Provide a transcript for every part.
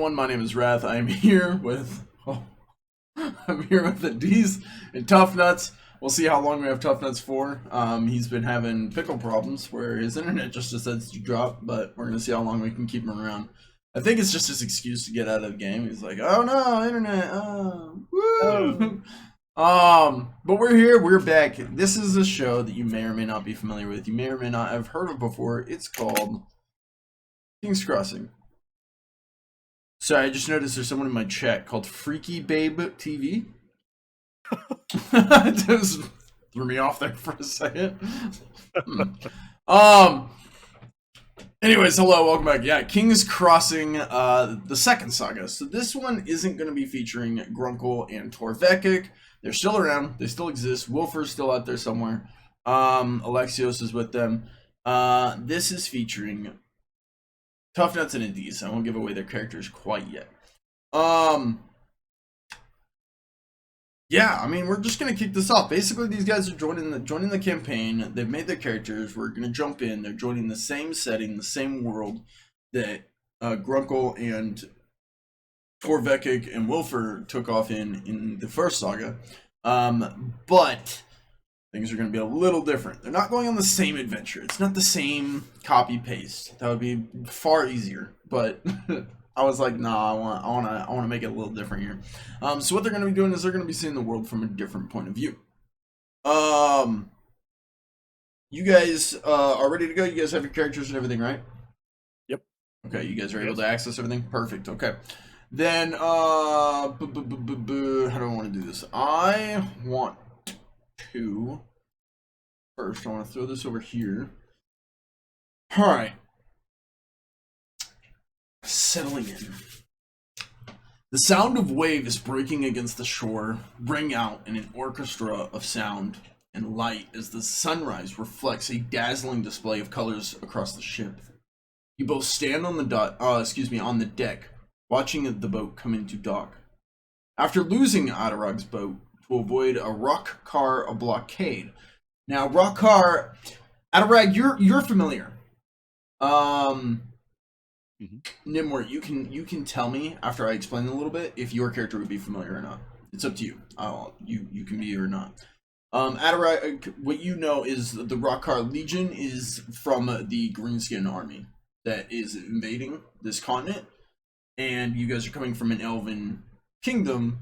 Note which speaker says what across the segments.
Speaker 1: everyone. My name is Wrath. I am here with I'm here with the D's and Tough Nuts. We'll see how long we have Tough Nuts for. He's been having pickle problems where his internet just decides to drop, but we're gonna see how long we can keep him around. I think it's just his excuse to get out of the game. He's like, oh no, internet, woo. But we're here, we're back. This is a show that you may or may not be familiar with. You may or may not have heard of before. It's called King's Crossing. Sorry, I just noticed there's someone in my chat called Freaky Babe TV. Just threw me off there for a second. Anyways, hello, welcome back. Yeah, King's Crossing, the second saga. So this one isn't going to be featuring Grunkle and Torvekik. They're still around. They still exist. Wilfer's still out there somewhere. Alexios is with them. This is featuring Tough Nuts and Indies. I won't give away their characters quite yet. Yeah, I mean, we're just gonna kick this off. Basically, these guys are joining the campaign. They've made their characters. We're gonna jump in. They're joining the same setting, the same world that Grunkle and Torvekik and Wilfer took off in the first saga. But things are going to be a little different. They're not going on the same adventure. It's not the same copy paste. That would be far easier. But I was like, nah, I want to make it a little different here. So what they're going to be doing is they're going to be seeing the world from a different point of view. You guys are ready to go. You guys have your characters and everything, right?
Speaker 2: Yep.
Speaker 1: Okay, you guys are able to access everything. Perfect. Okay. Then how do I want to do this? I want to first, I want to throw this over here. All right. Settling in. The sound of waves breaking against the shore ring out in an orchestra of sound and light as the sunrise reflects a dazzling display of colors across the ship. You both stand on the deck, watching the boat come into dock. After losing Adarag's boat to avoid a Rok'Kar Blockade. Now, Adarag, you're familiar. Gnimwirt, you can tell me after I explain a little bit if your character would be familiar or not. It's up to you. You can be or not. Adarag, what you know is the Rok'Kar Legion is from the Greenskin army that is invading this continent, and you guys are coming from an elven kingdom,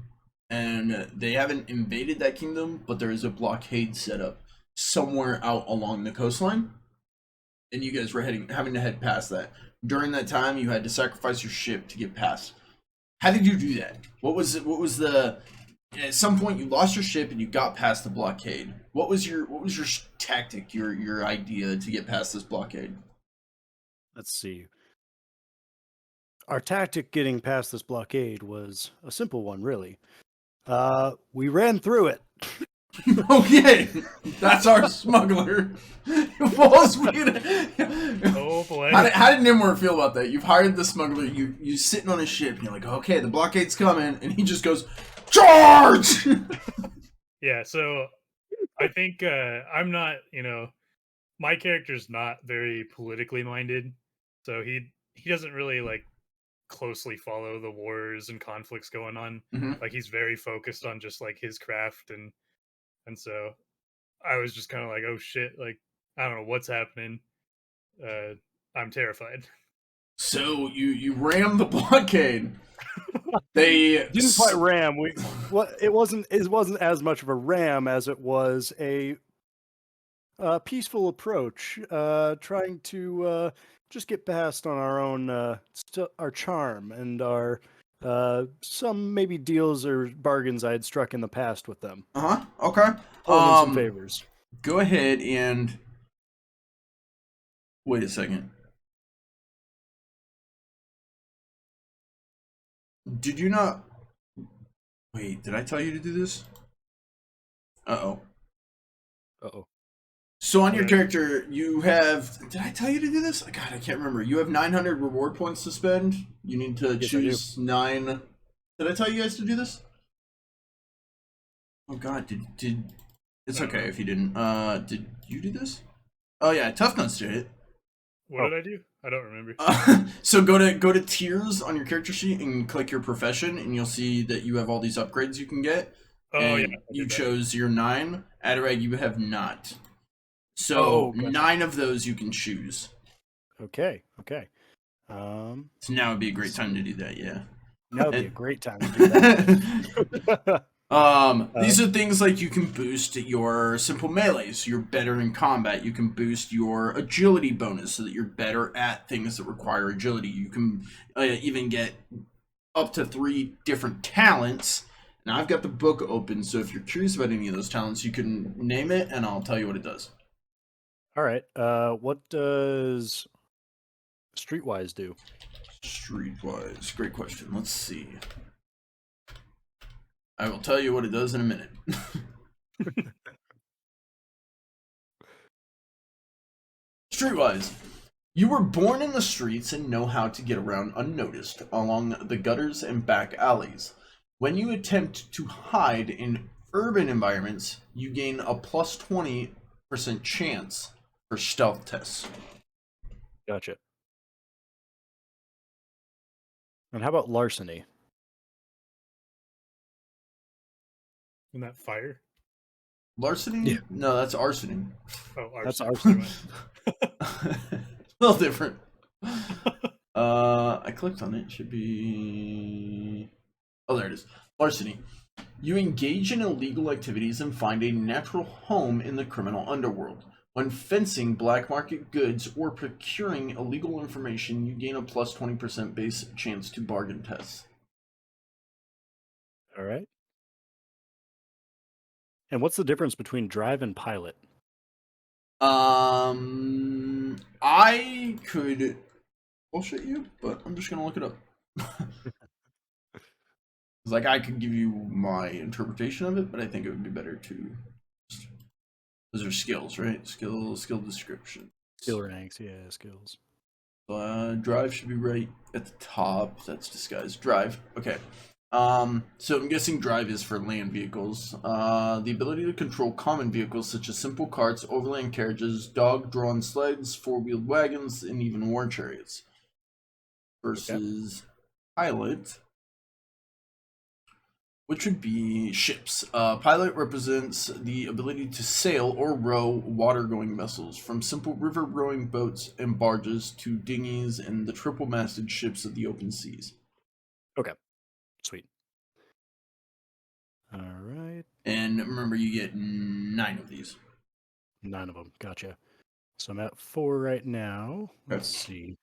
Speaker 1: and they haven't invaded that kingdom, but there is a blockade set up somewhere out along the coastline, and you guys were having to head past that. During that time, you had to sacrifice your ship to get past. How did you do that? What was the? At some point, you lost your ship and you got past the blockade. What was your tactic? Your idea to get past this blockade?
Speaker 2: Let's see. Our tactic getting past this blockade was a simple one, really. We ran through it.
Speaker 1: Okay, that's our smuggler. Full speed.
Speaker 3: Oh boy.
Speaker 1: How did Gnimwirt feel about that? You've hired the smuggler. You sitting on his ship. And you're like, okay, the blockade's coming, and he just goes, charge!
Speaker 3: Yeah. So I think I'm not. My character's not very politically minded, so he doesn't really like closely follow the wars and conflicts going on.
Speaker 1: Mm-hmm.
Speaker 3: Like he's very focused on just like his craft and so I was just kind of like, oh shit, like I don't know what's happening. I'm terrified.
Speaker 1: So you ram the blockade. They
Speaker 2: didn't quite ram. It wasn't as much of a ram as it was a peaceful approach, trying to just get past on our own our charm and our some maybe deals or bargains I had struck in the past with them.
Speaker 1: Okay.
Speaker 2: Some favors.
Speaker 1: Go ahead and wait a second. Did you not? Wait, did I tell you to do this? Uh-oh. So on your character, you have... Did I tell you to do this? God, I can't remember. You have 900 reward points to spend. You need to choose 9... Did I tell you guys to do this? Oh god, did... It's okay if you didn't. Did you do this? Oh yeah, Tough Nuts did it.
Speaker 3: What
Speaker 2: Oh.
Speaker 3: did I do? I don't remember.
Speaker 1: So go to tiers on your character sheet and click your profession, and you'll see that you have all these upgrades you can get.
Speaker 3: Oh,
Speaker 1: And
Speaker 3: yeah, I
Speaker 1: you
Speaker 3: did that.
Speaker 1: chose your 9. Adarag, you have not. So
Speaker 2: Oh, gotcha.
Speaker 1: 9 of those you can choose.
Speaker 2: Okay.
Speaker 1: So now would be a great time to do that, yeah.
Speaker 2: Now would be a great time to do that.
Speaker 1: These are things like you can boost your simple melee, so you're better in combat. You can boost your agility bonus so that you're better at things that require agility. You can even get up to 3 different talents. Now I've got the book open, so if you're curious about any of those talents, you can name it and I'll tell you what it does.
Speaker 2: All right. What does Streetwise do?
Speaker 1: Streetwise, great question. Let's see. I will tell you what it does in a minute. Streetwise. You were born in the streets and know how to get around unnoticed along the gutters and back alleys. When you attempt to hide in urban environments, you gain a plus 20% chance for stealth tests.
Speaker 2: Gotcha. And how about larceny?
Speaker 3: Isn't that fire?
Speaker 1: Larceny?
Speaker 2: Yeah.
Speaker 1: No, that's arsoning.
Speaker 3: Oh,
Speaker 2: That's
Speaker 3: arson.
Speaker 1: A little different. I clicked on it. Should be. Oh, there it is. Larceny. You engage in illegal activities and find a natural home in the criminal underworld. When fencing black market goods or procuring illegal information, you gain a plus 20% base chance to bargain tests.
Speaker 2: All right. And what's the difference between drive and pilot?
Speaker 1: I could bullshit you, but I'm just gonna look it up. Like I could give you my interpretation of it, but I think it would be better to. Those are skills, right? Skill description.
Speaker 2: Skill ranks, yeah, skills.
Speaker 1: Drive should be right at the top. That's disguised. Drive. Okay. So I'm guessing drive is for land vehicles. The ability to control common vehicles such as simple carts, overland carriages, dog-drawn sleds, four-wheeled wagons, and even war chariots. Versus pilot, which would be ships. Pilot represents the ability to sail or row water-going vessels, from simple river rowing boats and barges to dinghies and the triple-masted ships of the open seas.
Speaker 2: Okay. Sweet. All right.
Speaker 1: And remember, you get 9 of these.
Speaker 2: 9 of them. Gotcha. So I'm at 4 right now. Let's see.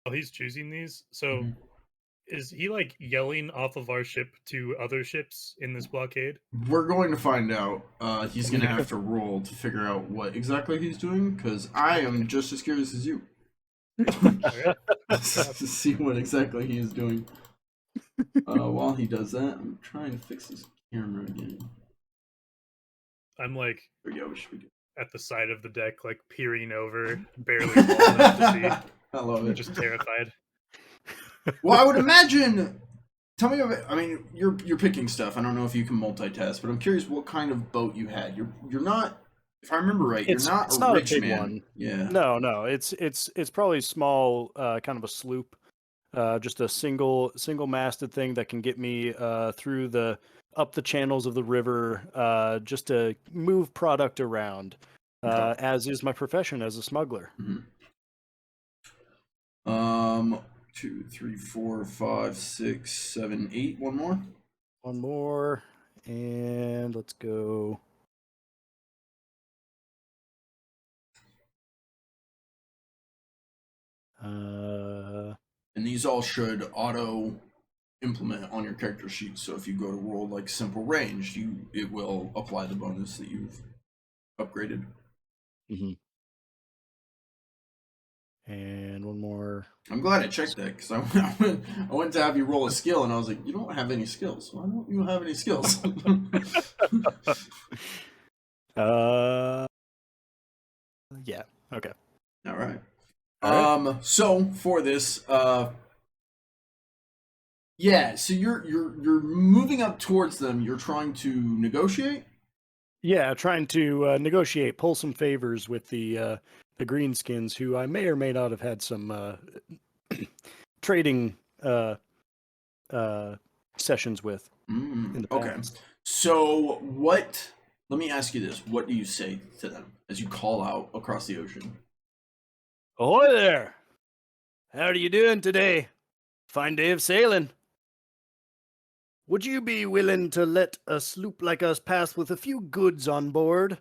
Speaker 3: While he's choosing these, so
Speaker 1: Mhm.
Speaker 3: is he like yelling off of our ship to other ships in this blockade?
Speaker 1: We're going to find out. He's going to have to roll to figure out what exactly he's doing, because I am just as curious as you.
Speaker 3: Okay.
Speaker 1: To see what exactly he is doing. While he does that, I'm trying to fix this camera again.
Speaker 3: I'm like
Speaker 1: There we go. We should be good.
Speaker 3: at the side of the deck, like peering over, barely tall enough to
Speaker 1: I love
Speaker 3: see,
Speaker 1: it.
Speaker 3: just terrified.
Speaker 1: Well, I would imagine. Tell me about. I mean, you're picking stuff. I don't know if you can multitask, but I'm curious what kind of boat you had. You're not. If I remember right,
Speaker 2: It's
Speaker 1: you're not a
Speaker 2: not
Speaker 1: rich
Speaker 2: a big
Speaker 1: man.
Speaker 2: one.
Speaker 1: Yeah.
Speaker 2: No. It's probably small, kind of a sloop. Just a single masted thing that can get me through up the channels of the river, just to move product around,
Speaker 1: Okay.
Speaker 2: as is my profession as a smuggler.
Speaker 1: Mm-hmm. 2, 3, 4, 5, 6, 7, 8. One more.
Speaker 2: One more, and let's go.
Speaker 1: And these all should auto implement on your character sheet. So if you go to roll like simple range, it will apply the bonus that you've upgraded.
Speaker 2: Mm-hmm. And one more.
Speaker 1: I'm glad I checked that, because I went to have you roll a skill, and I was like, you don't have any skills. Why don't you have any skills?
Speaker 2: Yeah. Okay.
Speaker 1: All right.
Speaker 2: All right.
Speaker 1: So for this, yeah. So you're moving up towards them. You're trying to negotiate.
Speaker 2: Yeah, trying to negotiate, pull some favors with the greenskins, who I may or may not have had some trading uh, sessions with in the
Speaker 1: Okay.
Speaker 2: past.
Speaker 1: So what? Let me ask you this: what do you say to them as you call out across the ocean?
Speaker 2: Ahoy there! How are you doing today? Fine day of sailing. Would you be willing to let a sloop like us pass with a few goods on board?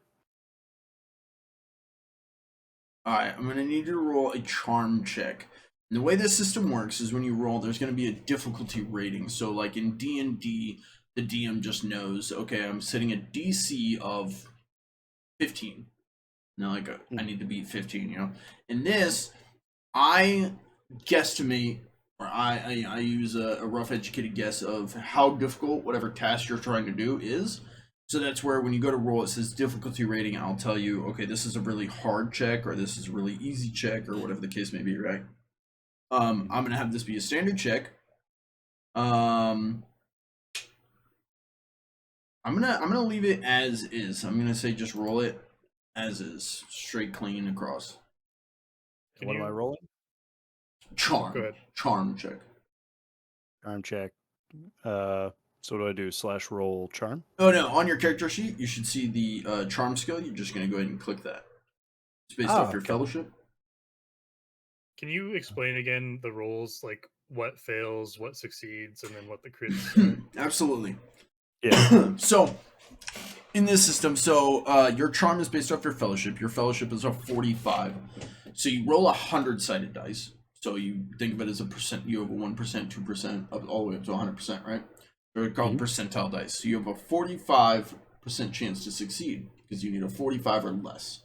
Speaker 1: All right, I'm gonna need you to roll a charm check. And the way this system works is when you roll, there's gonna be a difficulty rating. So, like in D&D, the DM just knows, okay, I'm setting a DC of 15. Now, like, I need to beat 15. You know. In this, I guesstimate, or I use a rough educated guess of how difficult whatever task you're trying to do is. So that's where when you go to roll, it says difficulty rating. I'll tell you, okay, this is a really hard check, or this is a really easy check, or whatever the case may be, right? I'm gonna have this be a standard check. I'm gonna leave it as is. I'm gonna say just roll it as is, straight clean across.
Speaker 2: What am I rolling?
Speaker 1: Charm.
Speaker 3: Go ahead.
Speaker 1: Charm check.
Speaker 2: Charm check. So what do I do? Slash roll charm?
Speaker 1: Oh no, on your character sheet, you should see the charm skill. You're just gonna go ahead and click that. It's based off your
Speaker 2: okay.
Speaker 1: fellowship.
Speaker 3: Can you explain again the roles, like what fails, what succeeds, and then what the crits are?
Speaker 1: Absolutely.
Speaker 2: Yeah.
Speaker 1: So, in this system, your charm is based off your fellowship. Your fellowship is a 45. So you roll 100-sided dice. So you think of it as a percent. You have a 1%, 2%, all the way up to 100%, right? They're called percentile dice. So you have a 45% chance to succeed because you need a 45 or less.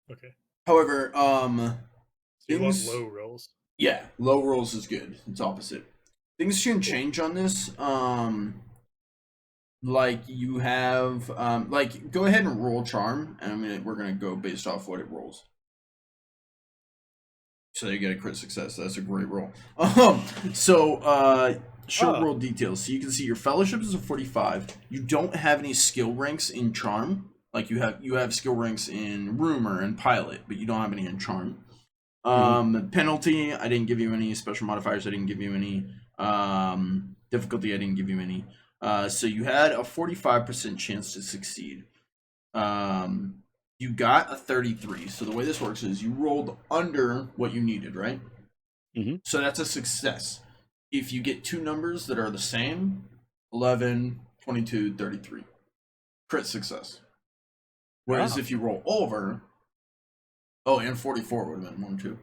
Speaker 3: Okay.
Speaker 1: However,
Speaker 3: So you want low rolls?
Speaker 1: Yeah, low rolls is good. It's opposite. Things can change on this. Like you have, like go ahead and roll charm, and we're gonna go based off what it rolls. So you get a crit success. That's a great roll. Short roll details. So you can see your fellowship is a 45. You don't have any skill ranks in charm. Like you have skill ranks in rumor and pilot, but you don't have any in charm. Penalty, I didn't give you any. Special modifiers, I didn't give you any. Difficulty, I didn't give you any. So you had a 45% chance to succeed. You got a 33. So the way this works is you rolled under what you needed, right? So that's a success. If you get two numbers that are the same, 11, 22, 33. Crit success. Whereas if you roll over, and 44 would have been 1, 2.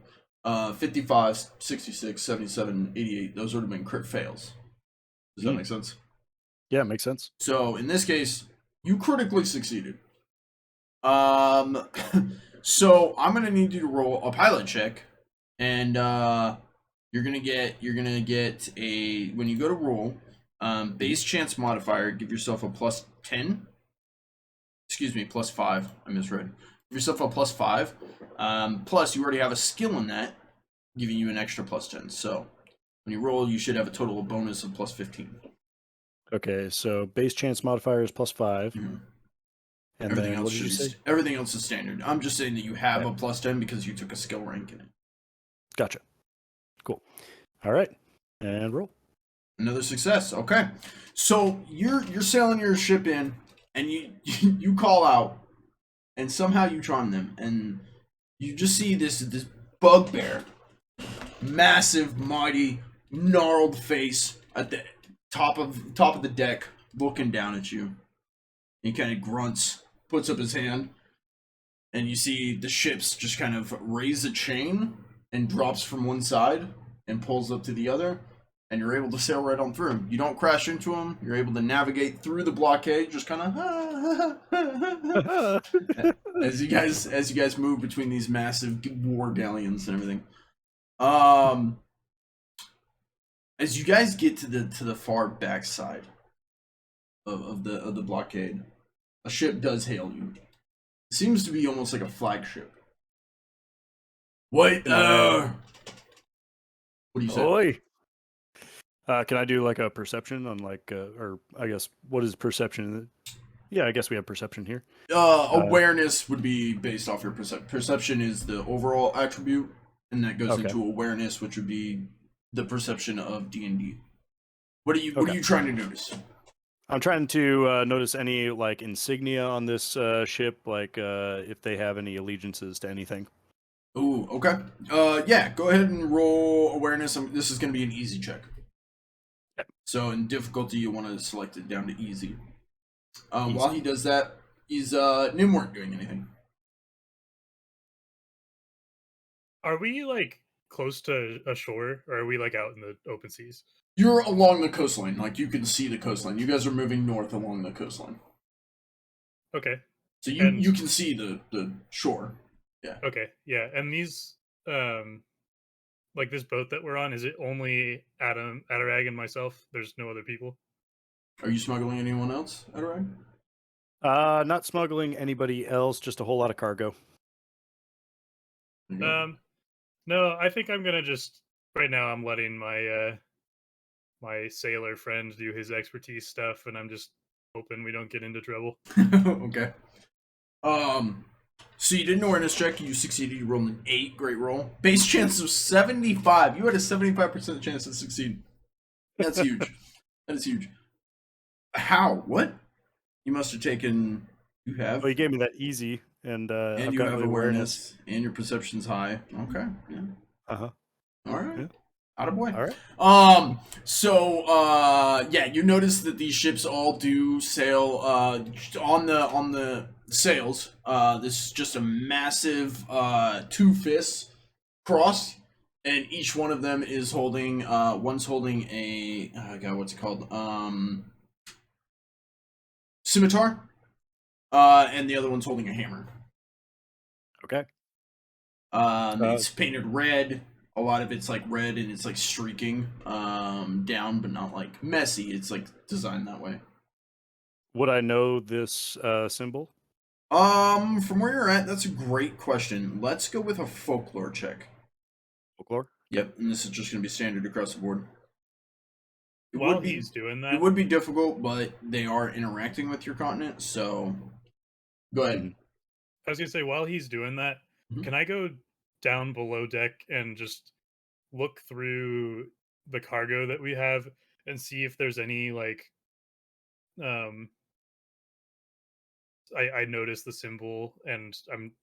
Speaker 1: 55, 66, 77, 88, those would have been crit fails. Does that make sense?
Speaker 2: Yeah, makes sense.
Speaker 1: So in this case, you critically succeeded. So I'm gonna need you to roll a pilot check, and you're gonna get a, when you go to roll, base chance modifier, give yourself a plus 10. Excuse me, plus 5. I misread. Give yourself a plus 5. Plus you already have a skill in that, giving you an extra plus 10. So when you roll, you should have a total bonus of plus 15.
Speaker 2: Okay, so base chance modifier is plus 5. And
Speaker 1: Everything
Speaker 2: then
Speaker 1: else
Speaker 2: what did you say?
Speaker 1: Everything else is standard. I'm just saying that you have a plus 10 because you took a skill rank in it.
Speaker 2: Gotcha. Cool. All right, and roll.
Speaker 1: Another success. Okay, so you're sailing your ship in, and you call out, and somehow you charm them, and you just see this bugbear, massive, mighty, gnarled face at the top of the deck, looking down at you. He kind of grunts, puts up his hand, and you see the ships just kind of raise a chain and drops from one side and pulls up to the other, and you're able to sail right on through him. You don't crash into him. You're able to navigate through the blockade, just kind of as you guys move between these massive war galleons and everything. As you guys get to the far backside of the blockade, a ship does hail you. It seems to be almost like a flagship. Wait, what do you say?
Speaker 2: Oi. Can I do like a perception on like, or I guess what is perception? Yeah, I guess we have perception here.
Speaker 1: Awareness would be based off your perception. Perception is the overall attribute, and that goes
Speaker 2: Okay.
Speaker 1: into awareness, which would be the perception of D&D. What are you
Speaker 2: Okay.
Speaker 1: trying to notice?
Speaker 2: I'm trying to notice any like insignia on this ship, like if they have any allegiances to anything.
Speaker 1: Ooh, okay. Yeah, go ahead and roll awareness. This is going to be an easy check.
Speaker 2: Yep.
Speaker 1: So in difficulty, you want to select it down to easy.
Speaker 2: Easy.
Speaker 1: While he does that, is Gnimwirt doing anything?
Speaker 3: Are we like close to a shore, or are we like out in the open seas?
Speaker 1: You're along the coastline. Like, you can see the coastline. You guys are moving north along the coastline.
Speaker 3: Okay.
Speaker 1: So
Speaker 3: And-
Speaker 1: you can see the shore. Yeah.
Speaker 3: Okay. Yeah. And these, like this boat that we're on, is it only Adarag, and myself? There's no other people?
Speaker 1: Are you smuggling anyone else, Adarag?
Speaker 2: Not smuggling anybody else, just a whole lot of cargo.
Speaker 1: Okay.
Speaker 3: No, I think I'm gonna just right now. I'm letting my my sailor friend do his expertise stuff, and I'm just hoping we don't get into trouble.
Speaker 1: Okay. So you did an awareness check. You succeeded. You rolled an 8. Great roll. Base chance of 75. You had a 75% chance to succeed. That's huge. That is huge. How? What? You must have taken. You have.
Speaker 2: Well, you gave me that easy, and
Speaker 1: And
Speaker 2: I've
Speaker 1: you
Speaker 2: got
Speaker 1: have
Speaker 2: the
Speaker 1: awareness. And your perception's high. Okay. Yeah.
Speaker 2: Uh-huh.
Speaker 1: All right.
Speaker 2: Yeah.
Speaker 1: Attaboy.
Speaker 2: All right.
Speaker 1: Yeah, you notice that these ships all do sail on the sails. This is just a massive 2 fists cross, and each one of them is holding one's holding a God, what's it called? Scimitar. And the other one's holding a hammer.
Speaker 2: Okay.
Speaker 1: It's painted red. A lot of it's like red and it's like streaking down, but not like messy. It's like designed that way.
Speaker 2: Would I know this symbol?
Speaker 1: From where you're at, that's a great question. Let's go with a folklore check.
Speaker 2: Folklore?
Speaker 1: Yep, and this is just gonna be standard across the board.
Speaker 3: While he's doing that,
Speaker 1: It would be difficult, but they are interacting with your continent, so go ahead.
Speaker 2: Mhm.
Speaker 3: I was gonna say, while he's doing that,
Speaker 1: Mhm.
Speaker 3: can I go down below deck and just look through the cargo that we have and see if there's any like I noticed the symbol, and I'm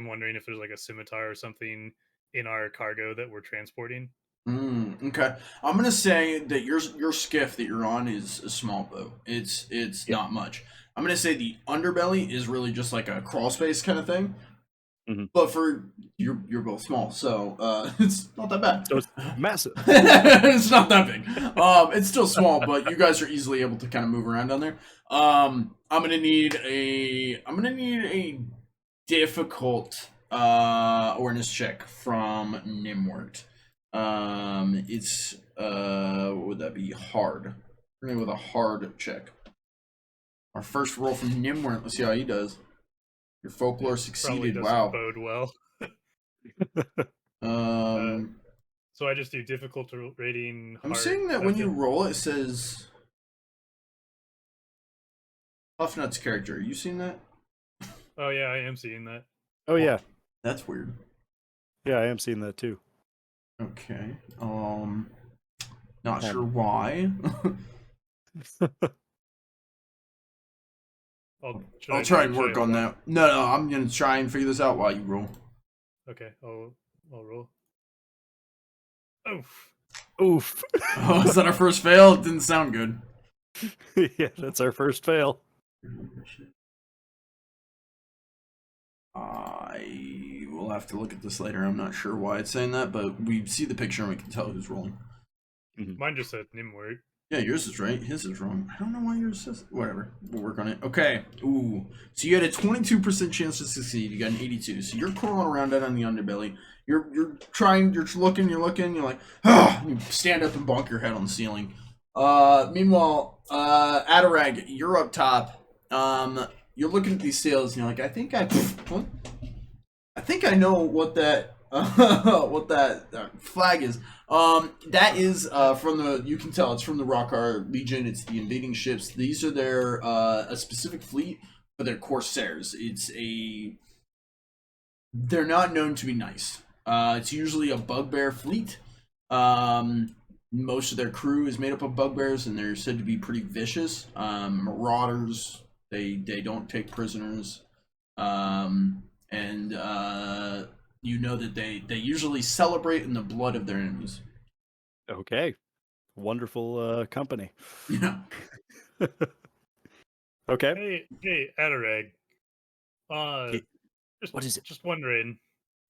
Speaker 3: wondering if there's like a scimitar or something in our cargo that we're transporting.
Speaker 1: Okay. I'm gonna say that your skiff that you're on is a small boat. It's
Speaker 2: Yeah.
Speaker 1: not much. I'm gonna say the underbelly is really just like a crawl space kind of thing.
Speaker 2: Mhm.
Speaker 1: But for you're both small, so it's not that bad.
Speaker 2: So it's massive.
Speaker 1: It's not that big. It's still small, but you guys are easily able to kind of move around down there. I'm gonna need a difficult awareness check from Gnimwirt. It's what would that be? Hard. We're gonna go with a hard check. Our first roll from Gnimwirt. Let's see how he does. Your folklore
Speaker 3: Probably
Speaker 1: succeeded.
Speaker 3: doesn't
Speaker 1: Wow.
Speaker 3: bode well. So I just do difficult rating.
Speaker 1: I'm
Speaker 3: hard,
Speaker 1: seeing that when
Speaker 3: that's
Speaker 1: you
Speaker 3: it?
Speaker 1: roll, it says Puffnut's character. Are you seeing that?
Speaker 3: Oh yeah, I am seeing that.
Speaker 2: Oh yeah.
Speaker 1: That's weird.
Speaker 2: Yeah, I am seeing that too.
Speaker 1: Okay. Not sure why. I'll try and work on that. No, I'm gonna try and figure this out while you roll.
Speaker 3: Okay, I'll roll. Oof.
Speaker 2: Oof.
Speaker 1: Oh, is that our first fail? It didn't sound good.
Speaker 2: Yeah, that's our first fail.
Speaker 1: I will have to look at this later. I'm not sure why it's saying that, but we see the picture and we can tell who's rolling.
Speaker 3: Mine just said Gnimwirt.
Speaker 1: Yeah, yours is right. His is wrong. I don't know why yours says. Whatever. We'll work on it. Okay. Ooh. So you had a 22% chance to succeed. You got an 82. So you're crawling around down on the underbelly. You're trying. You're looking. You're like, ah. You stand up and bonk your head on the ceiling. Meanwhile, Adarag, you're up top. You're looking at these sails and you're like, I think I know what that what that flag is. That is from the. You can tell it's from the Rok'Kar Legion. It's the invading ships. These are their a specific fleet, but they're corsairs. They're not known to be nice. It's usually a bugbear fleet. Most of their crew is made up of bugbears, and they're said to be pretty vicious. Marauders. They don't take prisoners. You know that they usually celebrate in the blood of their enemies.
Speaker 2: Okay. Wonderful company.
Speaker 1: Yeah.
Speaker 2: Okay.
Speaker 3: Hey, Adarag.
Speaker 2: What is it?
Speaker 3: Just wondering,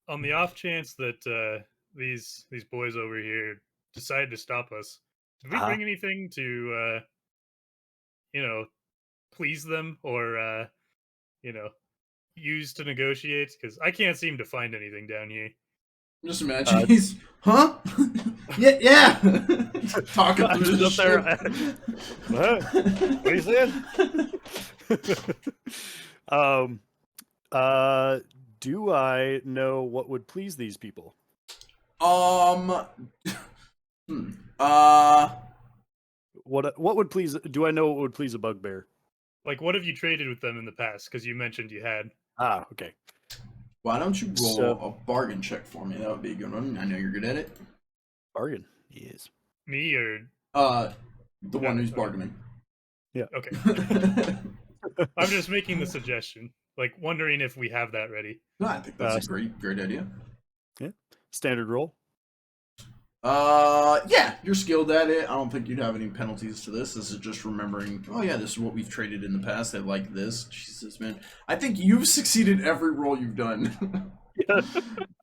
Speaker 3: on the off chance that these boys over here decide to stop us, did we bring anything to please them or use to negotiate? Because I can't seem to find anything down here.
Speaker 1: Just imagine he's, huh? yeah. Talking through the
Speaker 2: up there.
Speaker 1: ship.
Speaker 2: What are you saying? Do I know what would please these people?
Speaker 1: What
Speaker 2: would please? Do I know what would please a bugbear?
Speaker 3: Like, what have you traded with them in the past? Because you mentioned you had.
Speaker 2: Okay.
Speaker 1: Why don't you roll a bargain check for me? That would be a good one. I know you're good at it.
Speaker 2: Bargain, yes.
Speaker 3: Me or
Speaker 1: the one who's bargaining.
Speaker 2: Yeah.
Speaker 3: Okay. I'm just making the suggestion, like wondering if we have that ready.
Speaker 1: No, I think that's a great idea.
Speaker 2: Yeah. Standard roll.
Speaker 1: Yeah, you're skilled at it. I don't think you'd have any penalties to this. This is just remembering, oh yeah, this is what we've traded in the past. I like this. Jesus, man. I think you've succeeded every roll you've done.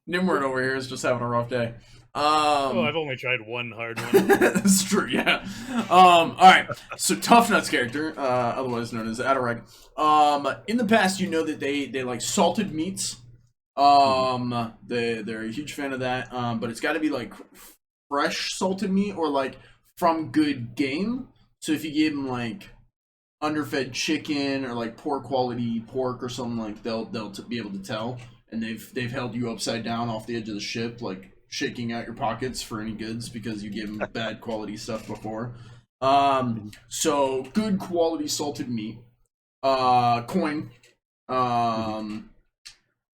Speaker 1: Gnimwirt over here is just having a rough day.
Speaker 3: I've only tried one hard one.
Speaker 1: That's true, yeah. Alright, so Tough Nuts character, otherwise known as Adarag. In the past, you know that they like salted meats. They're a huge fan of that. But it's got to be like fresh salted meat or like from good game. So if you gave them like underfed chicken or like poor quality pork or something, like they'll be able to tell. And they've held you upside down off the edge of the ship, like shaking out your pockets for any goods because you gave them bad quality stuff before. So good quality salted meat, coin, and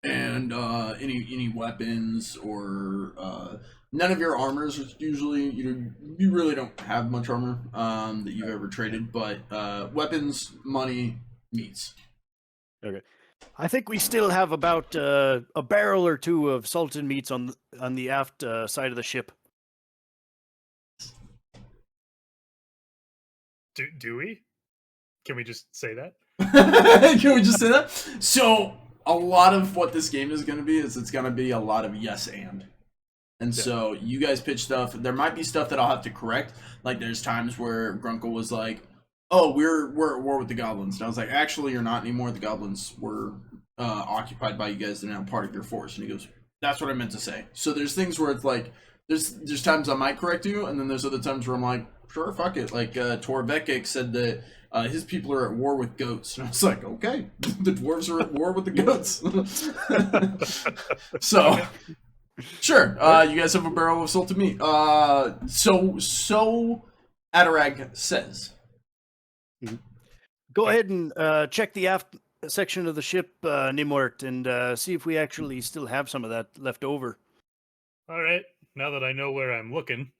Speaker 1: any weapons or none of your armors. Usually, you really don't have much armor that you've ever traded, but weapons, money, meats.
Speaker 2: Okay, I think we still have about a barrel or two of salted meats on the aft side of the ship.
Speaker 3: Do we? Can we just say that?
Speaker 1: Can we just say that? So a lot of what this game is going to be is it's going to be a lot of yes and so you guys pitch stuff. There might be stuff that I'll have to correct. Like there's times where Grunkle was like, "Oh, we're at war with the goblins," and I was like, "Actually, you're not anymore. The goblins were occupied by you guys. They're now part of your force." And he goes, "That's what I meant to say." So there's things where it's like there's times I might correct you, and then there's other times where I'm like, "Sure, fuck it." Like Tor Vekik said that his people are at war with goats, and I was like, "Okay, the dwarves are at war with the goats." So. Sure. You guys have a barrel of salted meat. So Adarag says.
Speaker 2: Go ahead and check the aft section of the ship, Gnimwirt, and see if we actually still have some of that left over.
Speaker 3: All right. Now that I know where I'm looking.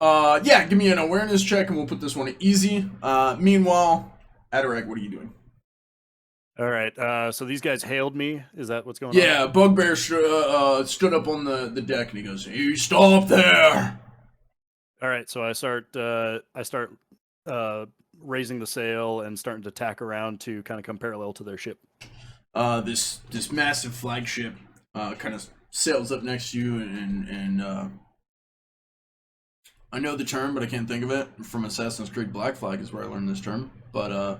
Speaker 1: Yeah, give me an awareness check, and we'll put this one at easy. Meanwhile, Adarag, what are you doing?
Speaker 2: All right, so these guys hailed me. Is that what's going on?
Speaker 1: Yeah, Bugbear stood up on the deck, and he goes, "You stop there!"
Speaker 2: All right, so I start raising the sail and starting to tack around to kind of come parallel to their ship.
Speaker 1: This massive flagship kind of sails up next to you, and I know the term, but I can't think of it. From Assassin's Creed Black Flag is where I learned this term, but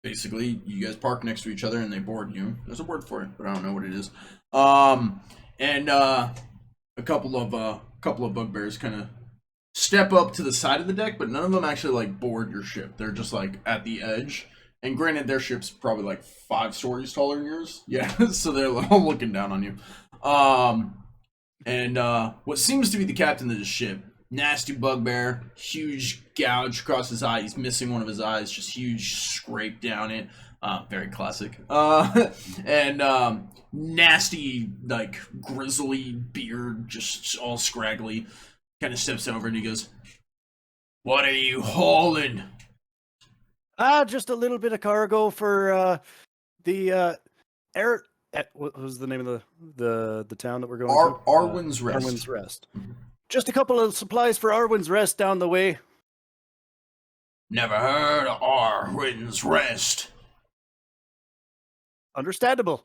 Speaker 1: basically, you guys park next to each other and they board you. There's a word for it, but I don't know what it is. And a couple of bugbears kind of step up to the side of the deck, but none of them actually like board your ship. They're just like at the edge. And granted, their ship's probably like 5 stories taller than yours. Yeah, so they're all looking down on you. And what seems to be the captain of the ship, nasty bugbear, huge gouge across his eye. He's missing one of his eyes, just huge scrape down it. Very classic. And nasty, like, grizzly beard, just all scraggly. Kind of steps over and he goes, "What are you hauling?"
Speaker 2: Just a little bit of cargo for the air. What was the name of the town that we're going to?
Speaker 1: Arwen's Rest.
Speaker 2: Arwen's Rest. Just a couple of supplies for Arwen's Rest down the way.
Speaker 1: Never heard of Arwen's Rest.
Speaker 2: Understandable.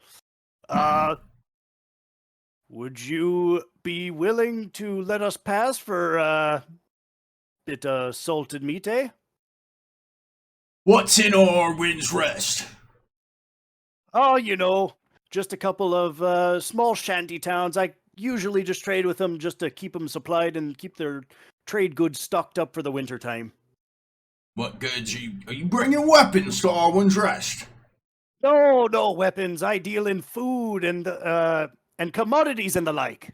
Speaker 2: Would you be willing to let us pass for a bit of salted meat, eh?
Speaker 1: What's in Arwen's Rest?
Speaker 2: Oh, you know, just a couple of small shanty towns. I usually just trade with them just to keep them supplied and keep their trade goods stocked up for the winter time.
Speaker 1: What goods are you bringing weapons to Arwen's Rest?
Speaker 2: No weapons. I deal in food and commodities and the like.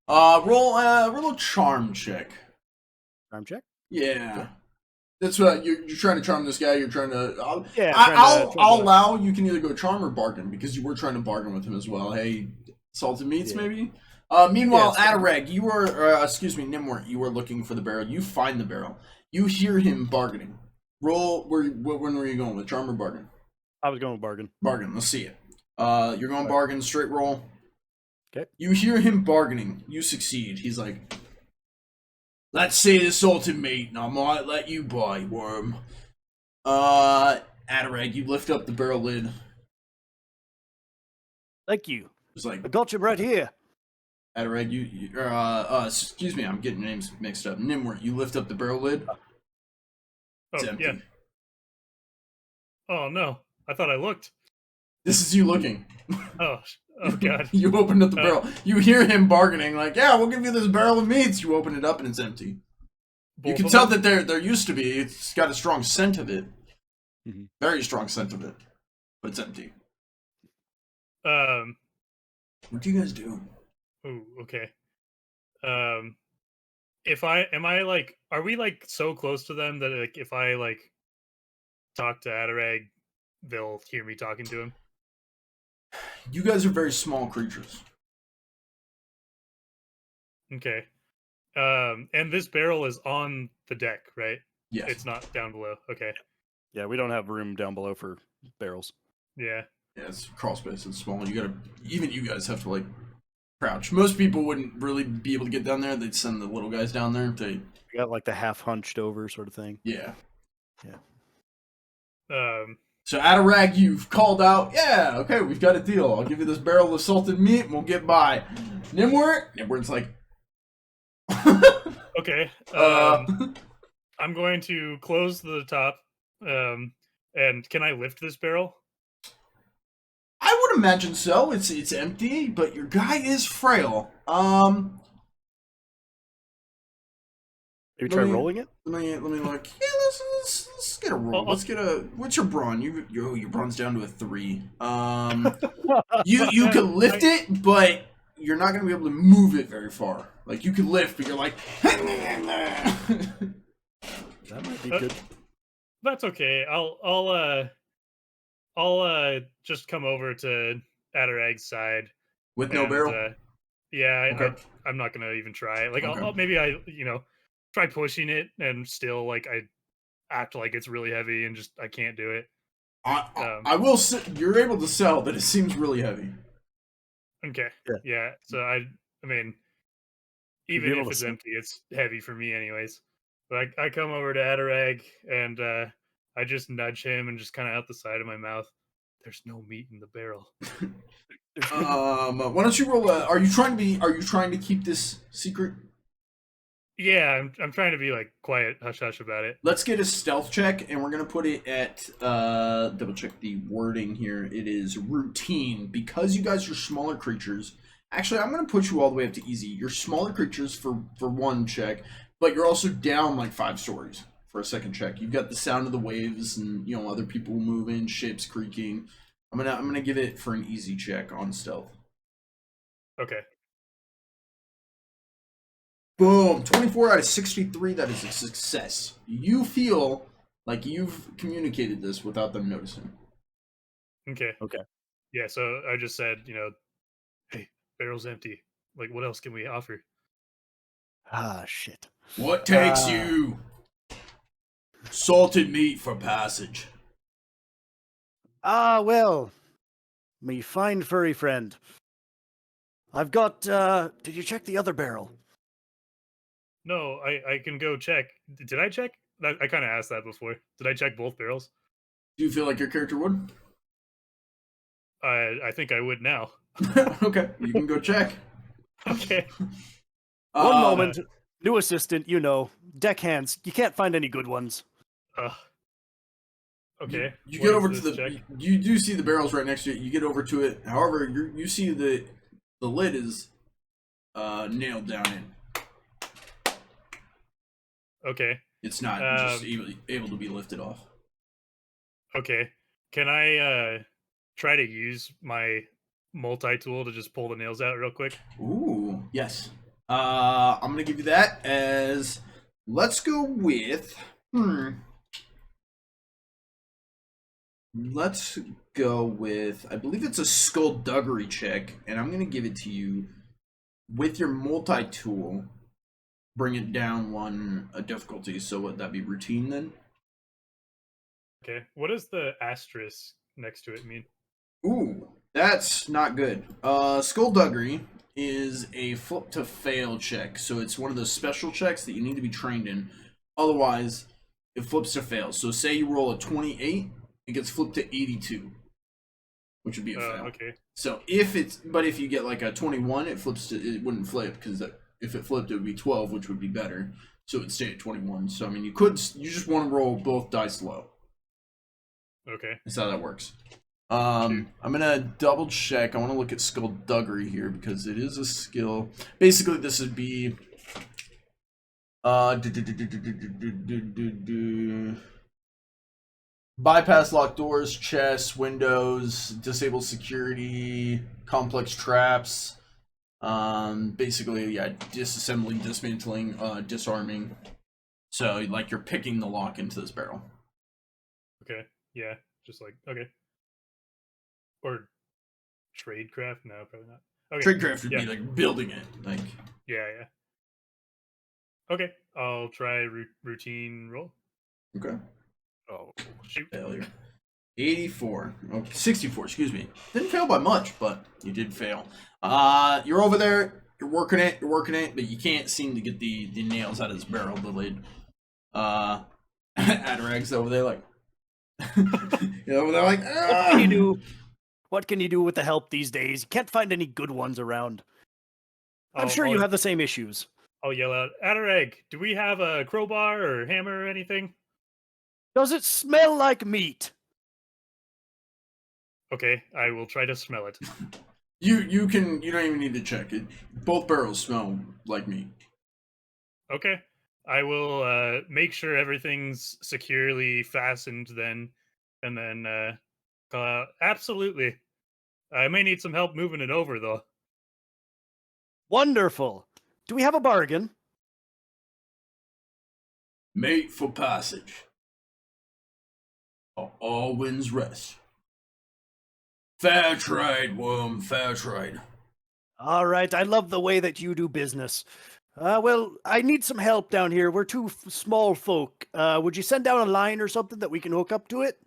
Speaker 1: Roll a charm check.
Speaker 2: Charm check?
Speaker 1: Yeah.
Speaker 2: Okay.
Speaker 1: That's what you're trying to charm this guy. You're trying to. I'll allow you can either go charm or bargain because you were trying to bargain with him as well. Hey, salted meats maybe. Meanwhile, Adarag, you were Gnimwirt, you were looking for the barrel. You find the barrel. You hear him bargaining. Roll. When were you going with charm or bargain?
Speaker 2: I was going with bargain.
Speaker 1: Bargain. Let's see it. You're going bargain. Straight roll.
Speaker 2: Okay.
Speaker 1: You hear him bargaining. You succeed. He's like, "Let's see the salted meat, and I might let you buy, worm." Adarag, you lift up the barrel lid.
Speaker 2: Thank you.
Speaker 1: It's like,
Speaker 2: I got you right here.
Speaker 1: Adarag, excuse me, I'm getting names mixed up. Gnimwirt, you lift up the barrel lid. It's empty.
Speaker 3: Yeah. Oh no, I thought I looked.
Speaker 1: This is you looking.
Speaker 3: Oh god.
Speaker 1: You opened up the barrel. You hear him bargaining, like, "Yeah, we'll give you this barrel of meats." You open it up and it's empty. You can tell that there used to be. It's got a strong scent of it.
Speaker 2: Mm-hmm.
Speaker 1: Very strong scent of it. But it's empty. What do you guys do?
Speaker 3: Oh, okay. Am I like, are we like so close to them that like if I like talk to Adarag, they'll hear me talking to him?
Speaker 1: You guys are very small creatures.
Speaker 3: Okay. And this barrel is on the deck, right?
Speaker 1: Yes.
Speaker 3: It's not down below. Okay.
Speaker 2: Yeah, we don't have room down below for barrels.
Speaker 3: Yeah.
Speaker 1: Yeah, it's crawl space. It's small. Even you guys have to like crouch. Most people wouldn't really be able to get down there. They'd send the little guys down there.
Speaker 2: We got like the half hunched over sort of thing.
Speaker 1: Yeah.
Speaker 3: Yeah.
Speaker 1: So Adarag, you've called out, "Yeah, okay, we've got a deal. I'll give you this barrel of salted meat and we'll get by." Gnimwirt's like,
Speaker 3: Okay. I'm going to close the top. And can I lift this barrel?
Speaker 1: I would imagine so. It's empty, but your guy is frail.
Speaker 2: Maybe try rolling it?
Speaker 1: Let me look. Yeah, let's get a roll. What's your brawn? Your brawn's down to a 3. You can lift it, but you're not gonna be able to move it very far. Like you can lift, but you're like
Speaker 2: That might be good.
Speaker 3: That's okay. I'll just come over to Adarag's side
Speaker 1: with no barrel.
Speaker 3: Yeah,
Speaker 1: okay.
Speaker 3: I'm not gonna even try. Like,
Speaker 1: okay.
Speaker 3: I'll maybe try pushing it and still like I act like it's really heavy and just I can't do it.
Speaker 1: I will. You're able to sell, but it seems really heavy.
Speaker 3: Okay. Yeah. So I mean, even if it's empty, it's heavy for me anyways. But I come over to Adarag and I just nudge him and just kind of out the side of my mouth. There's no meat in the barrel.
Speaker 1: Why don't you roll? Are you trying to keep this secret?
Speaker 3: Yeah, I'm trying to be like quiet, hush hush about it.
Speaker 1: Let's get a stealth check, and we're gonna put it at double check the wording here. It is routine because you guys are smaller creatures. Actually, I'm gonna put you all the way up to easy. You're smaller creatures for one check, but you're also down like 5 stories for a second check. You've got the sound of the waves and other people moving, ships creaking. I'm gonna give it for an easy check on stealth.
Speaker 3: Okay.
Speaker 1: Boom! 24 out of 63. That is a success. You feel like you've communicated this without them noticing.
Speaker 3: Okay.
Speaker 2: Okay.
Speaker 3: Yeah, so I just said, hey, barrel's empty. Like, what else can we offer?
Speaker 2: Ah, shit.
Speaker 1: What takes
Speaker 2: Ah.
Speaker 1: you? Salted meat for passage.
Speaker 2: Ah, well, me fine furry friend. I've got, did you check the other barrel?
Speaker 3: No, I can go check. Did I check? I kind of asked that before. Did I check both barrels?
Speaker 1: Do you feel like your character would?
Speaker 3: I think I would now.
Speaker 1: Okay, you can go check.
Speaker 3: Okay.
Speaker 2: One moment. New assistant, deckhands. You can't find any good ones.
Speaker 3: Okay.
Speaker 1: You
Speaker 3: what
Speaker 1: get
Speaker 3: is
Speaker 1: over to
Speaker 3: this
Speaker 1: the.
Speaker 3: check?
Speaker 1: You do see the barrels right next to it. You get over to it. However, you see the lid is nailed down in.
Speaker 3: Okay.
Speaker 1: It's not just able to be lifted off.
Speaker 3: Okay. Can I try to use my multi-tool to just pull the nails out real quick?
Speaker 1: Ooh, yes. I'm gonna give you that as. Let's go with. Let's go with. I believe it's a skullduggery check, and I'm gonna give it to you with your multi-tool. Bring it down a difficulty. So would that be routine then?
Speaker 3: Okay. What does the asterisk next to it mean?
Speaker 1: Ooh, that's not good. Skullduggery is a flip to fail check, so it's one of those special checks that you need to be trained in. Otherwise, it flips to fail. So say you roll a 28, it gets flipped to 82, which would be a fail.
Speaker 3: Okay.
Speaker 1: So if you get like a 21, it wouldn't flip because if it flipped, it would be 12, which would be better. So it'd stay at 21. So I mean, you just want to roll both dice low.
Speaker 3: Okay.
Speaker 1: That's how that works. I'm gonna double check. I want to look at skullduggery here because it is a skill. Basically, this would be bypass locked doors, chests, windows, disable security, complex traps. Basically, yeah, disassembling, dismantling, disarming. So like you're picking the lock into this barrel.
Speaker 3: Okay. Yeah. Just like okay. Or tradecraft? No, probably not. Okay.
Speaker 1: Tradecraft would be like building it, like.
Speaker 3: Yeah. Okay, I'll try routine roll.
Speaker 1: Okay.
Speaker 3: Oh shoot!
Speaker 1: Failure. 84. Oh, 64, excuse me. Didn't fail by much, but you did fail. You're over there, you're working it, but you can't seem to get the nails out of this barrel, the lid. Adarag's over there like over there like
Speaker 2: What can you do? What can you do with the help these days? You can't find any good ones around. I'm sure you have the same issues.
Speaker 3: I'll yell out, Adarag, do we have a crowbar or hammer or anything?
Speaker 2: Does it smell like meat?
Speaker 3: Okay, I will try to smell it.
Speaker 1: You don't even need to check it. Both barrels smell like meat.
Speaker 3: Okay. I will make sure everything's securely fastened then, and then call out, absolutely. I may need some help moving it over though.
Speaker 2: Wonderful. Do we have a bargain?
Speaker 1: Mate for passage. All winds rest. Fair trade, worm, fair trade.
Speaker 2: All right, I love the way that you do business. Well, I need some help down here. We're two small folk. Would you send down a line or something that we can hook up to it?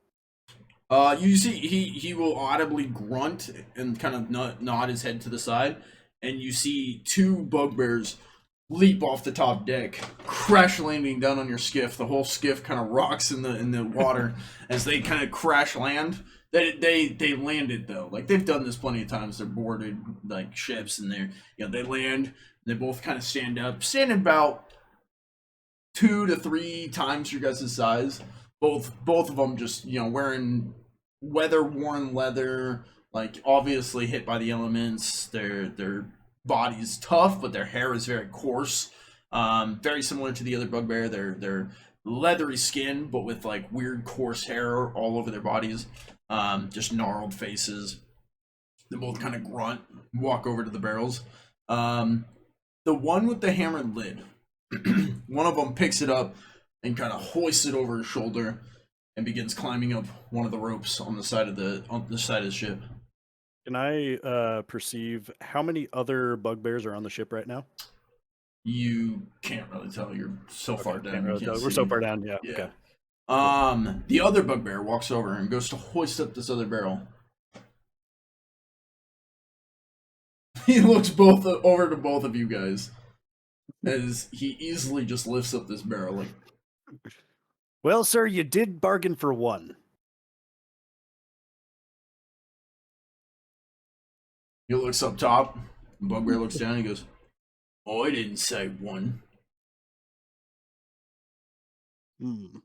Speaker 1: You see, he will audibly grunt and kind of nod his head to the side, and you see two bugbears leap off the top deck, crash landing down on your skiff. The whole skiff kind of rocks in the water as they kind of crash land. They landed though, like they've done this plenty of times. They're boarded like ships, and they land. They both kind of stand up, standing about 2 to 3 times your guys' size. Both of them just wearing weather-worn leather, like obviously hit by the elements. Their body's tough, but their hair is very coarse. Very similar to the other bugbear. They're leathery skin, but with like weird coarse hair all over their bodies. just gnarled faces. They both kind of grunt, walk over to the barrels. The one with the hammered lid, one of them picks it up and kind of hoists it over his shoulder and begins climbing up one of the ropes on the side of the ship.
Speaker 2: Can I perceive how many other bugbears are on the ship right now?
Speaker 1: You can't really tell. You're so far
Speaker 2: Okay,
Speaker 1: down.
Speaker 2: can't
Speaker 1: You
Speaker 2: really
Speaker 1: can't
Speaker 2: tell. We're
Speaker 1: see
Speaker 2: so
Speaker 1: them.
Speaker 2: far down. Yeah.
Speaker 1: Yeah.
Speaker 2: Okay.
Speaker 1: The other bugbear walks over and goes to hoist up this other barrel. He looks both over to both of you guys as he easily just lifts up this barrel. Like,
Speaker 2: Well, sir, you did bargain for one.
Speaker 1: he looks up top. Bugbear looks down. He goes, "Oh, I didn't say one."
Speaker 2: Hmm.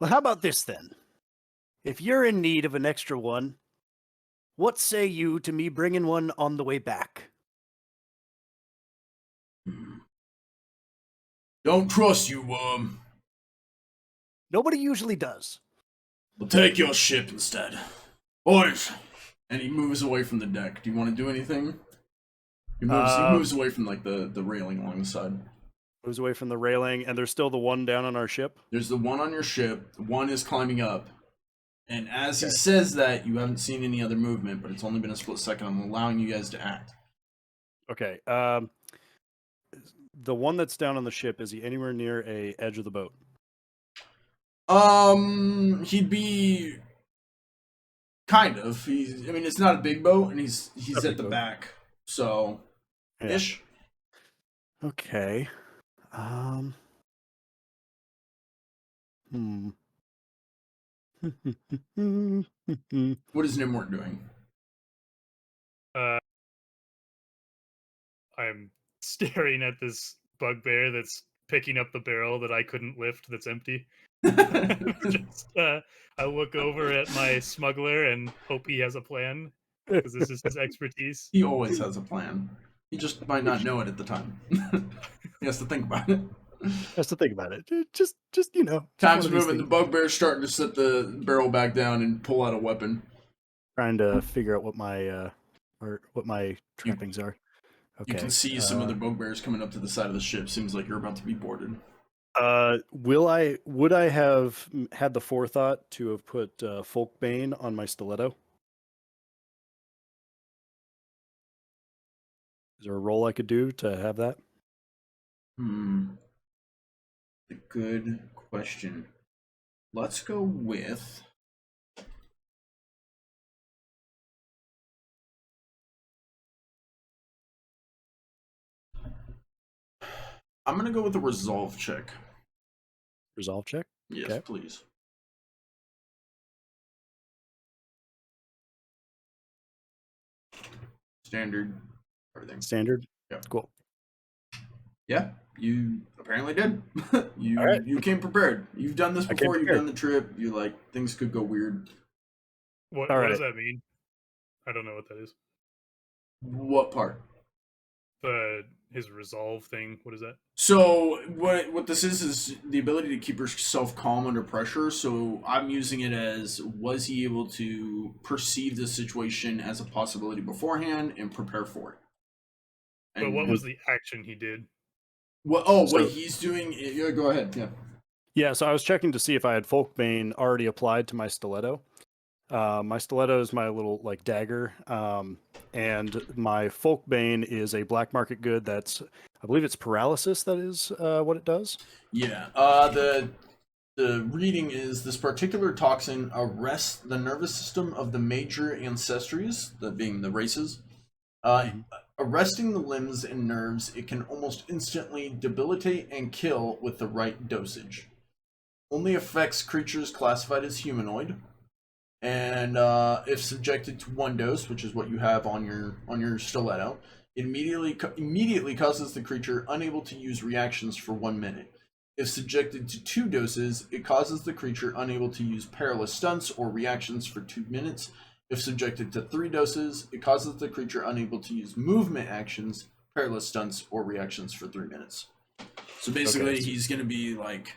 Speaker 2: Well, how about this then? If you're in need of an extra one, what say you to me bringing one on the way back?
Speaker 1: Don't trust you,
Speaker 2: Nobody usually does.
Speaker 1: We'll take your ship instead. Boys! And he moves away from the deck. Do you want to do anything? He moves away from like the railing along the side.
Speaker 2: Moves away from the railing, and there's still the one down on our ship.
Speaker 1: There's the one on your ship. One is climbing up. And as he says that, you haven't seen any other movement, but it's only been a split second. I'm allowing you guys to act.
Speaker 2: Okay. The one that's down on the ship, is he anywhere near a edge of the boat?
Speaker 1: He'd be kind of. I mean, it's not a big boat, and he's at the back, so ish.
Speaker 2: Okay.
Speaker 1: What is Gnimwirt doing?
Speaker 3: I'm staring at this bugbear that's picking up the barrel that I couldn't lift that's empty. Just, I look over at my smuggler and hope he has a plan, because this is his expertise.
Speaker 1: He always has a plan. He just might not know it at the time. He has to think about it.
Speaker 2: Has to think about it. Just you know.
Speaker 1: Time's moving. The bugbear's starting to set the barrel back down and pull out a weapon.
Speaker 2: Trying to figure out what my trappings are. Okay.
Speaker 1: You can see some other bugbears coming up to the side of the ship. Seems like you're about to be boarded.
Speaker 2: Would I have had the forethought to have put Folkbane on my stiletto? Is there a roll I could do to have that?
Speaker 1: A good question. Let's go with... I'm going to go with a resolve check.
Speaker 2: Resolve check?
Speaker 1: Yes,
Speaker 2: okay.
Speaker 1: Please. Standard. Everything.
Speaker 2: Standard?
Speaker 1: Yeah.
Speaker 2: Cool.
Speaker 1: Yeah, you apparently did.
Speaker 2: Right.
Speaker 1: You came prepared. You've done this
Speaker 2: I came
Speaker 1: before. You've
Speaker 2: prepared.
Speaker 1: done the trip. You're like, things could go weird.
Speaker 3: What does that mean? I don't know what that is.
Speaker 1: What part?
Speaker 3: His resolve thing. What is that?
Speaker 1: So what this is the ability to keep yourself calm under pressure. So I'm using it as, was he able to perceive the situation as a possibility beforehand and prepare for it?
Speaker 3: But what was the action he did?
Speaker 1: What he's doing? Yeah, go ahead. Yeah.
Speaker 2: Yeah, so I was checking to see if I had Folkbane already applied to my stiletto. My stiletto is my little like dagger, and my Folkbane is a black market good. That's, I believe it's paralysis. That is what it does.
Speaker 1: Yeah. The reading is, this particular toxin arrests the nervous system of the major ancestries, being the races. Arresting the limbs and nerves, it can almost instantly debilitate and kill with the right dosage. Only affects creatures classified as humanoid. And if subjected to one dose, which is what you have on your stiletto, it immediately causes the creature unable to use reactions for 1 minute. If subjected to 2 doses, it causes the creature unable to use perilous stunts or reactions for 2 minutes. If subjected to 3 doses, it causes the creature unable to use movement actions, perilous stunts, or reactions for 3 minutes. So basically, he's going to be like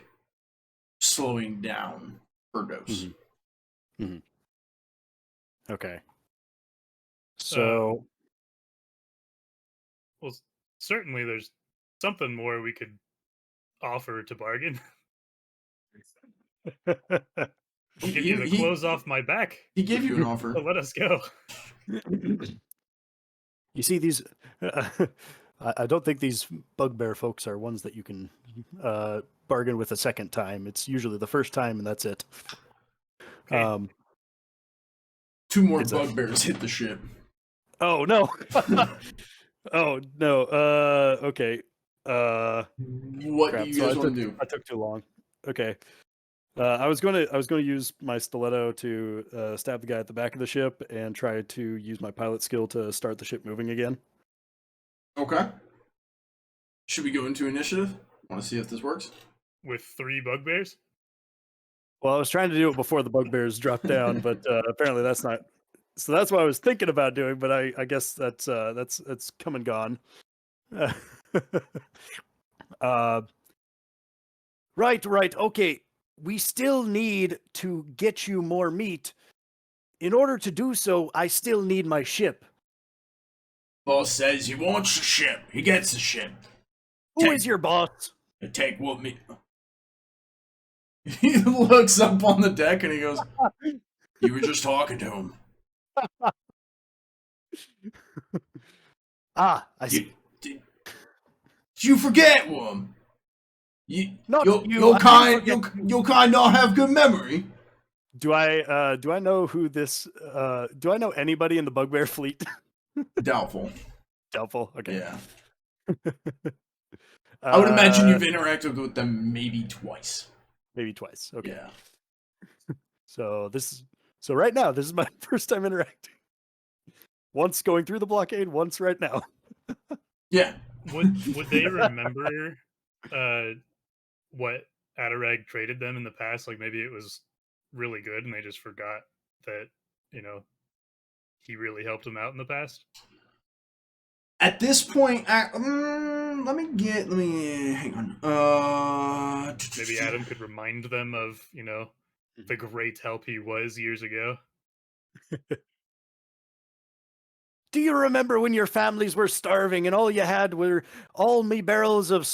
Speaker 1: slowing down per dose.
Speaker 2: Okay. So
Speaker 3: Well, certainly there's something more we could offer to bargain. I'll give you the clothes off my back.
Speaker 1: He gave you an offer.
Speaker 3: So let us go.
Speaker 2: you see these. I don't think these bugbear folks are ones that you can bargain with a second time. It's usually the first time, and that's it.
Speaker 3: Okay.
Speaker 1: 2 more bugbears hit the ship.
Speaker 2: Oh no! Oh no! Okay.
Speaker 1: What
Speaker 2: Crap.
Speaker 1: do you guys want to do?
Speaker 2: I took too long. Okay. I was going to use my stiletto to stab the guy at the back of the ship and try to use my pilot skill to start the ship moving again.
Speaker 1: Okay. Should we go into initiative? Want to see if this works?
Speaker 3: With 3 bugbears?
Speaker 2: Well, I was trying to do it before the bugbears dropped down, but apparently that's not. So that's what I was thinking about doing, but I guess that's come and gone. Right. Okay. We still need to get you more meat. In order to do so, I still need my ship.
Speaker 1: Boss says he wants the ship. He gets the ship.
Speaker 2: Who is your boss?
Speaker 1: Take what me. He looks up on the deck and he goes, "You were just talking to him."
Speaker 2: I see.
Speaker 1: Did you forget one?
Speaker 2: Not
Speaker 1: you'll
Speaker 2: you.
Speaker 1: you'll kind not have good memory.
Speaker 2: Do I know who this? Do I know anybody in the bugbear fleet?
Speaker 1: Doubtful.
Speaker 2: Doubtful. Okay.
Speaker 1: Yeah. I would imagine you've interacted with them maybe twice.
Speaker 2: Maybe twice. Okay.
Speaker 1: Yeah.
Speaker 2: So right now, this is my first time interacting. Once going through the blockade, once right now.
Speaker 1: Yeah.
Speaker 3: Would they remember what Adarag traded them in the past? Like maybe it was really good and they just forgot that, he really helped them out in the past.
Speaker 1: At this point, let me hang on.
Speaker 3: Maybe Adam could remind them of, the great help he was years ago.
Speaker 2: Do you remember when your families were starving and all you had were all me barrels of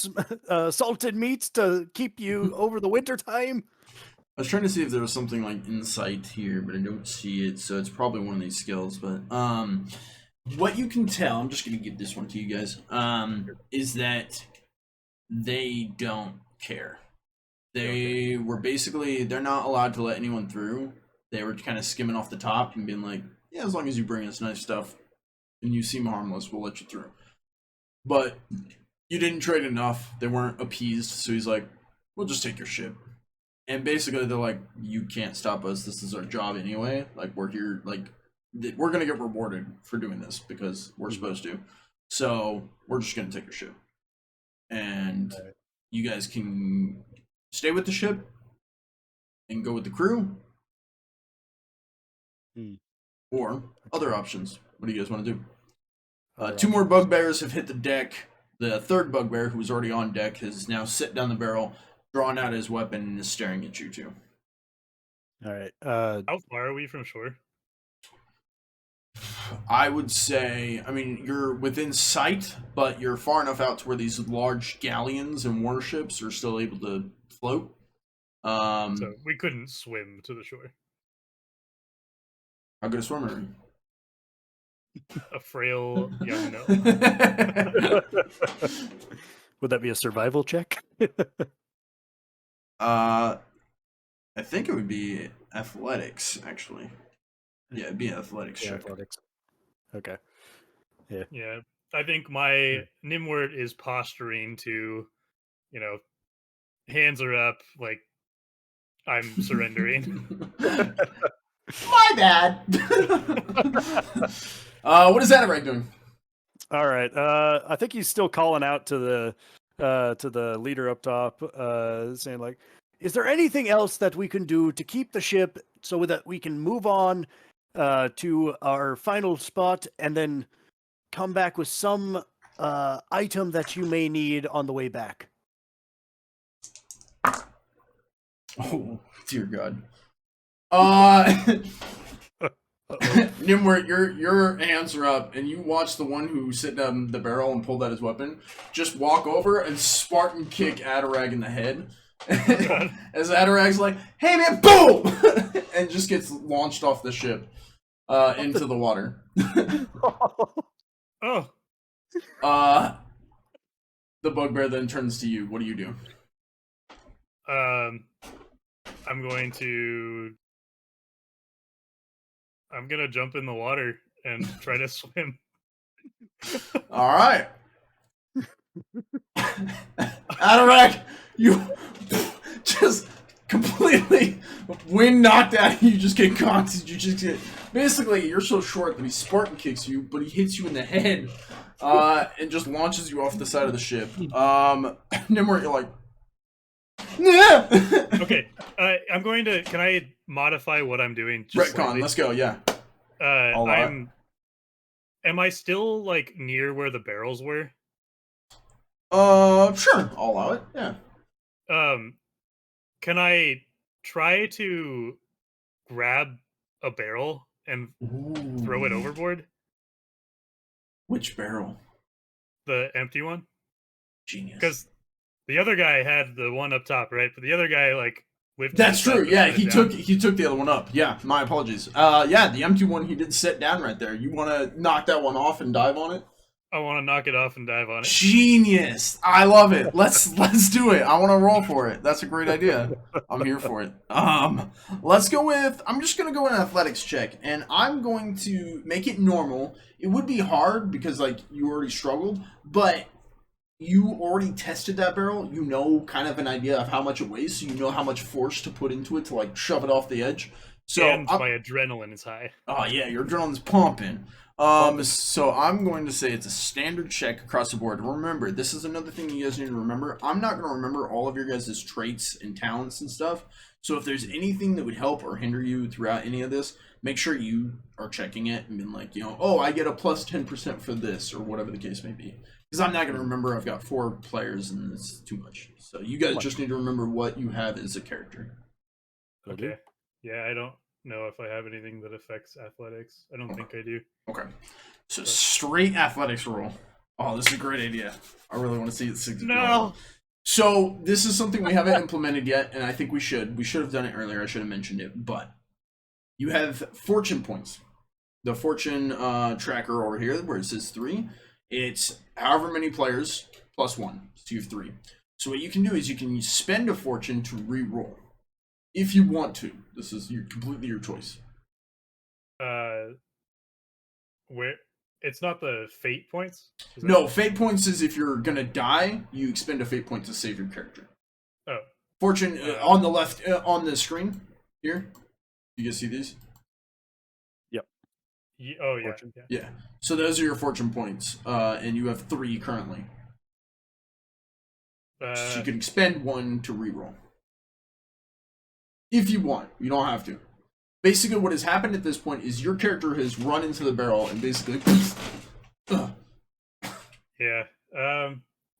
Speaker 2: salted meats to keep you over the winter time?
Speaker 1: I was trying to see if there was something like insight here, but I don't see it, so it's probably one of these skills. But what you can tell, I'm just gonna give this one to you guys, is that they don't care. They were basically, they're not allowed to let anyone through. They were kind of skimming off the top and being like, yeah, as long as you bring us nice stuff and you seem harmless, we'll let you through. But you didn't trade enough. They weren't appeased, so he's like, we'll just take your ship. And basically they're like, you can't stop us. This is our job anyway. Like, we're here, like, we're going to get rewarded for doing this because we're supposed to. So we're just going to take your ship. And you guys can stay with the ship and go with the crew. Or other options. What do you guys want to do? 2 more bugbears have hit the deck. The third bugbear, who was already on deck, has now sit down the barrel, drawn out his weapon, and is staring at you two.
Speaker 2: All right.
Speaker 3: How far are we from shore?
Speaker 1: I would say, I mean, you're within sight, but you're far enough out to where these large galleons and warships are still able to float.
Speaker 3: So we couldn't swim to the shore.
Speaker 1: How good a swimmer are you?
Speaker 3: A frail young gnome.
Speaker 2: Would that be a survival check?
Speaker 1: I think it would be athletics, actually. Yeah, it'd be an athletics check.
Speaker 2: Athletics. Okay. Yeah.
Speaker 3: Yeah. I think my Gnimwirt is posturing to, hands are up, like, I'm surrendering.
Speaker 1: My bad. What is Adarag doing?
Speaker 2: All right. I think he's still calling out to the leader up top, saying like, "Is there anything else that we can do to keep the ship so that we can move on to our final spot and then come back with some item that you may need on the way back?"
Speaker 1: Oh, dear God. Gnimwirt, your hands are up, and you watch the one who sit down the barrel and pulled out his weapon just walk over and Spartan kick Adarag in the head.
Speaker 3: God.
Speaker 1: As Adarag's like, "Hey man, boom!" and just gets launched off the ship into the water.
Speaker 3: Oh,
Speaker 1: The bugbear then turns to you. What do you do?
Speaker 3: I'm gonna jump in the water and try to swim.
Speaker 1: All right. Adarag, you just completely wind knocked out. You just get conked. You just get basically you're so short that he Spartan kicks you, but he hits you in the head, and just launches you off the side of the ship. Gnimwirt, you're like, yeah.
Speaker 3: Okay, I'm going to. Can I modify what I'm doing?
Speaker 1: Retcon.
Speaker 3: Slightly?
Speaker 1: Let's go. Yeah.
Speaker 3: Am I still like near where the barrels were?
Speaker 1: Sure. I'll allow it. Yeah.
Speaker 3: Can I try to grab a barrel and throw it
Speaker 1: Ooh.
Speaker 3: overboard?
Speaker 1: Which barrel?
Speaker 3: The empty one?
Speaker 1: Genius.
Speaker 3: Because the other guy had the one up top, right? But the other guy like lifted.
Speaker 1: That's
Speaker 3: it up
Speaker 1: true.
Speaker 3: and
Speaker 1: Yeah,
Speaker 3: put it
Speaker 1: he
Speaker 3: down.
Speaker 1: took the other one up. Yeah, my apologies. Yeah, the empty one he did sit down right there. You want to knock that one off and dive on it?
Speaker 3: I want to knock it off and dive on it.
Speaker 1: Genius! I love it. Let's do it. I want to roll for it. That's a great idea. I'm here for it. Let's go with. I'm just gonna go with an athletics check, and I'm going to make it normal. It would be hard because like you already struggled, but you already tested that barrel. You know kind of an idea of how much it weighs, so you know how much force to put into it to like shove it off the edge. So
Speaker 3: And my adrenaline is high.
Speaker 1: oh yeah, your adrenaline's pumping. So I'm going to say it's a standard check across the board. Remember, this is another thing you guys need to remember. I'm not going to remember all of your guys' traits and talents and stuff. So if there's anything that would help or hinder you throughout any of this, make sure you are checking it and being like, oh, I get a plus 10% for this or whatever the case may be. Because I'm not going to remember. I've got 4 players and it's too much. So you guys just need to remember what you have as a character.
Speaker 3: Okay. Yeah, I don't know if I have anything that affects athletics. I don't think I do.
Speaker 1: Okay. So straight athletics roll. Oh, this is a great idea. I really want to see it succeed.
Speaker 3: No.
Speaker 1: So this is something we haven't implemented yet, and I think we should. We should have done it earlier. I should have mentioned it. But you have fortune points. The fortune tracker over here, where it says 3, it's however many players plus 1. So you have 3. So what you can do is you can spend a fortune to re-roll. If you want to. This is completely your choice.
Speaker 3: Where it's not the fate points?
Speaker 1: No, fate points is if you're gonna die, you expend a fate point to save your character.
Speaker 3: Oh.
Speaker 1: Fortune on the left on the screen here. You guys see these?
Speaker 2: Yep.
Speaker 3: Oh yeah.
Speaker 2: Fortune.
Speaker 1: Yeah. So those are your fortune points, and you have 3 currently. So you can expend 1 to reroll. If you want, you don't have to. Basically, what has happened at this point is your character has run into the barrel and basically.
Speaker 3: Yeah.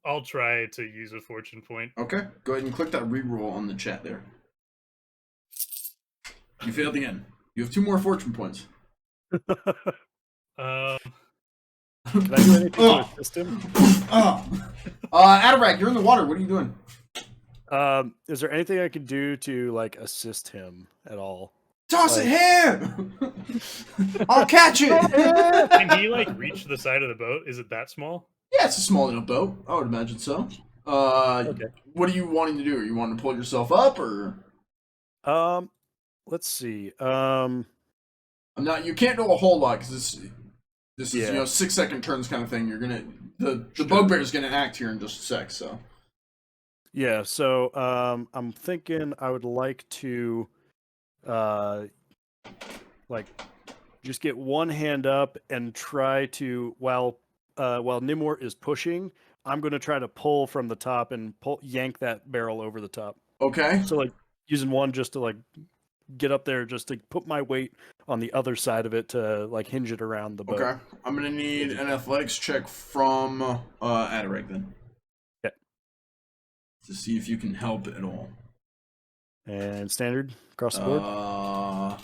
Speaker 3: I'll try to use a fortune point.
Speaker 1: Okay, go ahead and click that reroll on the chat there. You failed again. You have 2 more fortune points.
Speaker 2: Can I do anything to assist him?
Speaker 1: Adarag, you're in the water. What are you doing?
Speaker 2: Is there anything I could do to like assist him at all?
Speaker 1: Toss it here! I'll catch it!
Speaker 3: Can he like reach the side of the boat? Is it that small?
Speaker 1: Yeah, it's a small enough boat. I would imagine so.
Speaker 2: Okay.
Speaker 1: What are you wanting to do? Are you wanting to pull yourself up, or?
Speaker 2: Let's see.
Speaker 1: I'm not. You can't do a whole lot because this is
Speaker 2: Yeah.
Speaker 1: 6-second turns kind of thing. You're gonna the bugbear is gonna act here in just a sec. So.
Speaker 2: Yeah. So I'm thinking I would like to, like, just get one hand up and try to while Gnimwirt is pushing, I'm going to try to pull from the top and yank that barrel over the top.
Speaker 1: Okay.
Speaker 2: So like using one just to like get up there, just to put my weight on the other side of it to like hinge it around the boat.
Speaker 1: Okay. I'm gonna need an athletics check from Adarag then.
Speaker 2: Okay.
Speaker 1: To see if you can help at all.
Speaker 2: And standard across the board.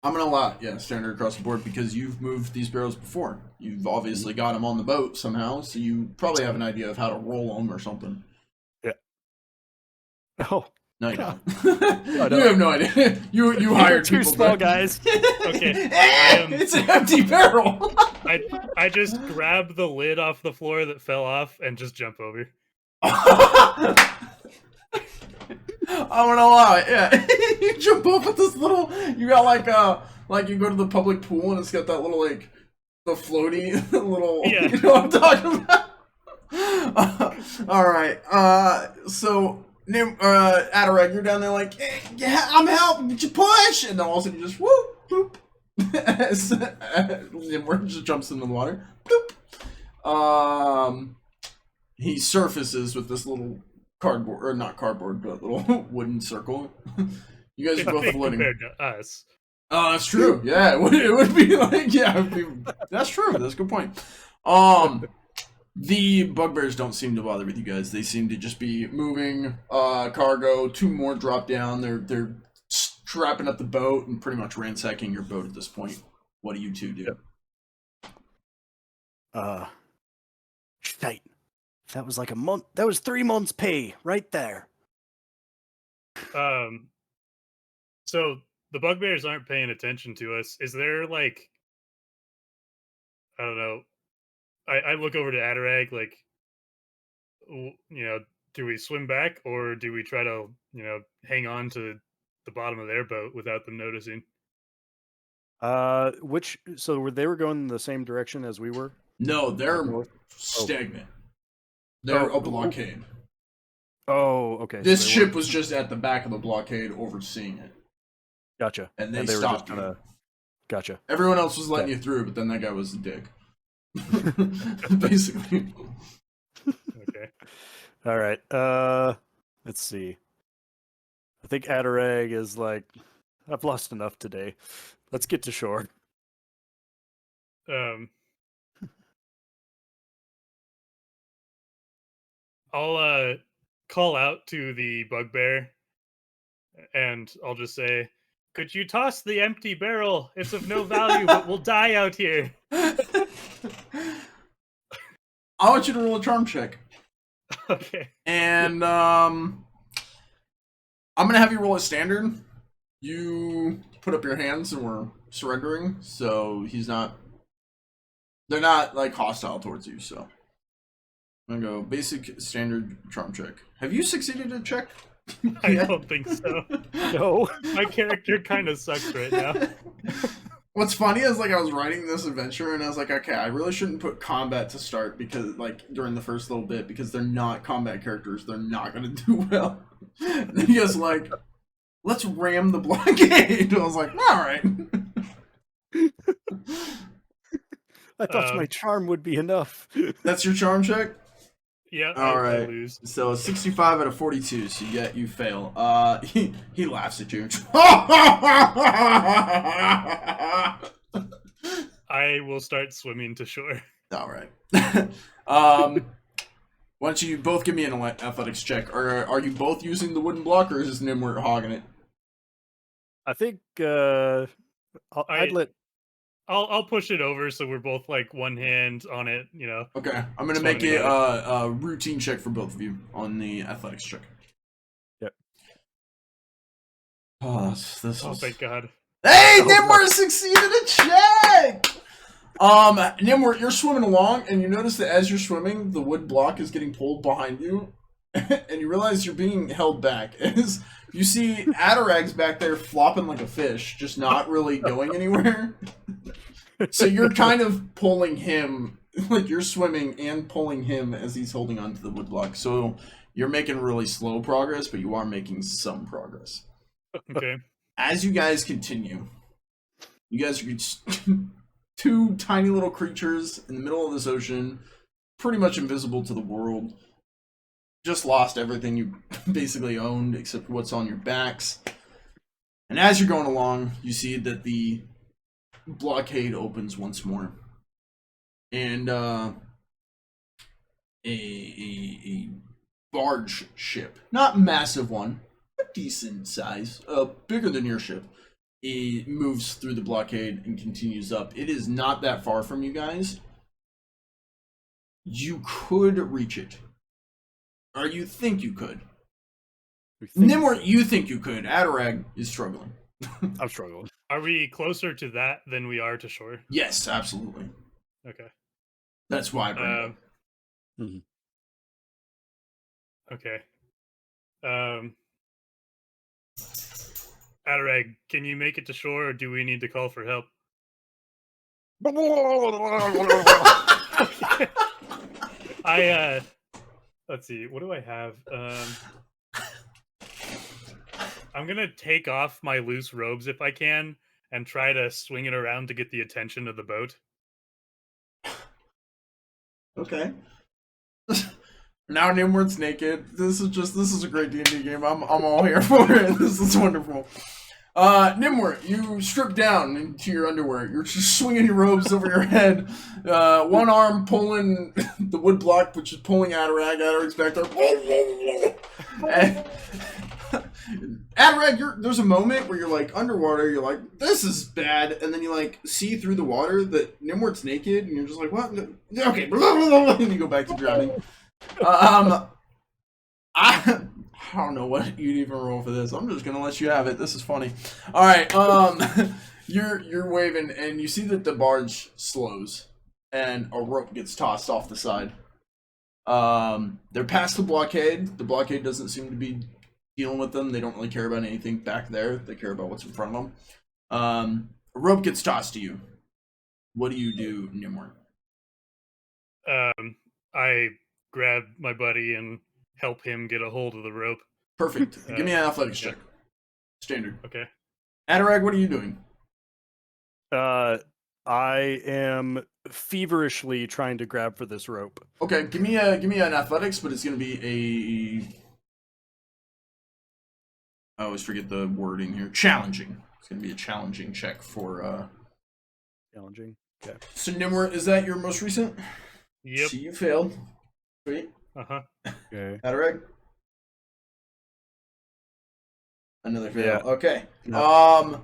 Speaker 1: I'm gonna allow it, yeah, standard across the board, because you've moved these barrels before. You've obviously got them on the boat somehow, so you probably have an idea of how to roll them or something.
Speaker 2: Yeah. Oh.
Speaker 1: No, you don't.
Speaker 2: No,
Speaker 1: You have no idea. You hired
Speaker 2: two
Speaker 1: people.
Speaker 2: small guys.
Speaker 3: Okay,
Speaker 1: It's an empty barrel.
Speaker 3: I just grab the lid off the floor that fell off and just jump over.
Speaker 1: I'm gonna allow it. Yeah, you jump up with this little. You got like you go to the public pool and it's got that little like the floaty little.
Speaker 3: Yeah.
Speaker 1: You know what I'm talking about. All right. So Adarag, you're down there like, yeah, I'm helping. Did you push? And then all of a sudden you just whoop whoop. As Gnimwirt just jumps into the water. Bloop. He surfaces with this little cardboard, or not cardboard, but little wooden circle. You guys are both floating.
Speaker 3: Compared to us.
Speaker 1: Oh, that's true. Yeah, it would be like, yeah, that's true. That's a good point. The bugbears don't seem to bother with you guys. They seem to just be moving cargo. 2 more drop down. They're strapping up the boat and pretty much ransacking your boat at this point. What do you two do?
Speaker 2: Shite. That was like a month. That was 3 months' pay right there.
Speaker 3: So the bugbears aren't paying attention to us. Is there like, I don't know. I look over to Adarag like, do we swim back or do we try to, hang on to the bottom of their boat without them noticing?
Speaker 2: So they were going the same direction as we were?
Speaker 1: No, they're stagnant. They're a blockade.
Speaker 2: Oh, okay.
Speaker 1: This ship was just at the back of the blockade overseeing it.
Speaker 2: Gotcha.
Speaker 1: And they
Speaker 2: were
Speaker 1: stopped
Speaker 2: just kinda... Gotcha.
Speaker 1: Everyone else was letting you through, but then that guy was a dick. Basically.
Speaker 3: Okay.
Speaker 2: All right. Let's see. I think Adarag is like, I've lost enough today. Let's get to shore.
Speaker 3: I'll call out to the bugbear and I'll just say, could you toss the empty barrel? It's of no value, but we'll die out here.
Speaker 1: I want you to roll a charm check.
Speaker 3: Okay.
Speaker 1: And I'm gonna have you roll a standard. You put up your hands and we're surrendering, so they're not like hostile towards you, so I'm gonna go basic standard charm check. Have you succeeded a check?
Speaker 3: I don't think so.
Speaker 2: No.
Speaker 3: My character kind of sucks right now.
Speaker 1: What's funny is like I was writing this adventure and I was like, okay, I really shouldn't put combat to start because like during the first little bit because they're not combat characters, they're not gonna do well. And then he was like, let's ram the blockade. I was like, all right.
Speaker 2: I thought my charm would be enough.
Speaker 1: That's your charm check?
Speaker 3: Yeah,
Speaker 1: all
Speaker 3: I
Speaker 1: right.
Speaker 3: lose.
Speaker 1: So 65 out of 42, so you fail. He laughs at you.
Speaker 3: I will start swimming to shore.
Speaker 1: All right. Why don't you both give me an athletics check? Or are you both using the wooden block, or is Gnimwirt hogging it?
Speaker 2: I think
Speaker 3: I'll push it over so we're both like one hand on it,
Speaker 1: Okay, I'm gonna make it a routine check for both of you on the athletics check.
Speaker 2: Yep.
Speaker 1: Oh,
Speaker 3: thank God.
Speaker 1: Hey, Gnimwirt succeeded a check! Gnimwirt, you're swimming along, and you notice that as you're swimming, the wood block is getting pulled behind you, and you realize you're being held back. As you see Adarag's back there flopping like a fish, just not really going anywhere. So you're kind of pulling him, like you're swimming and pulling him as he's holding onto the wood block. So you're making really slow progress, but you are making some progress.
Speaker 3: Okay.
Speaker 1: As you guys continue, you guys are 2 tiny little creatures in the middle of this ocean, pretty much invisible to the world. Just lost everything you basically owned except what's on your backs. And as you're going along, you see that the blockade opens once more. And a barge ship, not massive one, a decent size, bigger than your ship, it moves through the blockade and continues up. It is not that far from you guys. You could reach it. Or you think you could. Gnimwirt, you think you could. Adarag is struggling.
Speaker 2: I'm struggling.
Speaker 3: Are we closer to that than we are to shore?
Speaker 1: Yes, absolutely.
Speaker 3: Okay.
Speaker 1: That's why I bring it up.
Speaker 3: Okay. Adarag, can you make it to shore, or do we need to call for help? Let's see, what do I have? I'm gonna take off my loose robes if I can and try to swing it around to get the attention of the boat.
Speaker 1: Okay. Now Gnimwirt's naked. This is a great D&D game. I'm all here for it. This is wonderful. Gnimwirt, you strip down into your underwear. You're just swinging your robes over your head. One arm pulling the wood block, which is pulling Adarag. Adarag's back there. And Adarag, there's a moment where you're like underwater. You're like, this is bad, and then you like see through the water that Gnimwirt's naked, and you're just like, what? Okay, and you go back to drowning. I don't know what you'd even roll for this. I'm just gonna let you have it. This is funny. All right. You're waving, and you see that the barge slows, and a rope gets tossed off the side. They're past the blockade. The blockade doesn't seem to be dealing with them. They don't really care about anything back there. They care about what's in front of them. A rope gets tossed to you. What do you do, Gnimwirt?
Speaker 3: I grab my buddy and help him get a hold of the rope.
Speaker 1: Perfect. Give me an athletics check. Standard.
Speaker 3: Okay.
Speaker 1: Adarag, what are you doing?
Speaker 2: I am feverishly trying to grab for this rope.
Speaker 1: Okay, give me an athletics, but it's gonna be I always forget the wording here. Challenging. It's gonna be a challenging check for
Speaker 2: Challenging. Okay.
Speaker 1: So Gnimwirt, is that your most recent?
Speaker 3: Yep.
Speaker 1: So you failed. Sweet.
Speaker 3: Uh-huh.
Speaker 2: Okay.
Speaker 1: Adarag? Another fail.
Speaker 2: Yeah.
Speaker 1: Okay.
Speaker 2: No.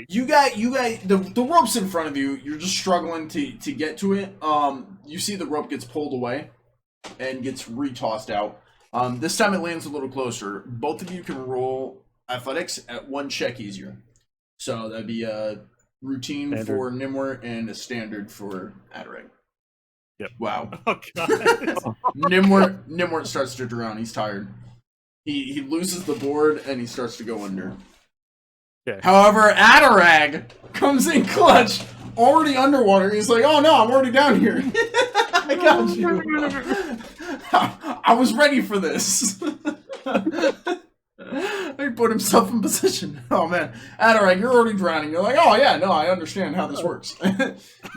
Speaker 1: You got the rope's in front of you. You're just struggling to get to it. You see the rope gets pulled away and gets retossed out. This time it lands a little closer. Both of you can roll athletics at one check easier. So that'd be a routine
Speaker 2: standard
Speaker 1: for Gnimwirt and a standard for Adarag.
Speaker 2: Yep.
Speaker 1: Wow.
Speaker 3: Oh god.
Speaker 1: Gnimwirt starts to drown. He's tired. He loses the board and he starts to go under.
Speaker 2: Okay.
Speaker 1: However, Adarag comes in clutch, already underwater. He's like, "Oh no, I'm already down here. I got you. I was ready for this." He put himself in position. Oh man, Adarag, you're already drowning. You're like, "Oh yeah, no, I understand how this works."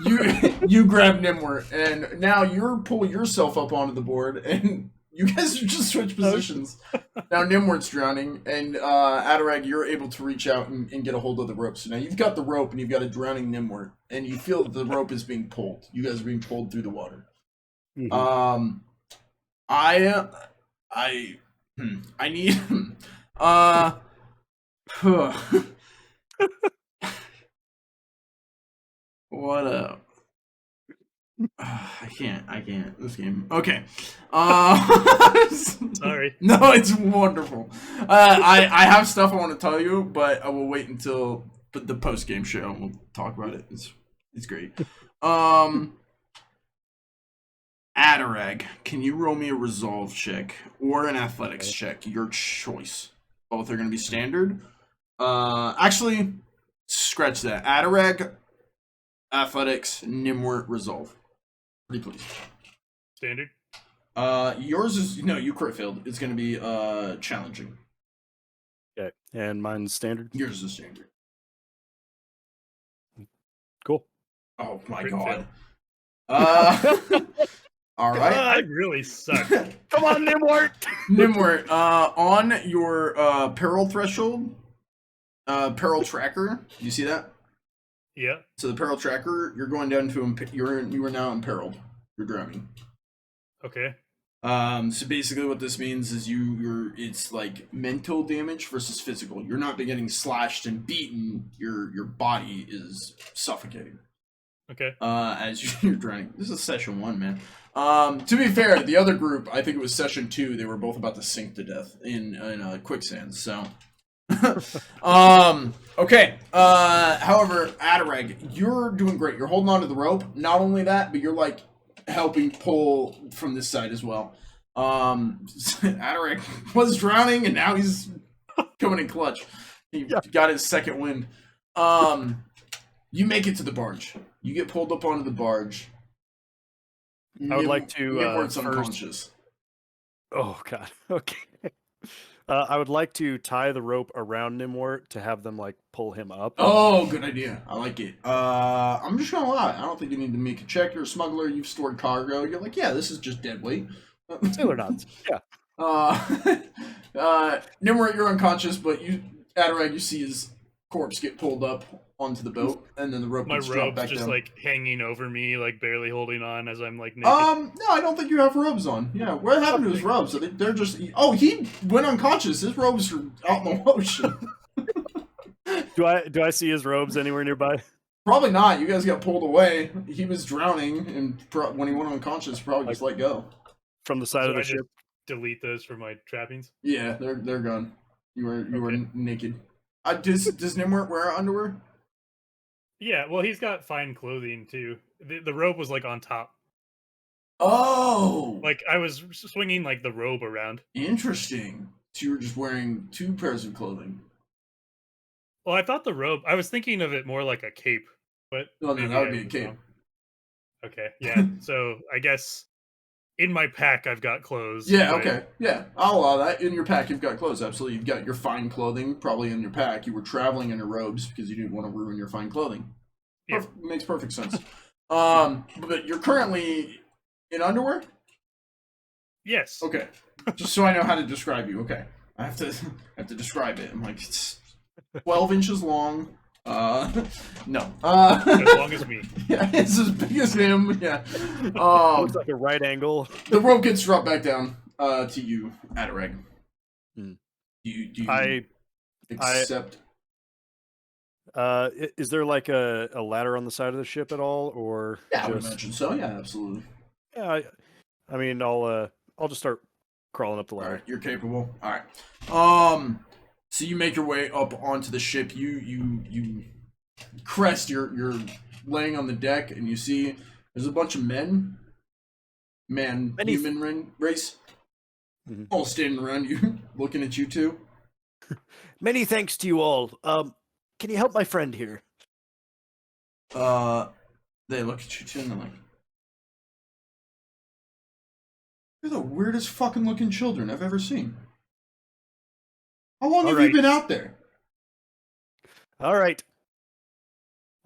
Speaker 1: You grab Gnimwirt, and now you're pulling yourself up onto the board, and you guys are just switch positions. Now Gnimwirt's drowning, and Adarag, you're able to reach out and get a hold of the rope. So now you've got the rope, and you've got a drowning Gnimwirt, and you feel that the rope is being pulled. You guys are being pulled through the water.
Speaker 2: Mm-hmm.
Speaker 1: I need what up? I can't. This game. Okay.
Speaker 3: Sorry.
Speaker 1: No, it's wonderful. I have stuff I want to tell you, but I will wait until the post game show. We'll talk about it. It's great. Adarag, can you roll me a resolve check or an athletics check? Your choice. Both are going to be standard. Actually, scratch that. Adarag, athletics, Gnimwirt, resolve. Pretty please.
Speaker 3: Standard?
Speaker 1: Yours is you crit failed. It's going to be challenging.
Speaker 2: Okay, and mine's standard.
Speaker 1: Yours is standard.
Speaker 2: Cool.
Speaker 1: Oh my
Speaker 3: Crit
Speaker 1: god.
Speaker 3: fail.
Speaker 1: All right.
Speaker 3: I really suck.
Speaker 2: Come on, Gnimwirt.
Speaker 1: Gnimwirt, on your peril threshold, peril tracker. You see that?
Speaker 3: Yeah.
Speaker 1: So the peril tracker, you're going down to you are now imperiled. You're drowning.
Speaker 3: Okay.
Speaker 1: So basically what this means is it's like mental damage versus physical. You're not getting slashed and beaten, your body is suffocating.
Speaker 3: Okay.
Speaker 1: As you're drowning. This is session 1, man. To be fair, the other group, I think it was session 2, they were both about to sink to death in quicksand, so okay. However, Adarag, you're doing great. You're holding on to the rope. Not only that, but you're like helping pull from this side as well. Adarag was drowning and now he's coming in clutch. He got his second wind. You make it to the barge. You get pulled up onto the barge.
Speaker 2: I would like to
Speaker 1: Gnimwirt's
Speaker 2: first...
Speaker 1: unconscious.
Speaker 2: Oh god. Okay. I would like to tie the rope around Gnimwirt to have them like pull him up.
Speaker 1: Oh, good idea. I like it. I'm just gonna lie. I don't think you need to make a check. You're a smuggler. You've stored cargo. You're like, yeah, this is just dead weight.
Speaker 2: Sailor knots. Yeah.
Speaker 1: Gnimwirt, you're unconscious, but Adarag, you see his corpse get pulled up onto the boat, and then the rope gets dropped back
Speaker 3: just
Speaker 1: down.
Speaker 3: like hanging over me, like barely holding on as I'm like naked.
Speaker 1: No, I don't think you have robes on. Yeah, what happened to his robes? They're just... Oh, he went unconscious. His robes are out in the ocean.
Speaker 2: Do I see his robes anywhere nearby?
Speaker 1: Probably not. You guys got pulled away. He was drowning, and when he went unconscious, probably just let go.
Speaker 2: From the side of the ship?
Speaker 3: Delete those from my trappings?
Speaker 1: Yeah, they're gone. You were naked. Does Gnimwirt wear underwear?
Speaker 3: Yeah, well, he's got fine clothing too. The robe was like on top.
Speaker 1: Oh!
Speaker 3: Like I was swinging like the robe around.
Speaker 1: Interesting. So you were just wearing 2 pairs of clothing.
Speaker 3: Well, I thought the robe. I was thinking of it more like a cape, but
Speaker 1: No, that would be a cape.
Speaker 3: Wrong. Okay, yeah. So I guess in my pack I've got clothes.
Speaker 1: Yeah. Okay. Yeah, I'll allow that. In your pack, you've got clothes. Absolutely, you've got your fine clothing probably in your pack. You were traveling in your robes because you didn't want to ruin your fine clothing.
Speaker 3: Yeah.
Speaker 1: Makes perfect sense. But you're currently in underwear?
Speaker 3: Yes.
Speaker 1: Okay. Just so I know how to describe you. Okay. I have to describe it. I'm like, it's 12 inches long. No.
Speaker 3: As long as me.
Speaker 1: Yeah, it's as big as him. Yeah.
Speaker 2: Looks like a right angle.
Speaker 1: The rope gets dropped back down to you, Adarag.
Speaker 2: Hmm.
Speaker 1: Do you accept?
Speaker 2: Is there like a ladder on the side of the ship at all, or
Speaker 1: Yeah, I would imagine so. Yeah, absolutely.
Speaker 2: Yeah, I mean, I'll just start crawling up the ladder.
Speaker 1: All right, you're capable. All right. So you make your way up onto the ship. You crest. You're laying on the deck, and you see there's a bunch of human race, all standing around you, looking at you two.
Speaker 2: Many thanks to you all. Can you help my friend here?
Speaker 1: They look at you too, and they're like, "You're the weirdest fucking looking children I've ever seen. How long have you been out there?"
Speaker 2: All right.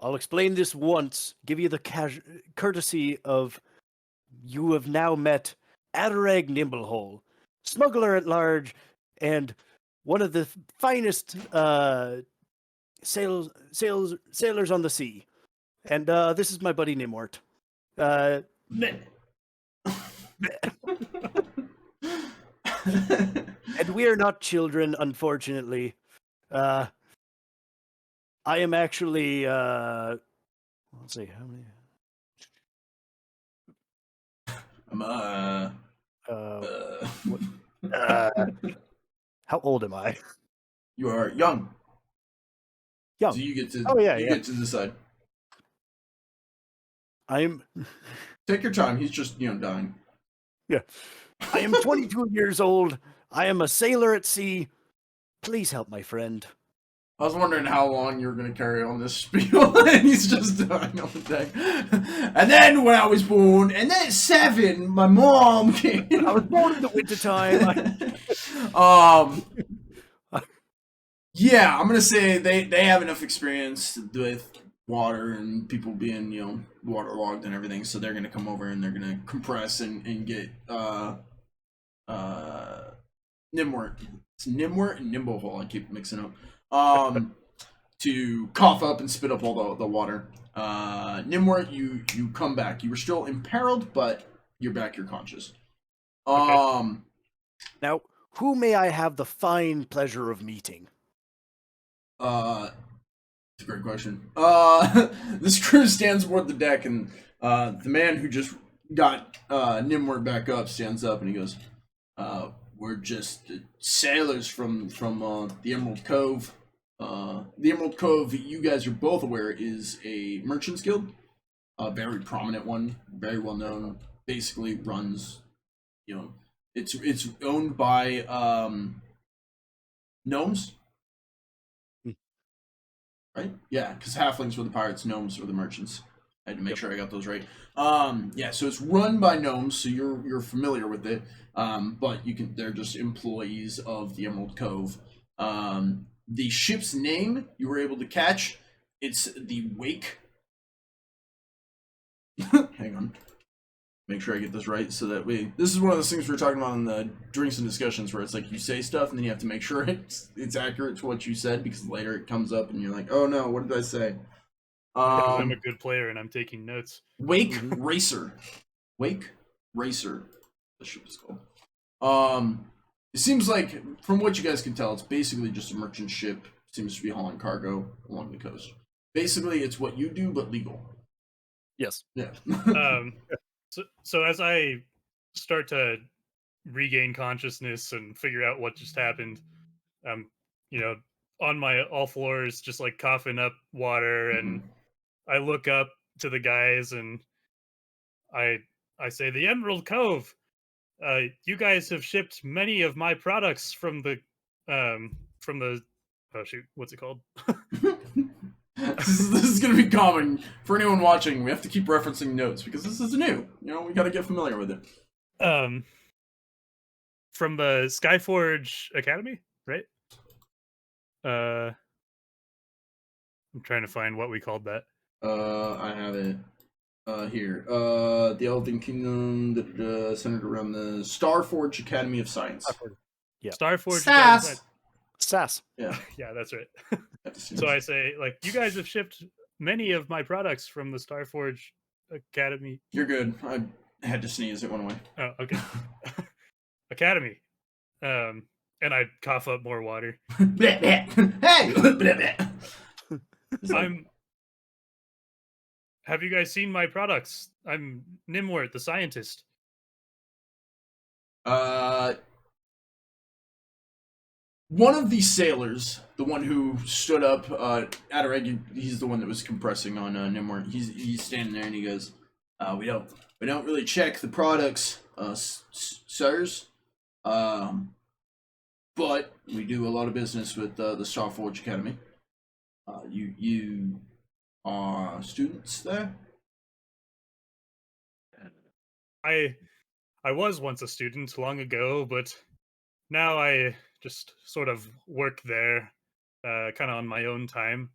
Speaker 2: I'll explain this once. Give you the courtesy of you have now met Adarag Nimblehole, smuggler at large, and one of the finest sailors on the sea. And this is my buddy Gnimwirt. And we are not children, unfortunately. I am actually let's see how many. How old am I?
Speaker 1: You are young.
Speaker 2: Young.
Speaker 1: So you get to get to decide. Take your time. He's just dying.
Speaker 2: Yeah. I am 22 years old. I am a sailor at sea. Please help my friend.
Speaker 1: I was wondering how long you were going to carry on this spiel, and he's just dying on the deck. And then when I was born, and then at 7, my mom came.
Speaker 2: I was born in the wintertime.
Speaker 1: Yeah, I'm going to say they have enough experience with water and people being, waterlogged and everything, so they're going to come over and they're going to compress and get Gnimwirt. It's Gnimwirt and Nimblehole, I keep mixing up. To cough up and spit up all the water. Gnimwirt, you come back. You were still imperiled, but you're back, you're conscious. Um,
Speaker 2: Now, who may I have the fine pleasure of meeting?
Speaker 1: it's a great question. This crew stands aboard the deck, and the man who just got Gnimwirt back up stands up and he goes, "We're just sailors from the Emerald Cove. The Emerald Cove, you guys are both aware, is a merchants guild, a very prominent one, very well known. Basically, runs, it's owned by gnomes." Right? Yeah, because halflings were the pirates, gnomes were the merchants. I had to make sure I got those right. Yeah, so it's run by gnomes, so you're familiar with it. But they're just employees of the Emerald Cove. The ship's name you were able to catch. It's the Wake. Hang on. Make sure I get this right so that this is one of those things we were talking about in the drinks and discussions where it's like you say stuff and then you have to make sure it's accurate to what you said because later it comes up and you're like, oh no, what did I say?
Speaker 3: I'm a good player and I'm taking notes.
Speaker 1: Wake Racer. Wake Racer, the ship is called. It seems like, from what you guys can tell, it's basically just a merchant ship. Seems to be hauling cargo along the coast. Basically, it's what you do, but legal.
Speaker 2: Yes.
Speaker 1: Yeah.
Speaker 3: So as I start to regain consciousness and figure out what just happened, on my all floors, just like coughing up water, and I look up to the guys and I say, "The Emerald Cove. You guys have shipped many of my products from the oh shoot, what's it called?"
Speaker 1: This is going to be common for anyone watching. We have to keep referencing notes because this is new. We got to get familiar with it.
Speaker 3: From the Skyforge Academy, right? I'm trying to find what we called that.
Speaker 1: I have it here. The Elven Kingdom centered around the Starforge Academy of Science.
Speaker 2: Yeah.
Speaker 3: Starforge
Speaker 1: SAS.
Speaker 2: SAS.
Speaker 1: Yeah.
Speaker 3: Yeah, that's right. So I say, like, you guys have shipped many of my products from the Starforge Academy.
Speaker 1: You're good. I had to sneeze. It went away.
Speaker 3: Oh, okay. Academy. And I cough up more water.
Speaker 1: Hey!
Speaker 3: Have you guys seen my products? I'm Gnimwirt, the scientist.
Speaker 1: One of the sailors, the one who stood up, Adarag, he's the one that was compressing on Gnimwirt. He's standing there and he goes, "We don't really check the products, sirs. But we do a lot of business with the Starforge Academy. You are students there?"
Speaker 3: I was once a student long ago, but now I just sort of work there, kind of on my own time.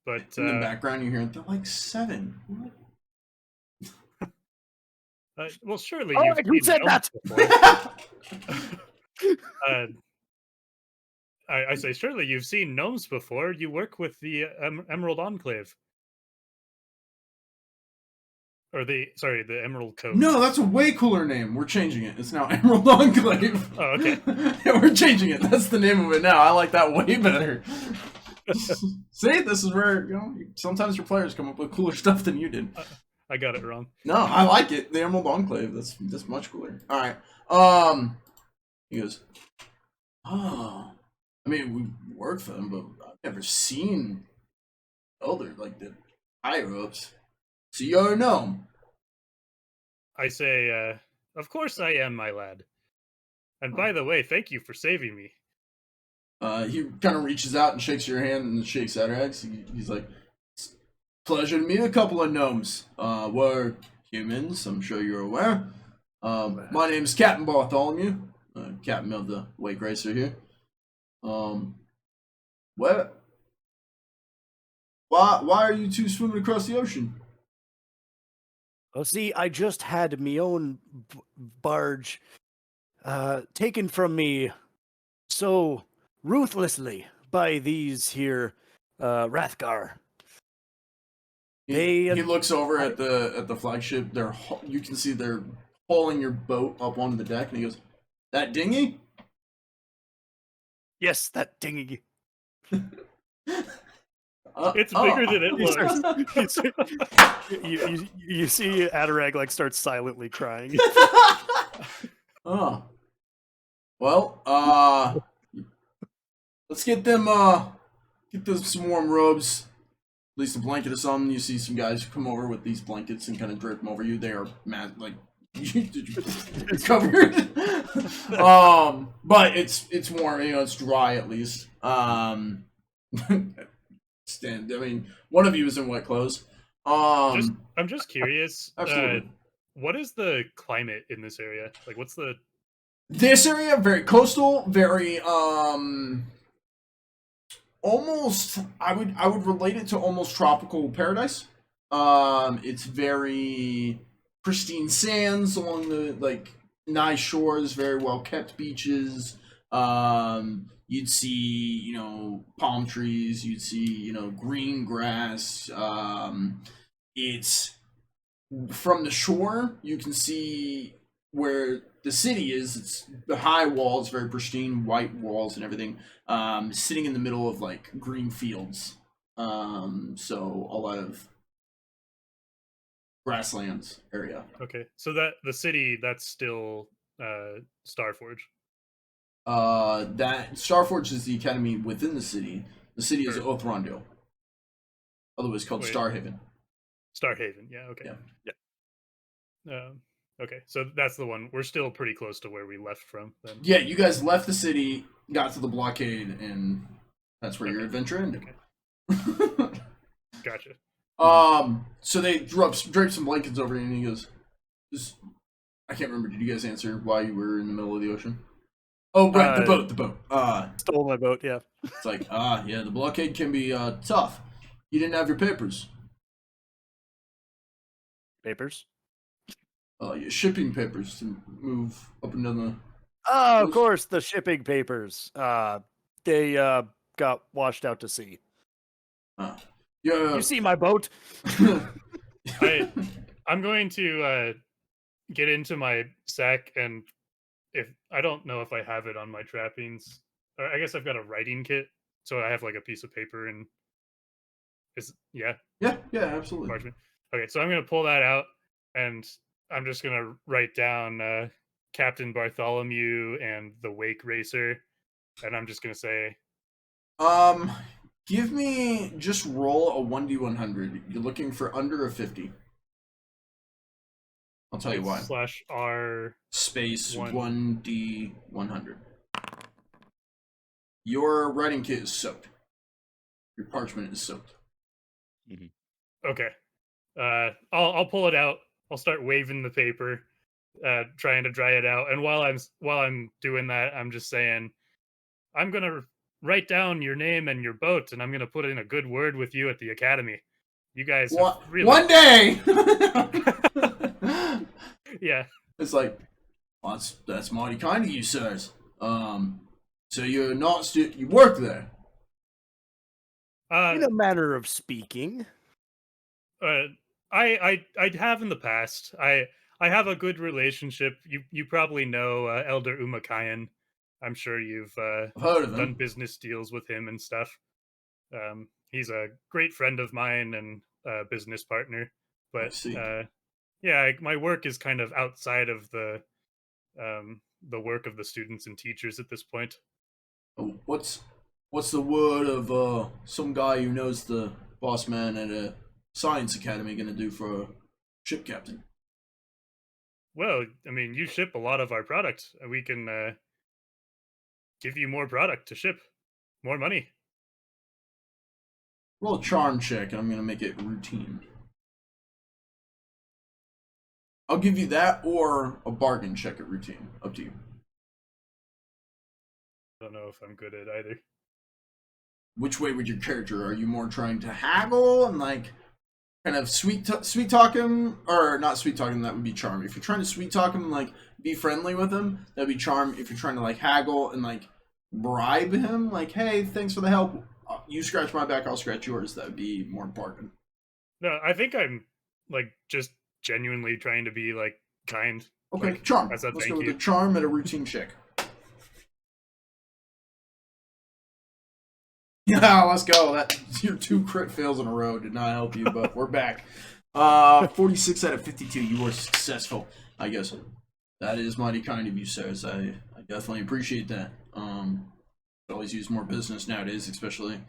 Speaker 3: But
Speaker 1: in the background, you hear they're like 7. What?
Speaker 3: well, surely
Speaker 2: Oh,
Speaker 3: you've
Speaker 2: who
Speaker 3: seen
Speaker 2: said
Speaker 3: gnomes
Speaker 2: that?
Speaker 3: before. I say, surely you've seen gnomes before. You work with the Emerald Enclave. Or the Emerald Cove.
Speaker 1: No, that's a way cooler name. We're changing it. It's now Emerald Enclave.
Speaker 3: Oh, okay.
Speaker 1: Yeah, we're changing it. That's the name of it now. I like that way better. See, this is where sometimes your players come up with cooler stuff than you did.
Speaker 3: I got it wrong.
Speaker 1: No, I like it. The Emerald Enclave. That's much cooler. All right. He goes, "Oh, I mean, we work for them, but I've never seen Elder like the higher ups. So you're a gnome?"
Speaker 3: I say, of course I am, my lad. And by the way, thank you for saving me.
Speaker 1: He kind of reaches out and shakes your hand and shakes Adarag's. He's like, "It's a pleasure to meet a couple of gnomes. We're humans, I'm sure you're aware. My name's Captain Bartholomew, captain of the Wake Racer here. Why are you two swimming across the ocean?"
Speaker 2: Well, see, I just had me own barge taken from me so ruthlessly by these here Rok'Kar.
Speaker 1: He looks over at the flagship. You can see they're pulling your boat up onto the deck, and he goes, "That dinghy."
Speaker 2: Yes, that dinghy.
Speaker 3: It's bigger than it
Speaker 2: He starts-
Speaker 3: looks.
Speaker 2: you see Adarag like starts silently crying.
Speaker 1: Oh. Well, let's get them some warm robes, at least a blanket or something. You see some guys come over with these blankets and kind of drape them over you. They are like covered. But it's warm. You know, it's dry at least. I mean, one of you is in wet clothes.
Speaker 3: I'm just curious.
Speaker 1: Absolutely.
Speaker 3: What is the climate in this area? Like, what's the?
Speaker 1: This area very coastal, very almost I would relate it to almost tropical paradise. It's very pristine sands along the like nice shores, very well kept beaches. You'd see, you know, palm trees, you'd see, you know, green grass. It's from the shore, you can see where the city is. It's the high walls, very pristine, white walls and everything. Sitting in the middle of like green fields. So a lot of grasslands area.
Speaker 3: Okay, so that the city that's still Starforge.
Speaker 1: That Starforge is the academy within the city. The city is
Speaker 3: Sure.
Speaker 1: Othrondil, otherwise called
Speaker 3: Wait.
Speaker 1: Starhaven.
Speaker 3: Starhaven, yeah, okay.
Speaker 1: Yeah.
Speaker 3: Okay, so that's the one. We're still pretty close to where we left from then.
Speaker 1: Yeah, you guys left the city, got to the blockade, and that's where your
Speaker 3: Okay.
Speaker 1: adventure ended.
Speaker 3: Okay. Gotcha.
Speaker 1: So they drape some blankets over you, and he goes, I can't remember. Did you guys answer why you were in the middle of the ocean? Oh, right, the boat.
Speaker 2: Stole my boat, yeah.
Speaker 1: It's like, yeah, the blockade can be tough. You didn't have your papers.
Speaker 2: Papers?
Speaker 1: Your shipping papers to move up and down the.
Speaker 2: Oh, of course, the shipping papers. They got washed out to sea.
Speaker 1: Yeah.
Speaker 2: You see my boat?
Speaker 3: I'm going to get into my sack, and if I don't know if I have it on my trappings, or I guess I've got a writing kit, so I have like a piece of paper and
Speaker 1: Yeah, absolutely.
Speaker 3: parchment. Okay, so I'm gonna pull that out, and I'm just gonna write down Captain Bartholomew and the Wake Racer, and I'm just gonna say,
Speaker 1: Give me just roll a 1d100. You're looking for under a 50. I'll tell you why.
Speaker 3: /R
Speaker 1: Space
Speaker 3: 1.
Speaker 1: 1d100. Your writing kit is soaked. Your parchment is soaked.
Speaker 3: Okay. I'll pull it out. I'll start waving the paper, trying to dry it out. And while I'm doing that, I'm just saying, I'm gonna write down your name and your boat, and I'm gonna put in a good word with you at the academy. You guys have really...
Speaker 1: One day.
Speaker 3: Yeah.
Speaker 1: It's like, well, that's mighty kind of you, sirs. So you're not you work there.
Speaker 2: In a manner of speaking.
Speaker 3: I have in the past. I have a good relationship. You probably know Elder Umakayan. I'm sure you've
Speaker 1: I've heard of him.
Speaker 3: done business deals with him and stuff. He's a great friend of mine and business partner. But yeah, my work is kind of outside of the work of the students and teachers at this point.
Speaker 1: What's the word of some guy who knows the boss man at a science academy gonna do for a ship captain?
Speaker 3: Well, I mean, you ship a lot of our product. We can give you more product to ship, more money.
Speaker 1: Roll a charm check, and I'm gonna make it routine. I'll give you that or a bargain check at routine. Up to you.
Speaker 3: I don't know if I'm good at either.
Speaker 1: Which way would your character? Are you more trying to haggle and like kind of sweet talk him, or not sweet talk him? That would be charm. If you're trying to sweet talk him and like be friendly with him, that'd be charm. If you're trying to like haggle and like bribe him, like, hey, thanks for the help. You scratch my back, I'll scratch yours. That would be more bargain.
Speaker 3: No, I think I'm like just genuinely trying to be like kind.
Speaker 1: Okay,
Speaker 3: Like,
Speaker 1: charm.
Speaker 3: as a
Speaker 1: Let's
Speaker 3: thank
Speaker 1: go with
Speaker 3: you.
Speaker 1: the charm at a routine check. Yeah, let's go. That your 2 crit fails in a row did not help you, but we're back. 46 out of 52. You were successful, I guess. That is mighty kind of you, sirs. I definitely appreciate that. Always use more business nowadays, especially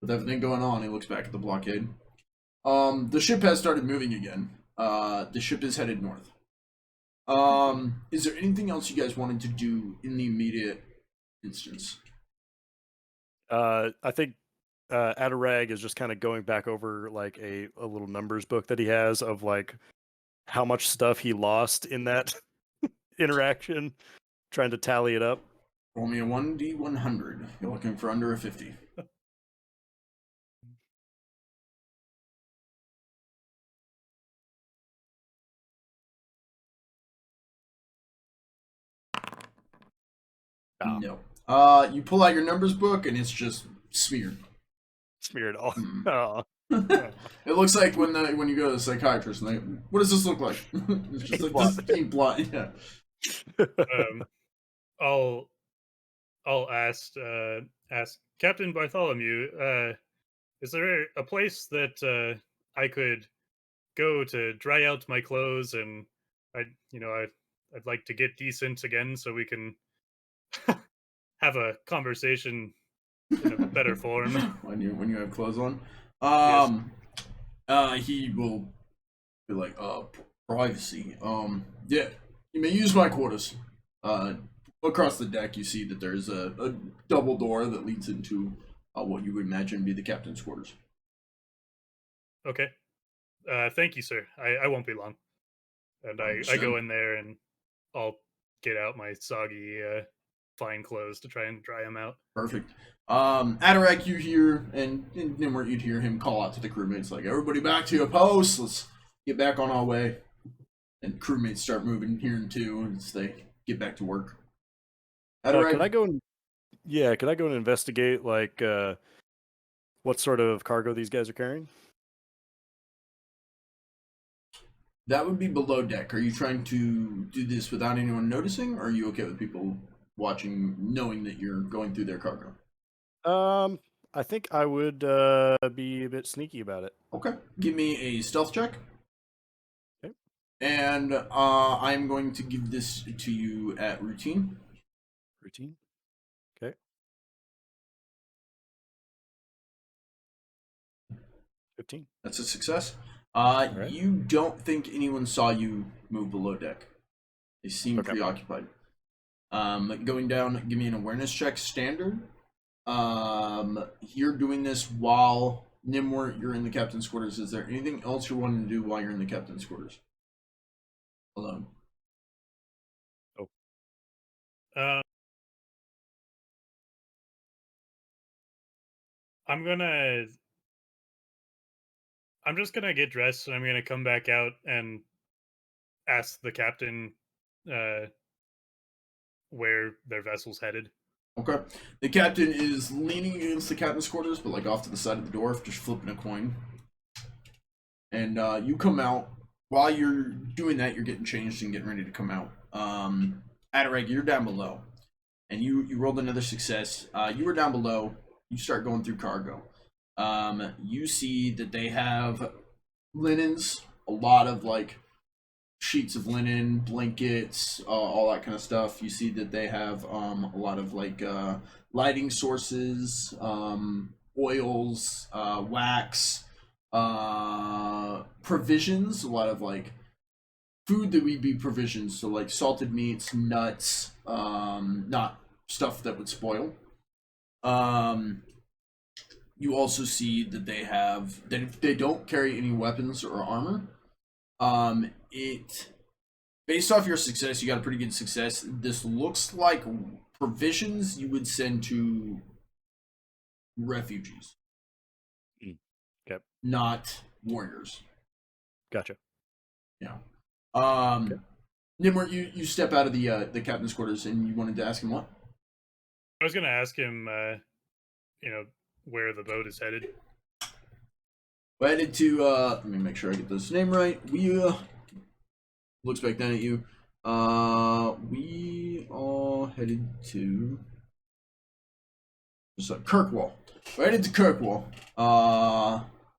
Speaker 1: with everything going on. He looks back at the blockade. The ship has started moving again. The ship is headed north. Is there anything else you guys wanted to do in the immediate instance?
Speaker 2: I think Adarag is just kind of going back over like a little numbers book that he has of like how much stuff he lost in that interaction, trying to tally it up.
Speaker 1: Roll me a 1d100. You're looking for under a 50.
Speaker 2: Ah.
Speaker 1: No. You pull out your numbers book and it's just smeared.
Speaker 2: Smeared all.
Speaker 1: Mm.
Speaker 2: Oh.
Speaker 1: It looks like when you go to the psychiatrist and they, what does this look like? It's just like this ink blot. Yeah.
Speaker 3: I'll ask Captain Bartholomew. Is there a place that I could go to dry out my clothes, and I'd like to get decent again so we can have a conversation in a better form.
Speaker 1: when you have clothes on. He will be like, privacy. Yeah, you may use my quarters. Across the deck, you see that there's a double door that leads into what you would imagine be the captain's quarters.
Speaker 3: Okay. Thank you, sir. I won't be long. And I go in there and I'll get out my soggy fine clothes to try and dry them out.
Speaker 1: Perfect. Adarag, you hear, and Gnimwirt, you'd hear him call out to the crewmates, like, everybody back to your posts, let's get back on our way. And crewmates start moving here and too as they get back to work. Adarag,
Speaker 2: Could I go and could I go and investigate like what sort of cargo these guys are carrying?
Speaker 1: that would be below deck. Are you trying to do this without anyone noticing, or are you okay with people watching, knowing that you're going through their cargo?
Speaker 2: I think I would be a bit sneaky about it.
Speaker 1: Okay. Give me a stealth check.
Speaker 2: Okay.
Speaker 1: And I'm going to give this to you at routine.
Speaker 2: Routine. Okay. 15.
Speaker 1: That's a success.
Speaker 2: Right.
Speaker 1: You don't think anyone saw you move below deck. They seem
Speaker 2: Okay.
Speaker 1: preoccupied. Going down, give me an awareness check standard. You're doing this while Gnimwirt, you're in the captain's quarters. Is there anything else you're wanting to do while you're in the captain's quarters? Alone.
Speaker 3: I'm just gonna get dressed and I'm gonna come back out and ask the captain where their vessel's headed.
Speaker 1: Okay. The captain is leaning against the captain's quarters, but like off to the side of the door, just flipping a coin. And you come out. While you're doing that, you're getting changed and getting ready to come out. Adarag, you're down below. And you rolled another success. You were down below. You start going through cargo. You see that they have linens, a lot of like sheets of linen, blankets, all that kind of stuff. You see that they have a lot of like lighting sources, oils, wax, provisions, a lot of like food that would be provisions, so like salted meats, nuts, not stuff that would spoil. You also see that they don't carry any weapons or armor. It based off your success, you got a pretty good success. This looks like provisions you would send to refugees.
Speaker 2: Okay.
Speaker 1: Not warriors.
Speaker 2: Gotcha.
Speaker 1: Yeah.
Speaker 2: Okay.
Speaker 1: Gnimwirt, you step out of the captain's quarters and you wanted to ask him what?
Speaker 3: I was gonna ask him where the boat is headed.
Speaker 1: We're headed to let me make sure I get this name right. We looks back down at you. We all headed to Kirkwall. We're headed to Kirkwall.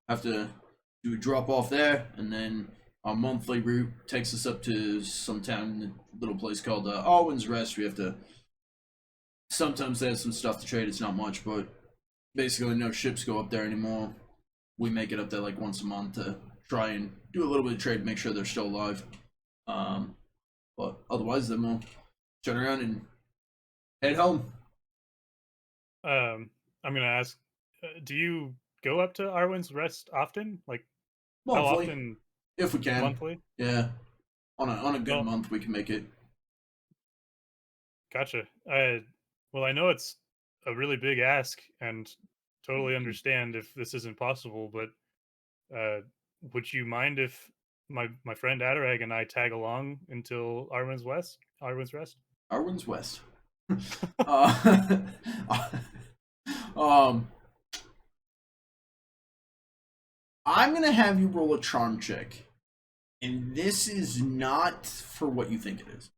Speaker 1: Have to do a drop off there, and then our monthly route takes us up to some town, little place called Alwyn's Rest. We have to. Sometimes they have some stuff to trade. It's not much, but basically no ships go up there anymore. We make it up there like once a month to try and do a little bit of trade, make sure they're still alive. But otherwise, then we'll turn around and head home.
Speaker 3: I'm gonna ask, do you go up to Arwen's Rest often? Like, how
Speaker 1: Monthly,
Speaker 3: often?
Speaker 1: if we can.
Speaker 3: Monthly?
Speaker 1: Yeah, on a good
Speaker 3: Well-
Speaker 1: month we can make it.
Speaker 3: Gotcha. Well, I know it's a really big ask, and totally understand if this isn't possible. But would you mind if my friend Adarag and I tag along until Arwen's Rest?
Speaker 1: Arwen's West. uh, I'm gonna have you roll a charm check, and this is not for what you think it is.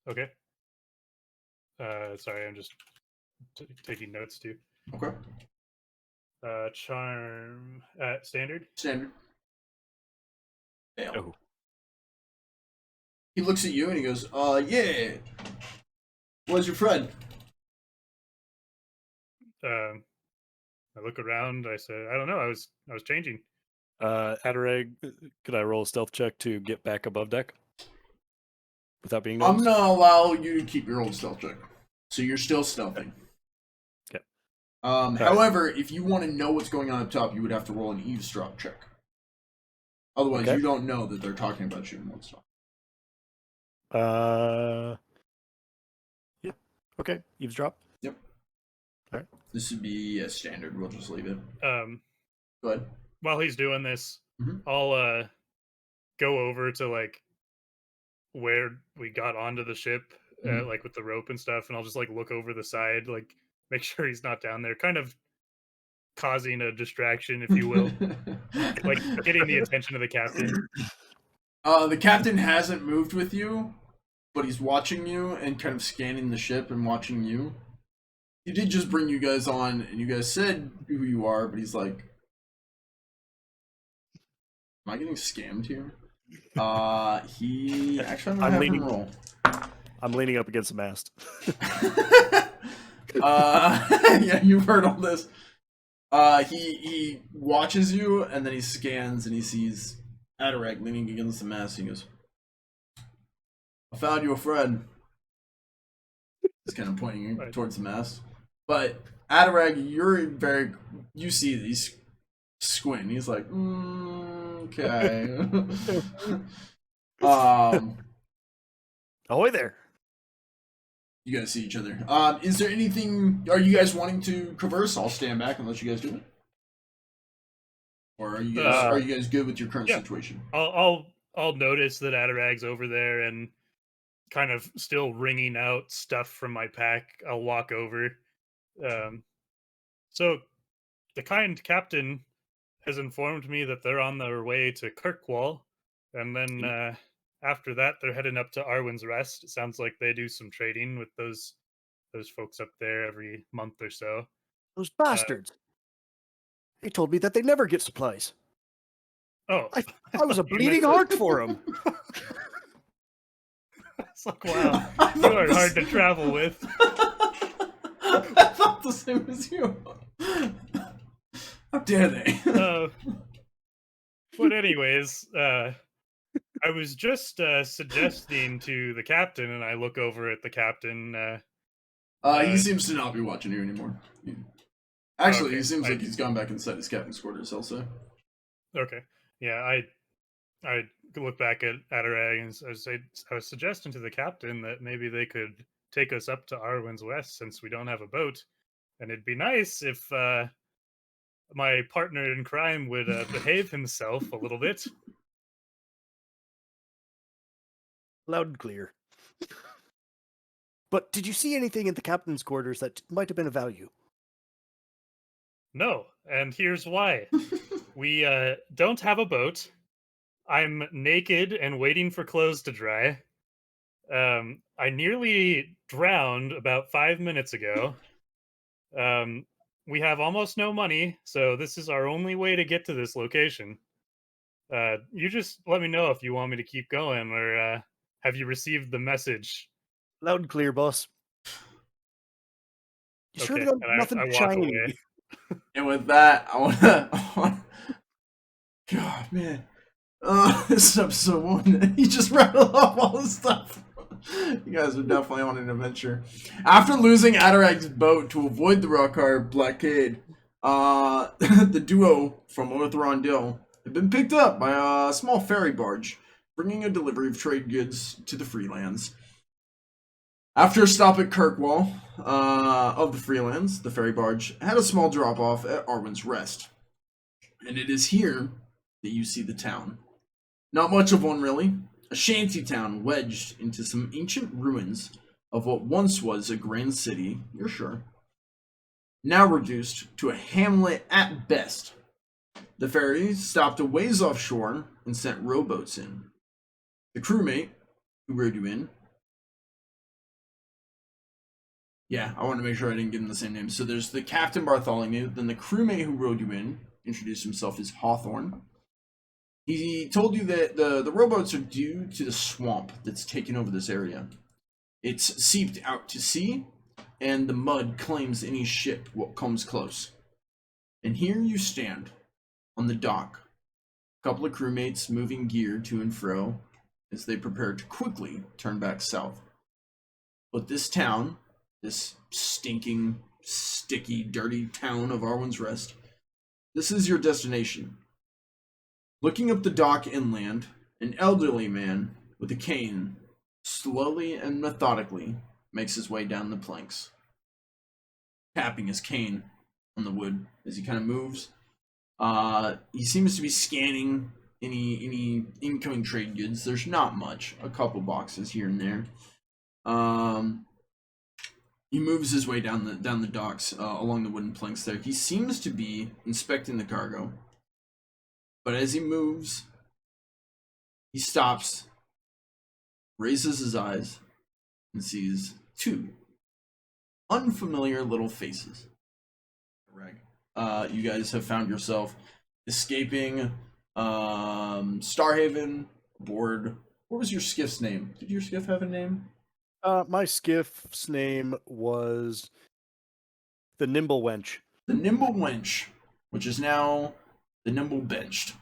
Speaker 3: Okay. Sorry, I'm just taking notes too.
Speaker 1: Okay.
Speaker 3: Charm standard.
Speaker 1: Standard. Fail.
Speaker 2: Oh.
Speaker 1: He looks at you and he goes, yeah. Where's your friend?
Speaker 3: I look around. I said, I don't know. I was changing.
Speaker 2: Adarag, could I roll a stealth check to get back above deck without being
Speaker 1: I'm
Speaker 2: noticed?
Speaker 1: gonna allow you to keep your old stealth check. So you're still stealthing.
Speaker 2: Okay.
Speaker 1: However, if you want to know what's going on up top, you would have to roll an eavesdrop check. Otherwise,
Speaker 2: Okay.
Speaker 1: you don't know that they're talking about you and what's talking.
Speaker 2: Yeah. Okay. Eavesdrop.
Speaker 1: Yep.
Speaker 2: Alright.
Speaker 1: This would be a standard. We'll just leave it.
Speaker 3: Go
Speaker 1: ahead.
Speaker 3: While he's doing this,
Speaker 1: Mhm.
Speaker 3: I'll go over to like where we got onto the ship,
Speaker 1: Mhm.
Speaker 3: like with the rope and stuff, and I'll just like look over the side, like make sure he's not down there, kind of causing a distraction, if you will, like getting the attention of the captain.
Speaker 1: The captain hasn't moved with you, but he's watching you and kind of scanning the ship and watching you. He did just bring you guys on, and you guys said who you are, but he's like, am I getting scammed here? He actually, I'm gonna have him roll.
Speaker 2: I'm leaning up against the mast.
Speaker 1: Yeah, you've heard all this. He watches you, and then he scans, and he sees Adarag leaning against the mast. He goes, I found you a friend. He's kind of pointing
Speaker 3: Right.
Speaker 1: towards the mast. But Adarag, you see that he's squinting. He's like, okay.
Speaker 2: Ahoy there.
Speaker 1: You guys see each other. Is there anything? Are you guys wanting to converse? I'll stand back and let you guys do it. Or are you guys good with your current situation?
Speaker 3: I'll notice that Adarag's over there and kind of still wringing out stuff from my pack. I'll walk over. So the kind captain has informed me that they're on their way to Kirkwall, and then after that they're heading up to Arwen's Rest. It sounds like they do some trading with those folks up there every month or so.
Speaker 2: Those bastards. They told me that they never get supplies.
Speaker 3: Oh,
Speaker 2: I was a
Speaker 3: You
Speaker 2: bleeding
Speaker 3: missed it.
Speaker 2: heart for them.
Speaker 3: it's like, wow, you are hard to travel with.
Speaker 1: I thought the same as you. How dare they?
Speaker 3: But anyways, I was just suggesting to the captain, and I look over at the captain.
Speaker 1: He seems to not be watching you anymore. Actually,
Speaker 3: Okay,
Speaker 1: he seems like he's gone back inside his captain's quarters also.
Speaker 3: Okay, yeah, I look back at Adarag and I was suggesting to the captain that maybe they could take us up to Arwen's West since we don't have a boat, and it'd be nice if my partner in crime would behave himself a little bit.
Speaker 2: Loud and clear. But did you see anything in the captain's quarters that might have been of value?
Speaker 3: No, and here's why. We don't have a boat. I'm naked and waiting for clothes to dry. I nearly drowned about 5 minutes ago. We have almost no money, so this is our only way to get to this location. You just let me know if you want me to keep going, or have you received the message?
Speaker 2: Loud and clear, boss. You sure
Speaker 3: Okay,
Speaker 2: got
Speaker 3: and
Speaker 2: nothing
Speaker 3: I walk
Speaker 2: shiny?
Speaker 3: away.
Speaker 1: And with that, God, man. This is episode 1. He just rattled off all the stuff. You guys are definitely on an adventure. After losing Adarag's boat to avoid the Rok'Kar Blockade, the duo from Othrondil had been picked up by a small ferry barge, bringing a delivery of trade goods to the Freelands. After a stop at Kirkwall of the Freelands, the ferry barge had a small drop-off at Arwen's Rest. And it is here that you see the town. Not much of one, really. A shanty town wedged into some ancient ruins of what once was a grand city, you're sure. Now reduced to a hamlet at best. The ferry stopped a ways offshore and sent rowboats in. The crewmate who rowed you in. Yeah, I wanted to make sure I didn't give him the same name. So there's the Captain Bartholomew, then the crewmate who rowed you in introduced himself as Hawthorne. He told you that the rowboats are due to the swamp that's taken over this area. It's seeped out to sea, and the mud claims any ship what comes close. And here you stand, on the dock, a couple of crewmates moving gear to and fro as they prepare to quickly turn back south. But this town, this stinking, sticky, dirty town of Arwen's Rest, this is your destination. Looking up the dock inland, an elderly man with a cane slowly and methodically makes his way down the planks, tapping his cane on the wood as he kind of moves. He seems to be scanning any incoming trade goods. There's not much, a couple boxes here and there. He moves his way down the docks along the wooden planks there. He seems to be inspecting the cargo. But as he moves, he stops, raises his eyes, and sees two unfamiliar little faces. You guys have found yourself escaping Starhaven aboard. What was your skiff's name? Did your skiff have a name?
Speaker 2: My skiff's name was the Nimble Wench.
Speaker 1: The Nimble Wench, which is now the Nimble Benched,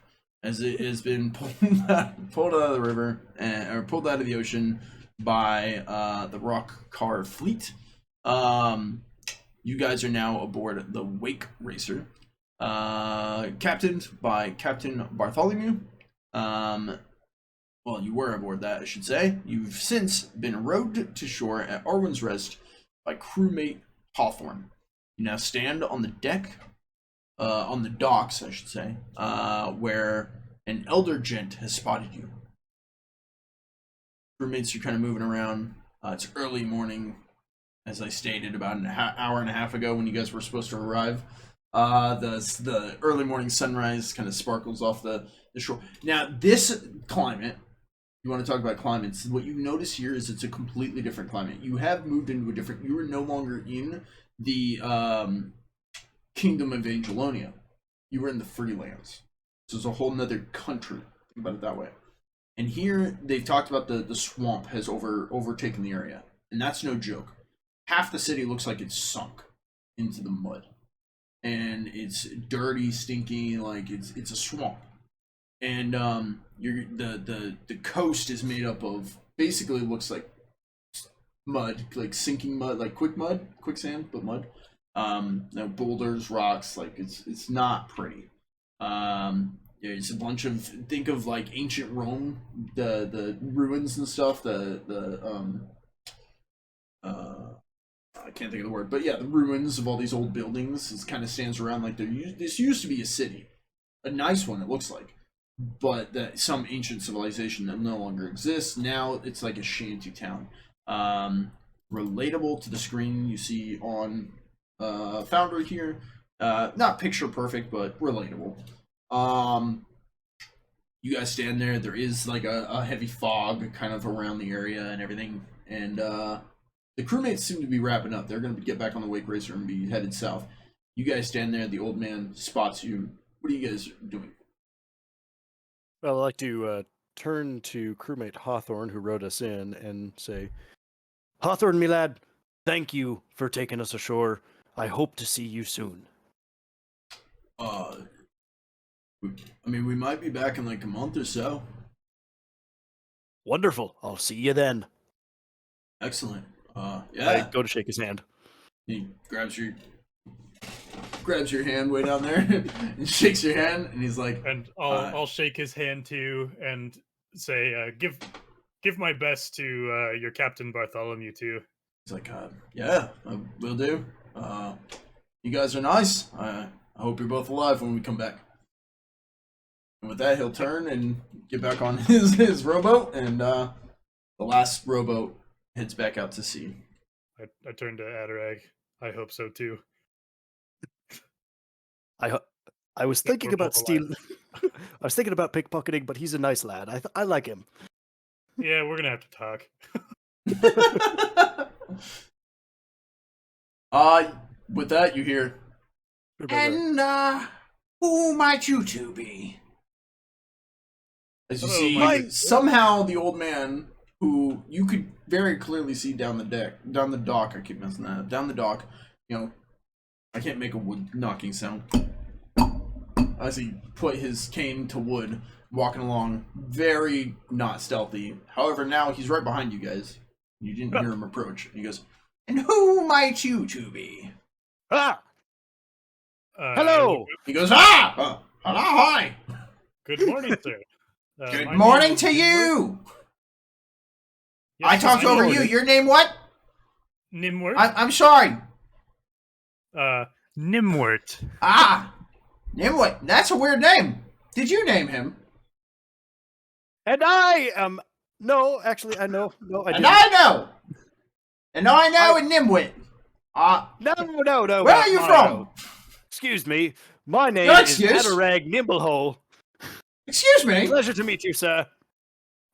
Speaker 1: as it has been pulled out of the river, or pulled out of the ocean by the Rok'Kar fleet. You guys are now aboard the Wake Racer, captained by Captain Bartholomew. Well, you were aboard that, I should say. You've since been rowed to shore at Arwen's Rest by crewmate Hawthorne. You now stand on the deck, on the docks, I should say, where an elder gent has spotted you. Crewmates are kind of moving around. It's early morning, as I stated about an hour and a half ago when you guys were supposed to arrive. The early morning sunrise kind of sparkles off the shore. Now, this climate, you want to talk about climates, what you notice here is it's a completely different climate. You have moved into a different, you are no longer in the Kingdom of Angelonia. You were in the Freelands. So it's a whole nother country. Think about it that way. And here, they've talked about the swamp has overtaken the area. And that's no joke. Half the city looks like it's sunk into the mud. And it's dirty, stinky, like it's a swamp. And the coast is made up of, basically looks like mud, like sinking mud, like quicksand, but mud. Boulders, rocks, like it's not pretty. There's a bunch of, think of like ancient Rome, the ruins and stuff, I can't think of the word, but yeah, the ruins of all these old buildings. It kind of stands around like this used to be a city, a nice one it looks like, but that some ancient civilization that no longer exists. Now it's like a shanty town. Relatable to the screen you see on Foundry here. Not picture perfect, but relatable. You guys stand there. There is like a heavy fog kind of around the area and everything. And the crewmates seem to be wrapping up. They're going to get back on the Wake Racer and be headed south. You guys stand there. The old man spots you. What are you guys doing?
Speaker 2: Well, I'd like to turn to crewmate Hawthorne, who wrote us in, and say, Hawthorne, me lad, thank you for taking us ashore. I hope to see you soon.
Speaker 1: I mean, we might be back in like a month or so.
Speaker 2: Wonderful. I'll see you then.
Speaker 1: Excellent.
Speaker 2: I
Speaker 1: Yeah.
Speaker 2: go to shake his hand.
Speaker 1: He grabs your hand way down there and shakes your hand, and he's like,
Speaker 3: And I'll shake his hand too and say, give my best to your Captain Bartholomew too.
Speaker 1: he's like, yeah, will do. You guys are nice. I hope you're both alive when we come back. And with that, he'll turn and get back on his rowboat, and the last rowboat heads back out to sea.
Speaker 3: I turn to Adarag. I hope so too.
Speaker 2: I was thinking
Speaker 3: we're
Speaker 2: about
Speaker 3: both
Speaker 2: stealing. I was thinking about pickpocketing, but he's a nice lad. I like him.
Speaker 3: Yeah, we're gonna have to talk.
Speaker 1: With that, you hear, and who might you two be? As you
Speaker 3: Hello,
Speaker 1: see, somehow the old man, who you could very clearly see down the dock. I keep messing that up. Down the dock, I can't make a wood knocking sound. As he put his cane to wood, walking along, very not stealthy. However, now he's right behind you guys. You didn't hear him approach. He goes, and who might you two be?
Speaker 2: Ah! Hello!
Speaker 1: He goes, hello, hi!
Speaker 3: Good morning, sir.
Speaker 1: Good
Speaker 3: my
Speaker 1: morning
Speaker 3: name
Speaker 1: to
Speaker 3: is
Speaker 1: you!
Speaker 3: Yes,
Speaker 1: I talked
Speaker 3: my
Speaker 1: over
Speaker 3: name
Speaker 1: you.
Speaker 3: is
Speaker 1: Your name what?
Speaker 3: Gnimwirt.
Speaker 1: I'm sorry.
Speaker 3: Gnimwirt.
Speaker 1: Gnimwirt. That's a weird name. Did you name him?
Speaker 2: And I am... No, actually, I know. No, I
Speaker 1: And
Speaker 2: didn't.
Speaker 1: I know. And I know in Gnimwirt.
Speaker 2: No.
Speaker 1: Where are you from?
Speaker 2: Excuse me. My name
Speaker 1: No
Speaker 2: is
Speaker 1: excuse.
Speaker 2: Adarag Nimblehole.
Speaker 1: Excuse me.
Speaker 2: Pleasure to meet you, sir.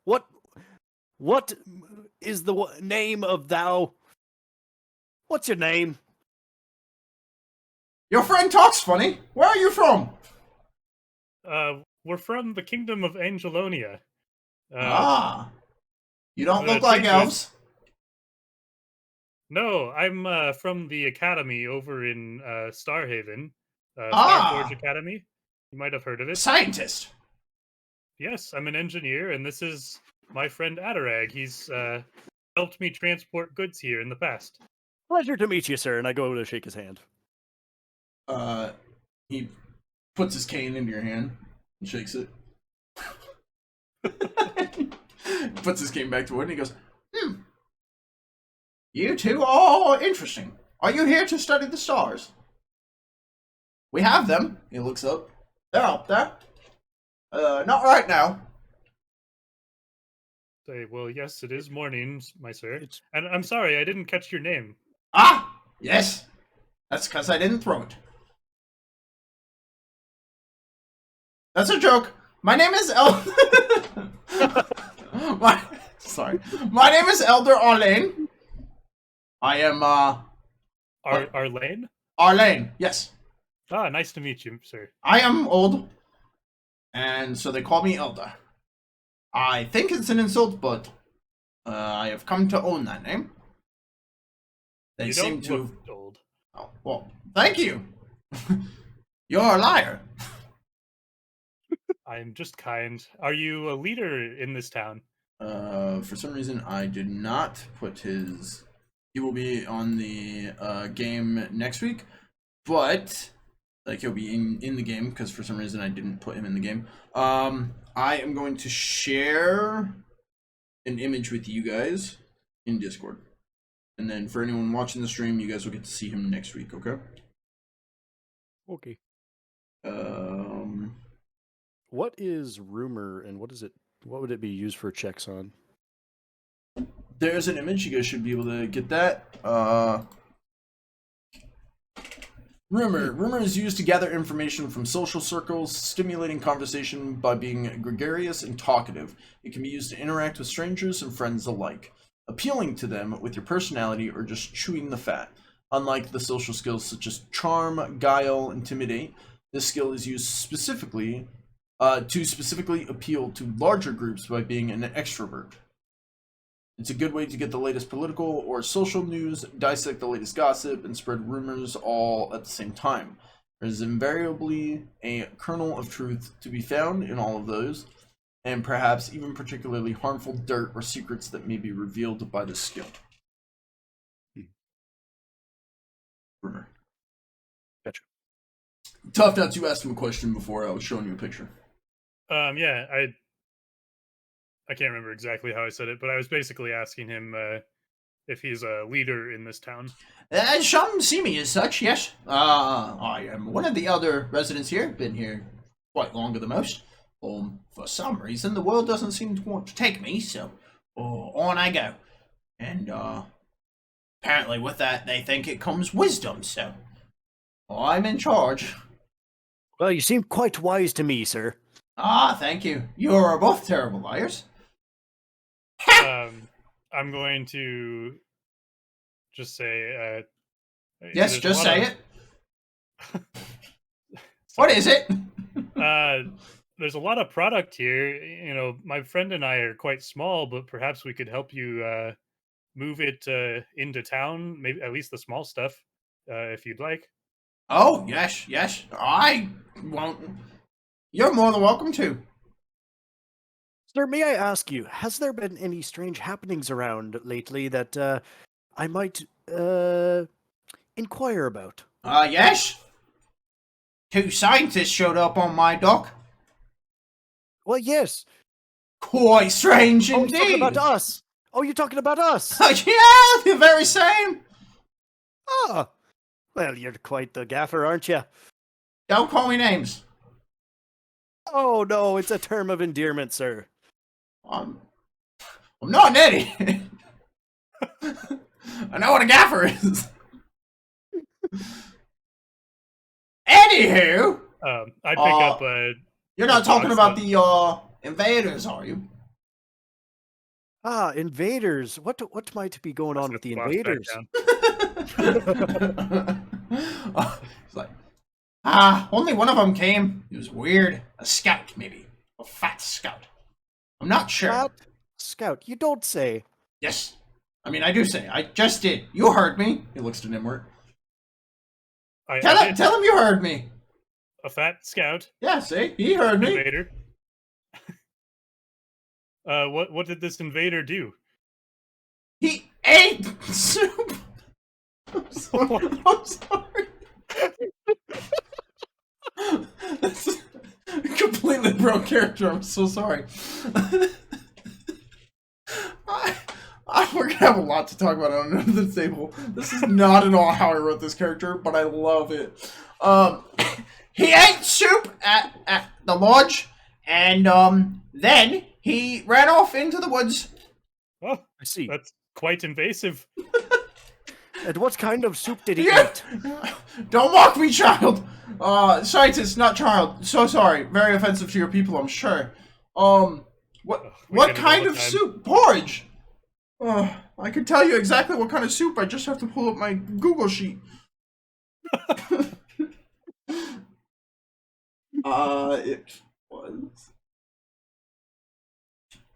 Speaker 2: What is the name of thou? What's your name?
Speaker 1: Your friend talks funny. Where are you from?
Speaker 3: We're from the Kingdom of Angelonia.
Speaker 1: You don't look like
Speaker 3: changes.
Speaker 1: elves.
Speaker 3: No, I'm from the academy over in Starhaven. Starforge Academy. You might have heard of it.
Speaker 1: Scientist.
Speaker 3: Yes, I'm an engineer, and this is my friend Adarag. He's helped me transport goods here in the past.
Speaker 2: Pleasure to meet you, sir. And I go to shake his hand.
Speaker 1: He puts his cane into your hand and shakes it. Puts his cane back to wood and he goes, You two are interesting. Are you here to study the stars? We have them. He looks up. They're up there. Not right now.
Speaker 3: Say, well, yes, it is morning, my sir. And I'm sorry, I didn't catch your name.
Speaker 1: Yes. That's because I didn't throw it. That's a joke. My name is Sorry. My name is Elder Arlane. I am
Speaker 3: Arlane?
Speaker 1: Arlane, yes.
Speaker 3: Nice to meet you, sir.
Speaker 1: I am old, and so they call me Elder. I think it's an insult, but I have come to own that name. They
Speaker 3: you
Speaker 1: seem
Speaker 3: don't
Speaker 1: to.
Speaker 3: look old.
Speaker 1: Oh, well, thank you. You're a liar.
Speaker 3: I'm just kind. Are you a leader in this town?
Speaker 1: For some reason, I did not put his. He will be on the game next week, but like he'll be in the game because for some reason I didn't put him in the game. I am going to share an image with you guys in Discord, and then for anyone watching the stream, you guys will get to see him next week. Okay.
Speaker 2: Okay. What is rumor and what is it? What would it be used for checks on?
Speaker 1: There's an image. You guys should be able to get that. Rumor. Rumor is used to gather information from social circles, stimulating conversation by being gregarious and talkative. It can be used to interact with strangers and friends alike, appealing to them with your personality or just chewing the fat. Unlike the social skills such as charm, guile, intimidate, this skill is used specifically to specifically appeal to larger groups by being an extrovert. It's a good way to get the latest political or social news, dissect the latest gossip, and spread rumors all at the same time. There is invariably a kernel of truth to be found in all of those, and perhaps even particularly harmful dirt or secrets that may be revealed by this skill. Rumor.
Speaker 2: Gotcha.
Speaker 1: Tough nuts, you asked him a question before I was showing you a picture.
Speaker 3: Yeah, I can't remember exactly how I said it, but I was basically asking him if he's a leader in this town.
Speaker 1: Some see me as such, yes. I am one of the other residents here. Been here quite longer than most. For some reason, the world doesn't seem to want to take me, so on I go. And apparently with that, they think it comes wisdom, so I'm in charge.
Speaker 2: Well, you seem quite wise to me, sir.
Speaker 1: Ah, thank you. You are both terrible liars.
Speaker 3: I'm going to just say,
Speaker 1: Yes,
Speaker 3: there's a
Speaker 1: just
Speaker 3: lot
Speaker 1: say
Speaker 3: of-
Speaker 1: it. What is it?
Speaker 3: There's a lot of product here. You know, my friend and I are quite small, but perhaps we could help you move it into town. Maybe at least the small stuff, if you'd like.
Speaker 1: Oh, yes. I won't. You're more than welcome to.
Speaker 2: Sir, may I ask you, has there been any strange happenings around lately that I might inquire about?
Speaker 1: Yes. 2 scientists showed up on my dock.
Speaker 2: Well, yes.
Speaker 1: Quite strange
Speaker 2: Oh, you're talking
Speaker 1: indeed.
Speaker 2: about us. Oh, you're talking about us.
Speaker 1: Yeah, the very same.
Speaker 2: Ah, well, you're quite the gaffer, aren't you?
Speaker 1: Don't call me names.
Speaker 2: Oh, no, it's a term of endearment, sir.
Speaker 1: I'm not an idiot. I know what a gaffer is. Anywho,
Speaker 3: I pick up.
Speaker 1: you're not talking
Speaker 3: dogs
Speaker 1: about
Speaker 3: that-
Speaker 1: the invaders, are you?
Speaker 2: Ah, invaders. What might be going on with the
Speaker 3: box back
Speaker 2: invaders?
Speaker 3: down.
Speaker 1: It's like, only one of them came. It was weird. A scout, maybe. A fat scout. I'm not sure.
Speaker 2: Fat Scout, you don't say.
Speaker 1: Yes. I mean, I do say. I just did. You heard me. He looks to Gnimwirt.
Speaker 3: I
Speaker 1: Tell
Speaker 3: did.
Speaker 1: him you heard me.
Speaker 3: A fat scout
Speaker 1: Yeah, see? He heard me.
Speaker 3: invader. What did this invader do?
Speaker 1: He ate soup. I'm sorry. I'm sorry. That's a completely broke character. I'm so sorry. We're gonna have a lot to talk about on another table. This is not at all how I wrote this character, but I love it. He ate soup at the lodge, and then he ran off into the woods.
Speaker 3: Oh,
Speaker 2: I see.
Speaker 3: that's quite invasive.
Speaker 2: And what kind of soup did he
Speaker 1: Yeah.
Speaker 2: eat?
Speaker 1: Don't mock me, child. Scientist, not child. So sorry. Very offensive to your people, I'm sure.
Speaker 3: We
Speaker 1: What
Speaker 3: get it all
Speaker 1: kind
Speaker 3: the
Speaker 1: of
Speaker 3: time.
Speaker 1: soup? Porridge. I could tell you exactly what kind of soup. I just have to pull up my Google sheet.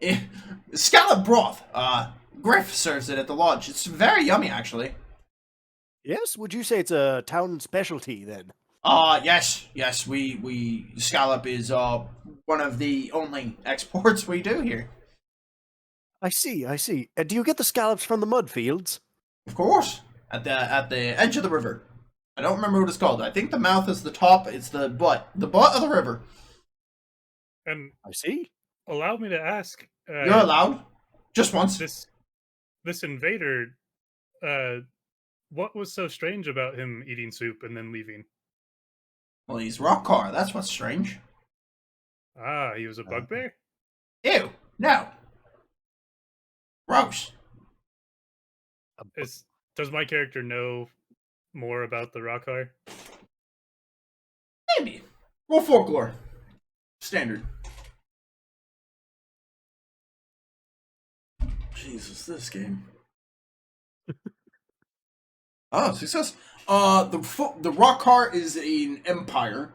Speaker 1: It was scallop broth. Griff serves it at the lodge. It's very yummy, actually.
Speaker 2: Yes, would you say it's a town specialty then?
Speaker 1: Yes. We scallop is one of the only exports we do here.
Speaker 2: I see. Do you get the scallops from the mud fields?
Speaker 1: Of course, at the edge of the river. I don't remember what it's called. I think the mouth is the top. It's the butt of the river.
Speaker 3: And
Speaker 2: I see.
Speaker 3: allow me to ask.
Speaker 1: You're allowed, just once.
Speaker 3: This invader. What was so strange about him eating soup and then leaving?
Speaker 1: Well, he's Rok'Kar. That's what's strange.
Speaker 3: Ah, he was a bugbear?
Speaker 1: Ew, no. Gross.
Speaker 3: Does my character know more about the Rok'Kar?
Speaker 1: Maybe. Roll folklore. Standard. Jesus, this game. Oh, success. The Rok'Kar is an empire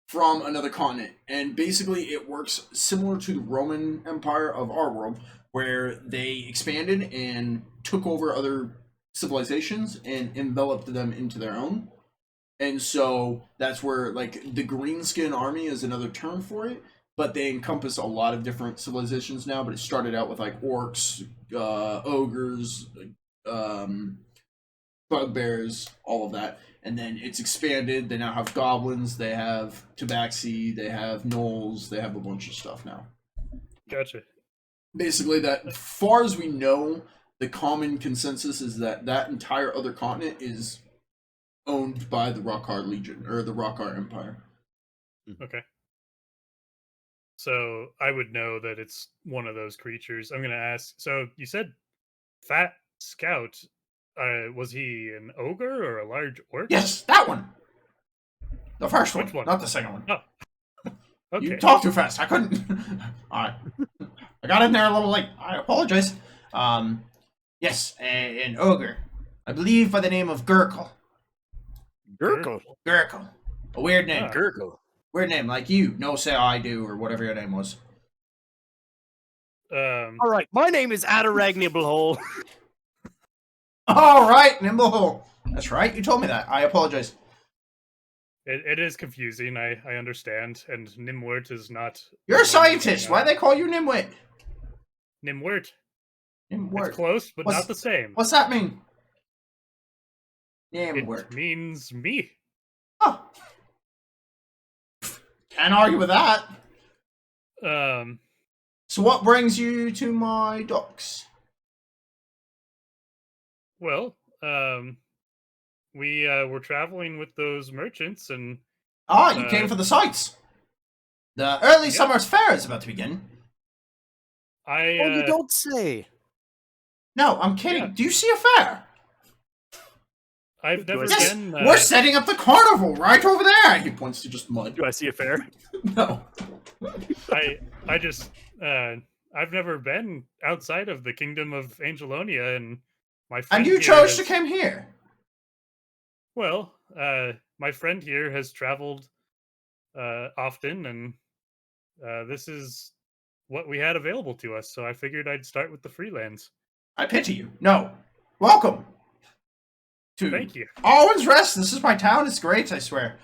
Speaker 1: from another continent, and basically it works similar to the Roman Empire of our world, where they expanded and took over other civilizations and enveloped them into their own. And so that's where, like, the Greenskin Army is another term for it, but they encompass a lot of different civilizations now. But it started out with like orcs, ogres, bugbears, all of that, and then it's expanded. They now have goblins, they have tabaxi, they have gnolls, they have a bunch of stuff now.
Speaker 3: Gotcha.
Speaker 1: Basically, that far as we know, the common consensus is that that entire other continent is owned by the Rok'Kar Legion, or the Rok'Kar Empire.
Speaker 3: Okay. So I would know that it's one of those creatures. I'm going to ask. So you said Fat Scout. Was he an ogre or a large orc?
Speaker 1: Yes, that one. The first
Speaker 3: Which one?
Speaker 1: not the second one.
Speaker 3: Oh. Okay.
Speaker 1: You talk too fast. I couldn't. Alright. I got in there a little late. I apologize. Yes, an ogre. I believe by the name of Gurkle.
Speaker 2: Gurkle.
Speaker 1: Gurkle. A weird name.
Speaker 3: Ah.
Speaker 2: Gurkle.
Speaker 1: Weird name, like you. No, say I do, or whatever your name was.
Speaker 2: All right, my name is Adarag Nibblehole.
Speaker 1: All right, Nimblehole. That's right. You told me that. I apologize.
Speaker 3: It is confusing. I understand. And Gnimwirt is not.
Speaker 1: You're a scientist. Why do they call you Gnimwirt?
Speaker 3: Gnimwirt.
Speaker 1: Gnimwirt.
Speaker 3: It's close, but not the same.
Speaker 1: What's that mean? Gnimwirt.
Speaker 3: It means me.
Speaker 1: Oh. Can't argue with that. So what brings you to my docks?
Speaker 3: Well, we were traveling with those merchants, and
Speaker 1: You came for the sights. The early summer's fair is about to begin.
Speaker 2: You don't say.
Speaker 1: No, I'm kidding.
Speaker 3: Yeah.
Speaker 1: Do you see a fair?
Speaker 3: I've never
Speaker 1: Yes,
Speaker 3: been.
Speaker 1: we're setting up the carnival right over there. He points to just mud.
Speaker 2: Do I see a fair?
Speaker 1: No.
Speaker 3: I just I've never been outside of the Kingdom of Angelonia, and my friend.
Speaker 1: And you
Speaker 3: here
Speaker 1: chose to
Speaker 3: has-
Speaker 1: come here.
Speaker 3: Well, my friend here has traveled often, and this is what we had available to us. So I figured I'd start with the Freelands.
Speaker 1: I pity you. No. Welcome.
Speaker 3: Thank you.
Speaker 1: Always Rest. This is my town. It's great, I swear.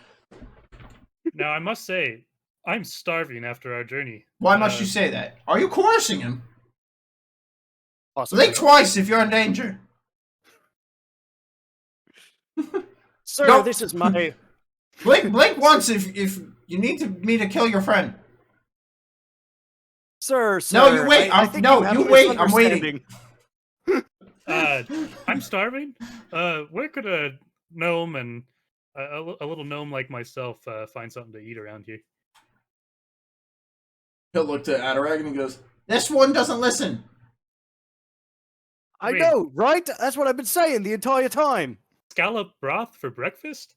Speaker 3: Now I must say, I'm starving after our journey.
Speaker 1: Why must you say that? Are you coercing him?
Speaker 2: Possibly.
Speaker 1: Blink twice if you're in danger.
Speaker 2: Sir,
Speaker 1: No.
Speaker 2: this is my...
Speaker 1: Blink once if you need me to kill your friend.
Speaker 2: Sir,
Speaker 1: No, you
Speaker 2: sir,
Speaker 1: wait.
Speaker 2: I think
Speaker 1: No,
Speaker 2: have
Speaker 1: you
Speaker 2: a
Speaker 1: wait. I'm waiting.
Speaker 2: misunderstanding.
Speaker 3: I'm starving. Where could a gnome and a little gnome like myself find something to eat around here?
Speaker 1: He'll look to Adarag and he goes, "This one doesn't listen."
Speaker 2: I
Speaker 3: Wait.
Speaker 2: know, right? That's what I've been saying the entire time.
Speaker 3: Scallop broth for breakfast?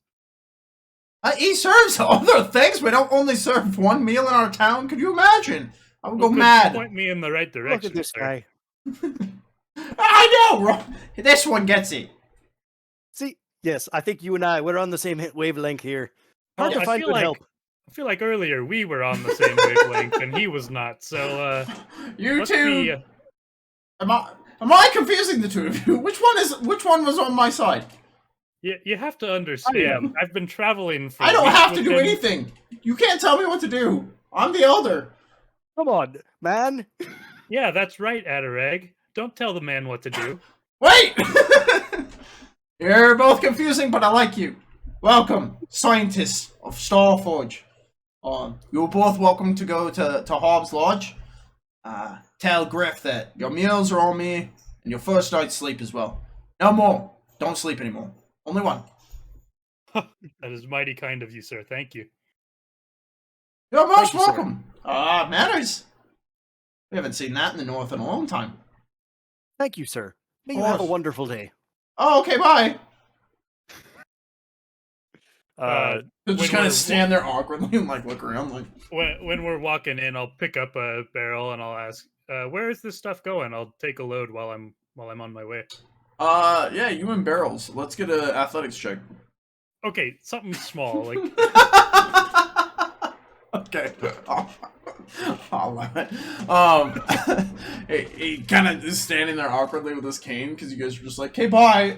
Speaker 1: He serves other things. We don't only serve one meal in our town. Could you imagine? I would go
Speaker 3: Could you
Speaker 1: mad.
Speaker 3: Point me in the right direction.
Speaker 2: Look at this
Speaker 3: sir?
Speaker 2: guy.
Speaker 1: I know. This one gets it.
Speaker 2: See, yes, I think you and I, we're on the same wavelength here. Hard
Speaker 3: Well,
Speaker 2: to
Speaker 3: I
Speaker 2: find
Speaker 3: feel
Speaker 2: good
Speaker 3: like-
Speaker 2: help.
Speaker 3: I feel like earlier we were on the same wavelength and he was not. So
Speaker 1: You
Speaker 3: must
Speaker 1: two.
Speaker 3: be,
Speaker 1: Am I confusing the two of you? Which one was on my side?
Speaker 3: you have to understand. I've been traveling for.
Speaker 1: I don't
Speaker 3: weeks
Speaker 1: have to
Speaker 3: with
Speaker 1: do
Speaker 3: him.
Speaker 1: anything. You can't tell me what to do. I'm the elder.
Speaker 2: Come on, man.
Speaker 3: Yeah, that's right, Adarag. Don't tell the man what to do.
Speaker 1: Wait! You're both confusing, but I like you. Welcome, scientists of Starforge. You're both welcome to go to Hobbs Lodge. Tell Griff that your meals are on me, and your first night's sleep as well. No more. Don't sleep anymore. Only one.
Speaker 3: That is mighty kind of you, sir. Thank you.
Speaker 1: You're most
Speaker 2: Thank you, sir.
Speaker 1: welcome. Manners. We haven't seen that in the north in a long time.
Speaker 2: Thank you, sir. May
Speaker 1: Of
Speaker 2: you have a
Speaker 1: course.
Speaker 2: wonderful day.
Speaker 1: Oh, okay, bye.
Speaker 2: Uh,
Speaker 1: They'll just
Speaker 3: When
Speaker 1: kind of
Speaker 3: we're
Speaker 1: stand there awkwardly and like look around like.
Speaker 3: when we're walking in, I'll pick up a barrel and I'll ask, "Where is this stuff going?" I'll take a load while I'm on my way.
Speaker 1: Yeah, you and barrels. Let's get an athletics check.
Speaker 3: Okay, something small like
Speaker 1: Okay. I'll allow it. He kind of is standing there awkwardly with his cane because you guys are just like, "Hey, bye."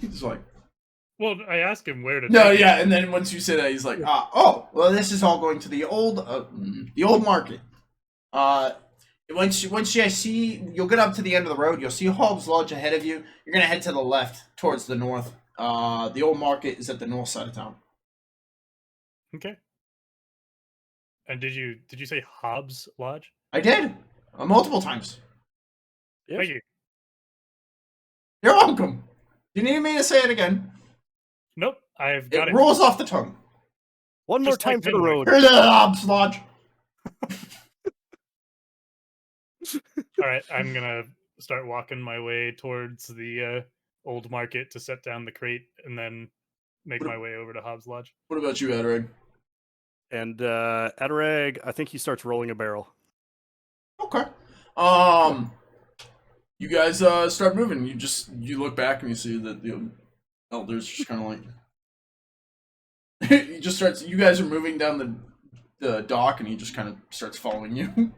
Speaker 1: He's like,
Speaker 3: well, I asked him where to
Speaker 1: no,
Speaker 3: take
Speaker 1: yeah, and then once you say that, he's like, "Oh, well, this is all going to the old market. Once you see, you'll get up to the end of the road. You'll see Hobbs Lodge ahead of you. You're gonna head to the left towards the north. The old market is at the north side of town."
Speaker 3: it. Okay. And did you say Hobbs Lodge?
Speaker 1: I did multiple times.
Speaker 2: Yes.
Speaker 3: Thank you.
Speaker 1: You're welcome. You need me to say it again?
Speaker 3: Nope, I've got
Speaker 1: It
Speaker 3: it.
Speaker 1: rolls off the tongue.
Speaker 2: One more
Speaker 3: Just
Speaker 2: time
Speaker 3: like
Speaker 2: for the
Speaker 3: Gnimwirt.
Speaker 2: road.
Speaker 1: Here's the Hobbs Lodge.
Speaker 3: All right, I'm gonna start walking my way towards the old market to set down the crate, and then make my way over to Hobbs Lodge.
Speaker 1: What about you, Adarag?
Speaker 2: And Adarag, I think he starts rolling a barrel.
Speaker 1: Okay. You guys start moving. You look back and you see that the elders just kind of like he just starts. You guys are moving down the dock, and he just kind of starts following you.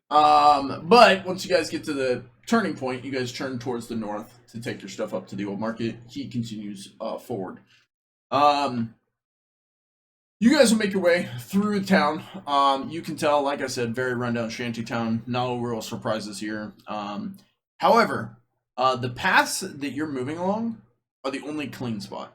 Speaker 1: But once you guys get to the turning point, you guys turn towards the north to take your stuff up to the old market. He continues forward. You guys will make your way through the town. You can tell, like I said, very rundown shanty town. No real surprises here. However, the paths that you're moving along are the only clean spot.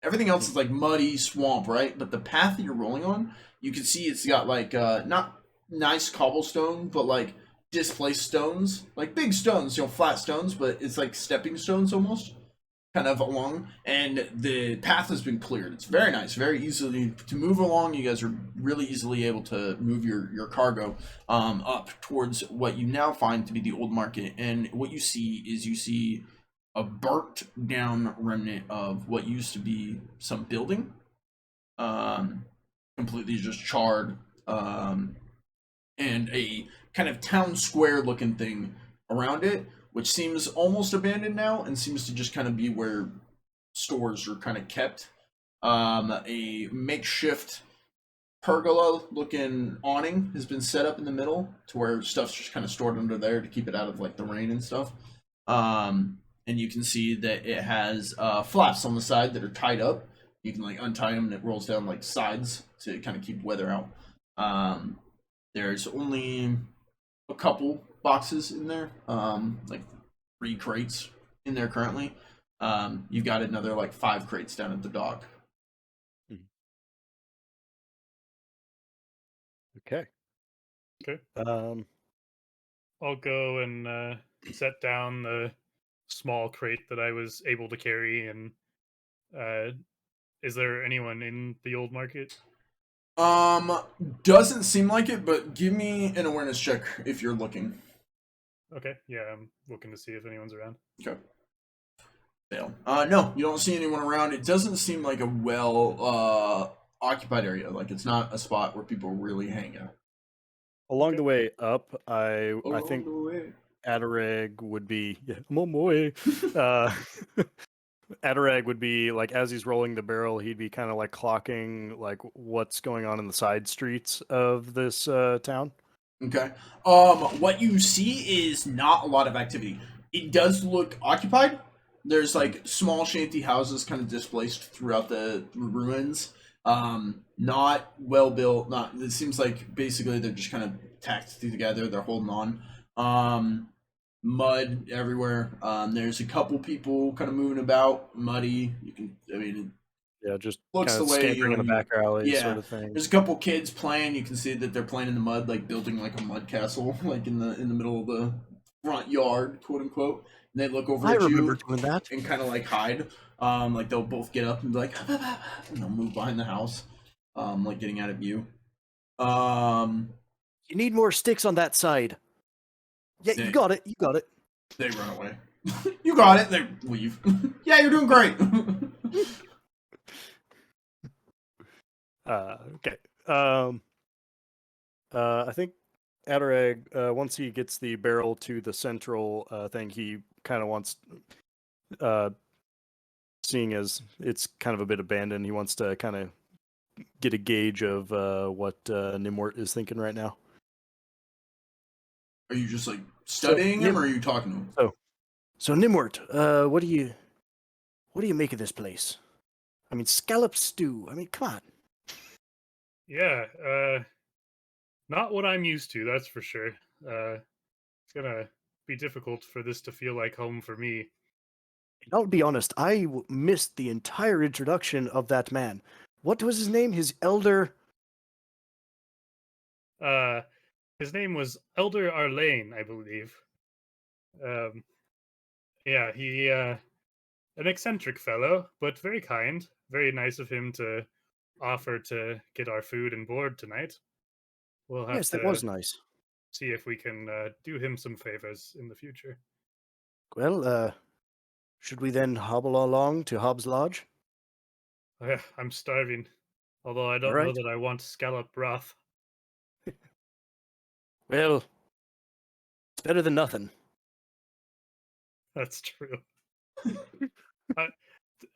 Speaker 1: Everything else is like muddy swamp, right? But the path that you're rolling on, you can see it's got like not nice cobblestone, but like displaced stones, like big stones, flat stones, but it's like stepping stones almost, kind of along. And the path has been cleared. It's very nice, very easily to move along. You guys are really easily able to move your cargo up towards what you now find to be the old market. And what you see a burnt down remnant of what used to be some building, completely just charred, and a kind of town square looking thing around it, which seems almost abandoned now and seems to just kind of be where stores are kind of kept. A makeshift pergola looking awning has been set up in the middle to where stuff's just kind of stored under there to keep it out of like the rain and stuff. And you can see that it has flaps on the side that are tied up. You can like untie them and it rolls down like sides to kind of keep weather out. There's only a couple boxes in there, like 3 crates in there currently. You've got another like 5 crates down at the dock.
Speaker 2: Okay.
Speaker 3: Okay.
Speaker 2: Um,
Speaker 3: I'll go and set down the small crate that I was able to carry. And is there anyone in the old market?
Speaker 1: Doesn't seem like it, but give me an awareness check if you're looking.
Speaker 3: Okay, yeah, I'm looking to see if anyone's around.
Speaker 1: Okay. Fail. No, you don't see anyone around. It doesn't seem like a well occupied area. Like it's not a spot where people really hang out.
Speaker 2: along the way up, I
Speaker 1: Along
Speaker 2: think
Speaker 1: the way.
Speaker 2: Adarag would be I'm on my way. Adarag would be like as he's rolling the barrel, he'd be kind of like clocking like what's going on in the side streets of this town.
Speaker 1: Okay. What you see is not a lot of activity. It does look occupied. There's like small shanty houses kind of displaced throughout the ruins. Not well built. Not. It seems like basically they're just kind of tacked together. They're holding on. Mud everywhere. There's a couple people kind of moving about, muddy. You can. I mean,
Speaker 2: Yeah, just
Speaker 1: looks
Speaker 2: kind of
Speaker 1: the way
Speaker 2: scampering in the back alley sort of thing.
Speaker 1: there's a couple kids playing. You can see that they're playing in the mud, like building like a mud castle, like in the middle of the front yard, quote unquote. And they look over
Speaker 2: I
Speaker 1: at
Speaker 2: remember
Speaker 1: you
Speaker 2: doing that.
Speaker 1: and kind of like hide. Like they'll both get up and be like, and they'll move behind the house, like getting out of view.
Speaker 2: You need more sticks on that side. Yeah,
Speaker 1: They-
Speaker 2: you got it. You got it.
Speaker 1: They run away. You got it. They leave. Yeah, you're doing great.
Speaker 2: Okay. I think Adarag, once he gets the barrel to the central thing, he kind of wants, seeing as it's kind of a bit abandoned, he wants to kind of get a gauge of what Gnimwirt is thinking right now.
Speaker 1: Are you just like studying him, or are you talking to him?
Speaker 2: So Gnimwirt, what do you make of this place? I mean, scallop stew. I mean, come on.
Speaker 3: Yeah, not what I'm used to, that's for sure. It's gonna be difficult for this to feel like home for me.
Speaker 2: I'll be honest, I missed the entire introduction of that man. What was his name? His elder.
Speaker 3: His name was Elder Arlane, I believe. Yeah, he an eccentric fellow, but very kind. Very nice of him to offer to get our food and board tonight. We'll have
Speaker 2: Yes, that
Speaker 3: to
Speaker 2: was nice.
Speaker 3: see if we can do him some favors in the future.
Speaker 2: Well, should we then hobble along to Hobbs Lodge?
Speaker 3: I'm starving, although I don't know
Speaker 2: Alright.
Speaker 3: that I want scallop broth.
Speaker 2: Well, it's better than nothing.
Speaker 3: That's true.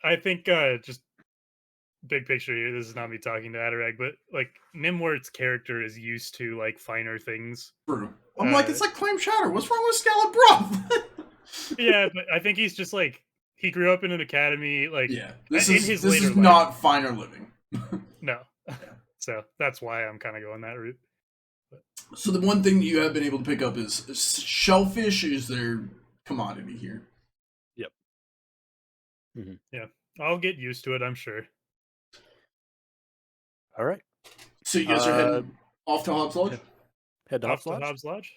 Speaker 3: I think just big picture here. This is not me talking to Adarag, but like Gnimwirt's character is used to like finer things.
Speaker 1: True. I'm like, it's like clam chowder. What's wrong with scallop broth?
Speaker 3: Yeah, but I think he's just like he grew up in an academy. Like,
Speaker 1: Yeah,
Speaker 3: this
Speaker 1: is not finer living.
Speaker 3: No, so that's why I'm kind of going that route.
Speaker 1: So the one thing you have been able to pick up is shellfish is their commodity here.
Speaker 2: Yep.
Speaker 3: Yeah, I'll get used to it, I'm sure.
Speaker 2: All right.
Speaker 1: So you guys are heading off to Hobbs Lodge?
Speaker 2: Head to
Speaker 3: Off
Speaker 2: Hobbs Lodge?
Speaker 3: to Hobbs Lodge?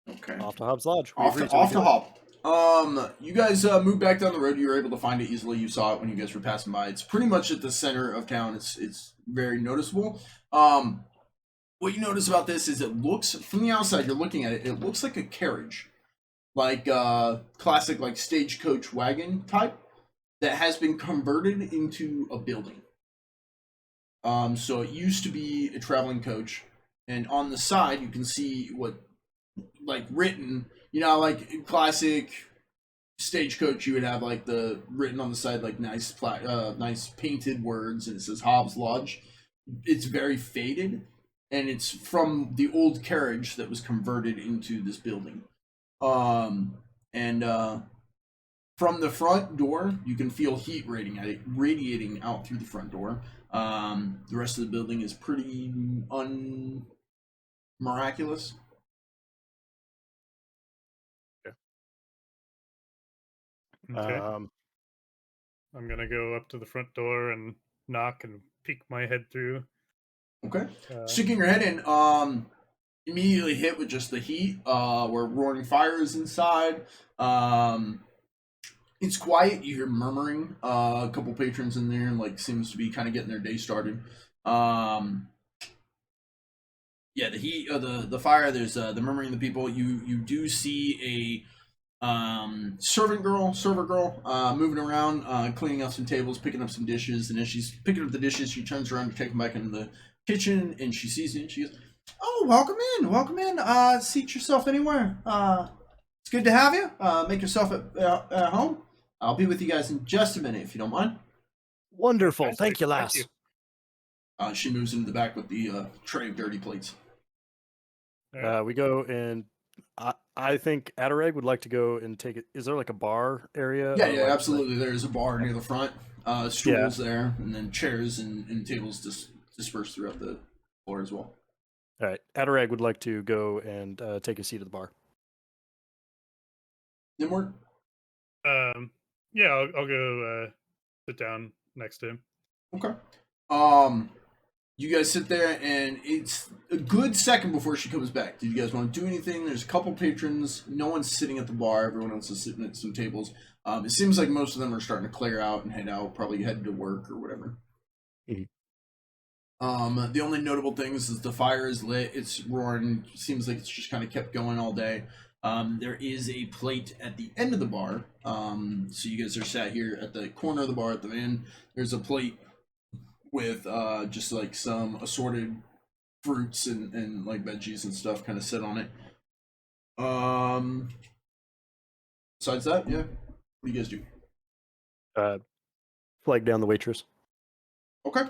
Speaker 1: Okay.
Speaker 2: Off to Hobbs Lodge.
Speaker 1: Off to Hob. You guys moved back down the road. You were able to find it easily. You saw it when you guys were passing by. It's pretty much at the center of town. It's very noticeable. What you notice about this is it looks, from the outside, you're looking at it, it looks like a carriage. Like classic like stagecoach wagon type that has been converted into a building. So it used to be a traveling coach, and on the side you can see what, like written, you know, like classic stagecoach, you would have like the written on the side like nice nice painted words, and it says Hobbs Lodge. It's very faded, and it's from the old carriage that was converted into this building. From the front door, you can feel heat radiating out through the front door. The rest of the building is pretty miraculous.
Speaker 3: Okay.
Speaker 2: Um,
Speaker 3: I'm gonna go up to the front door and knock and peek my head through.
Speaker 1: Okay. Sticking your head in, immediately hit with just the heat, where roaring fire is inside. It's quiet. You hear murmuring. A couple patrons in there, like, seems to be kind of getting their day started. Yeah, the heat, the fire. There's the murmuring of the people. You do see a server girl, moving around, cleaning up some tables, picking up some dishes, and as she's picking up the dishes, she turns around to take them back into the kitchen, and she sees you, and she goes, "Oh, welcome in. Seat yourself anywhere. It's good to have you. Make yourself at home. I'll be with you guys in just a minute, if you don't mind."
Speaker 2: wonderful. Thank you, lass.
Speaker 3: Thank you.
Speaker 1: She moves into the back with the tray of dirty plates.
Speaker 2: We go and I think Adarag would like to go and take it. Is there like a bar area?
Speaker 1: Yeah,
Speaker 2: or like,
Speaker 1: absolutely. There's a bar near the front, stools there, and then chairs and tables dispersed throughout the floor as well.
Speaker 2: All right. Adarag would like to go and take a seat at the bar.
Speaker 1: Gnimwirt?
Speaker 3: Yeah, I'll go sit down next to him.
Speaker 1: Okay. You guys sit there, and it's a good second before she comes back. Do you guys want to do anything? There's a couple patrons. No one's sitting at the bar. Everyone else is sitting at some tables. It seems like most of them are starting to clear out and head out, probably headed to work or whatever.
Speaker 2: Mm-hmm.
Speaker 1: The only notable things is the fire is lit. It's roaring. Seems like it's just kind of kept going all day. There is a plate at the end of the bar. So you guys are sat here at the corner of the bar at the end. There's a plate with just like some assorted fruits and like veggies and stuff kind of set on it. Besides that, yeah. What do you guys do?
Speaker 2: Flag down the waitress.
Speaker 1: Okay.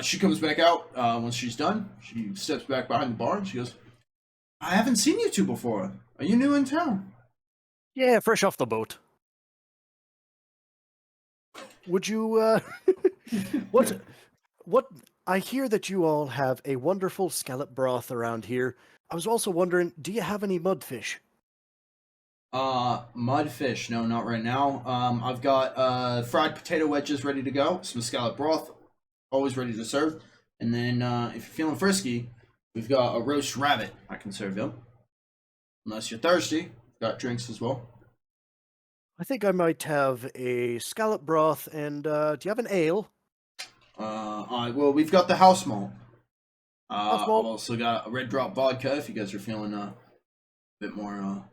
Speaker 1: She comes back out once she's done. She steps back behind the bar and she goes, I haven't seen you two before. Are you new in town?
Speaker 2: Yeah, fresh off the boat. Would you, what, I hear that you all have a wonderful scallop broth around here. I was also wondering, do you have any mudfish?
Speaker 1: Mudfish. No, not right now. I've got fried potato wedges ready to go. Some scallop broth, always ready to serve. And then if you're feeling frisky, we've got a roast rabbit I can serve you. Unless you're thirsty, got drinks as well.
Speaker 2: I think I might have a scallop broth and, do you have an ale?
Speaker 1: Well, we've got the house malt.
Speaker 2: House
Speaker 1: I've
Speaker 2: malt?
Speaker 1: also got a red drop vodka if you guys are feeling a bit more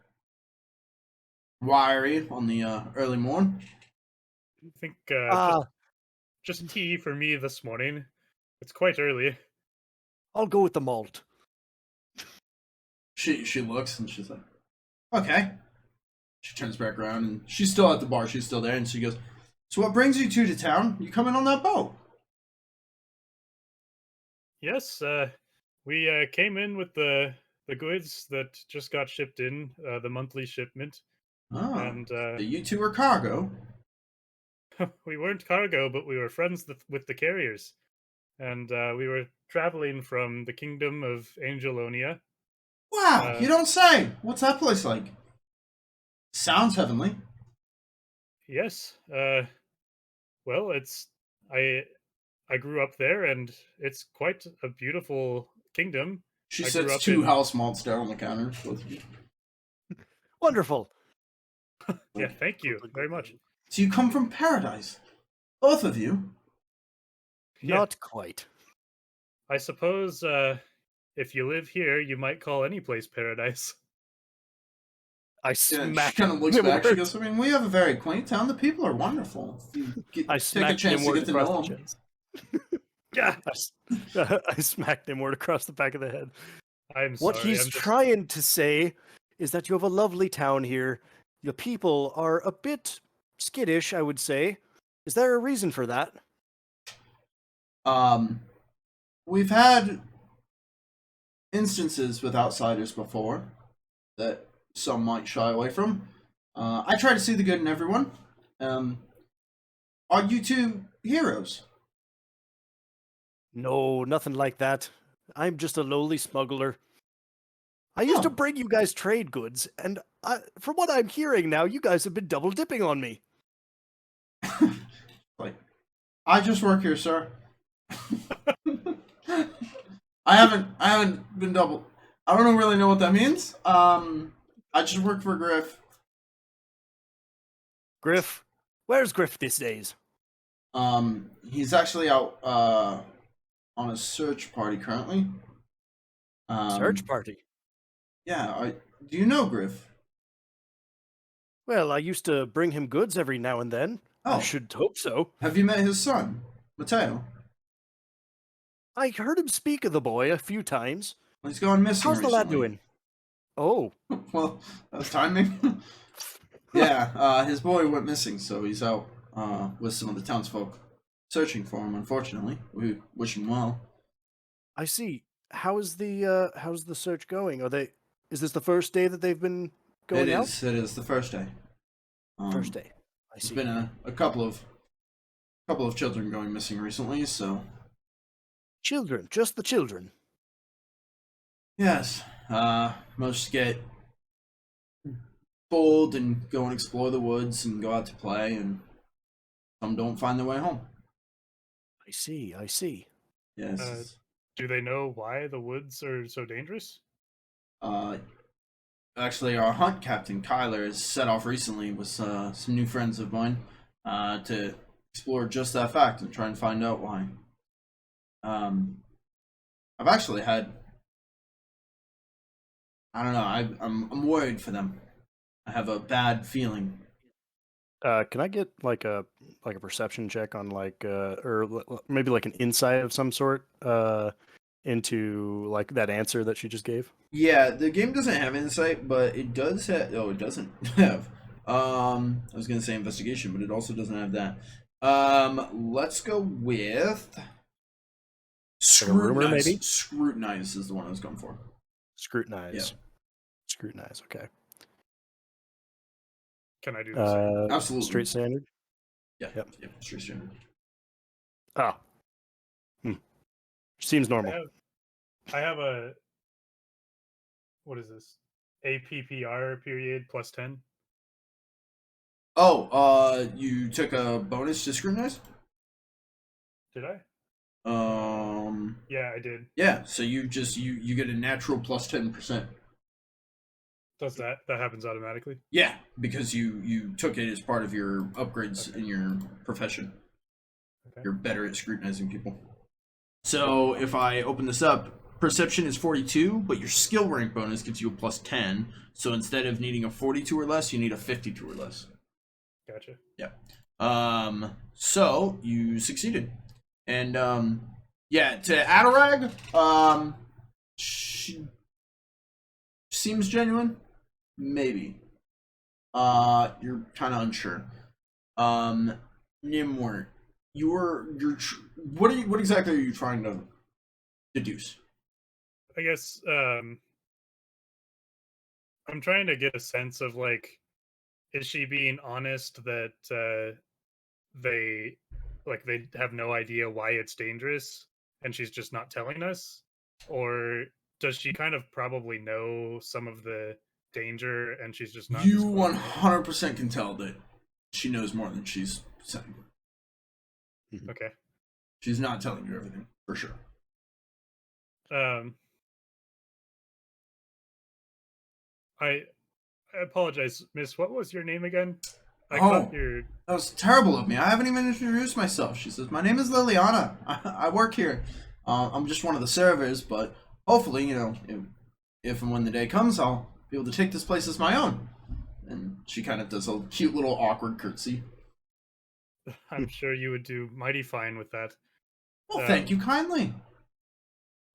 Speaker 1: wiry on the early morn.
Speaker 3: I think just tea for me this morning. It's quite early.
Speaker 2: I'll go with the malt.
Speaker 1: She looks and she's like, okay. She turns back around and she's still at the bar. She's still there, and she goes, so what brings you two to town? You coming on that boat?
Speaker 3: Yes, we came in with the goods that just got shipped in, the monthly shipment,
Speaker 1: Oh,
Speaker 3: and
Speaker 1: so you two are cargo.
Speaker 3: we weren't cargo, but we were friends with the carriers, and we were traveling from the Kingdom of Angelonia.
Speaker 1: Wow, you don't say. What's that place like? Sounds heavenly.
Speaker 3: Yes, well, it's I grew up there, and it's quite a beautiful kingdom.
Speaker 1: She
Speaker 3: I grew
Speaker 1: sets
Speaker 3: up
Speaker 1: two
Speaker 3: in-
Speaker 1: house malts down on the counter. Both of you.
Speaker 2: Wonderful.
Speaker 3: Yeah, thank you very much.
Speaker 1: So you come from paradise, both of you.
Speaker 3: Yeah.
Speaker 2: Not quite.
Speaker 3: I suppose if you live here, you might call any place paradise.
Speaker 2: I
Speaker 1: Yeah,
Speaker 2: smack
Speaker 1: she kind of looks
Speaker 2: Gnimwirt.
Speaker 1: back. She goes, I mean, we have a very quaint town. The people are wonderful. You
Speaker 2: I
Speaker 1: take a
Speaker 2: smacked
Speaker 1: chance to
Speaker 2: Gnimwirt
Speaker 1: get to
Speaker 2: across
Speaker 1: know
Speaker 2: the
Speaker 1: them.
Speaker 2: chest.
Speaker 3: Yeah,
Speaker 2: I smacked Gnimwirt across the back of the head.
Speaker 3: I'm
Speaker 2: What
Speaker 3: sorry.
Speaker 2: he's
Speaker 3: I'm just-
Speaker 2: trying to say is that you have a lovely town here. The people are a bit skittish, I would say. Is there a reason for that?
Speaker 1: We've had instances with outsiders before that some might shy away from. I try to see the good in everyone. Are you two heroes?
Speaker 2: No, nothing like that. I'm just a lowly smuggler. I used to
Speaker 1: Oh.
Speaker 2: bring you guys trade goods, and from what I'm hearing now, you guys have been double dipping on me.
Speaker 1: Like, I just work here, sir. I haven't been double. I don't really know what that means. I just work for Griff.
Speaker 2: Griff? Where's Griff these days?
Speaker 1: He's actually out on a search party currently.
Speaker 2: Search party.
Speaker 1: Yeah, do you know Griff?
Speaker 2: Well, I used to bring him goods every now and then. I
Speaker 1: Oh.
Speaker 2: should hope so.
Speaker 1: Have you met his son, Mateo?
Speaker 2: I heard him speak of the boy a few times.
Speaker 1: Well, he's gone missing
Speaker 2: How's the lad
Speaker 1: recently.
Speaker 2: doing? Oh,
Speaker 1: Well, that was timing. Yeah, his boy went missing, so he's out with some of the townsfolk searching for him. Unfortunately, we wish him well.
Speaker 2: I see. How's the search going? Is this the first day that they've been going out?
Speaker 1: It is the first day.
Speaker 2: First day. I
Speaker 1: There's
Speaker 2: see.
Speaker 1: been a couple of children going missing recently, so
Speaker 2: Children, just the children.
Speaker 1: yes, most get bold and go and explore the woods and go out to play, and some don't find their way home.
Speaker 2: I see. I see.
Speaker 1: Yes.
Speaker 3: Do they know why the woods are so dangerous?
Speaker 1: Actually, our hunt captain Kyler has set off recently with some new friends of mine to explore just that fact and try and find out why. I've actually had. I don't know. I'm worried for them. I have a bad feeling.
Speaker 2: Can I get like a perception check on maybe like an insight of some sort into like that answer that she just gave?
Speaker 1: Yeah, the game doesn't have insight, but it does have. Oh, it doesn't have. I was gonna say investigation, but it also doesn't have that. Let's go with
Speaker 2: Like a rumor,
Speaker 1: scrutinize.
Speaker 2: maybe?
Speaker 1: Scrutinize is the one I was going for.
Speaker 2: Scrutinize.
Speaker 1: Yeah.
Speaker 2: Scrutinize. Okay.
Speaker 3: Can I do this?
Speaker 1: Absolutely.
Speaker 2: Straight standard.
Speaker 1: Yeah.
Speaker 2: Yep.
Speaker 1: Yep. Straight standard.
Speaker 2: Oh. Seems normal.
Speaker 3: I have a, what is this? APPR period plus 10.
Speaker 1: Oh, you took a bonus to scrutinize?
Speaker 3: Did I? Yeah, I did.
Speaker 1: Yeah, so you get a natural plus 10%.
Speaker 3: Does that happens automatically?
Speaker 1: Yeah, because you took it as part of your upgrades in your profession.
Speaker 3: Okay.
Speaker 1: You're better at scrutinizing people. So if I open this up, perception is 42, but your skill rank bonus gives you a plus 10. So instead of needing a 42 or less, you need a 52 or less.
Speaker 3: Gotcha.
Speaker 1: Yeah. So you succeeded. And yeah, to Adarag, she seems genuine. Maybe. You're kind of unsure. Gnimwirt, what exactly are you trying to deduce?
Speaker 3: I guess I'm trying to get a sense of like, is she being honest that they have no idea why it's dangerous and she's just not telling us, or does she kind of probably know some of the danger and she's just not
Speaker 1: You
Speaker 3: disclosing it?
Speaker 1: 100% can tell that she knows more than she's saying.
Speaker 3: Okay.
Speaker 1: She's not telling you everything, for sure.
Speaker 3: I apologize, Miss. What was your name again? I
Speaker 1: Oh.
Speaker 3: caught your.
Speaker 1: That was terrible of me. I haven't even introduced myself. She says, "My name is Liliana. I work here. I'm just one of the servers, but hopefully, you know, if and when the day comes, I'll be able to take this place as my own." And she kind of does a cute little awkward curtsy.
Speaker 3: I'm sure you would do mighty fine with that.
Speaker 1: Well, thank you kindly.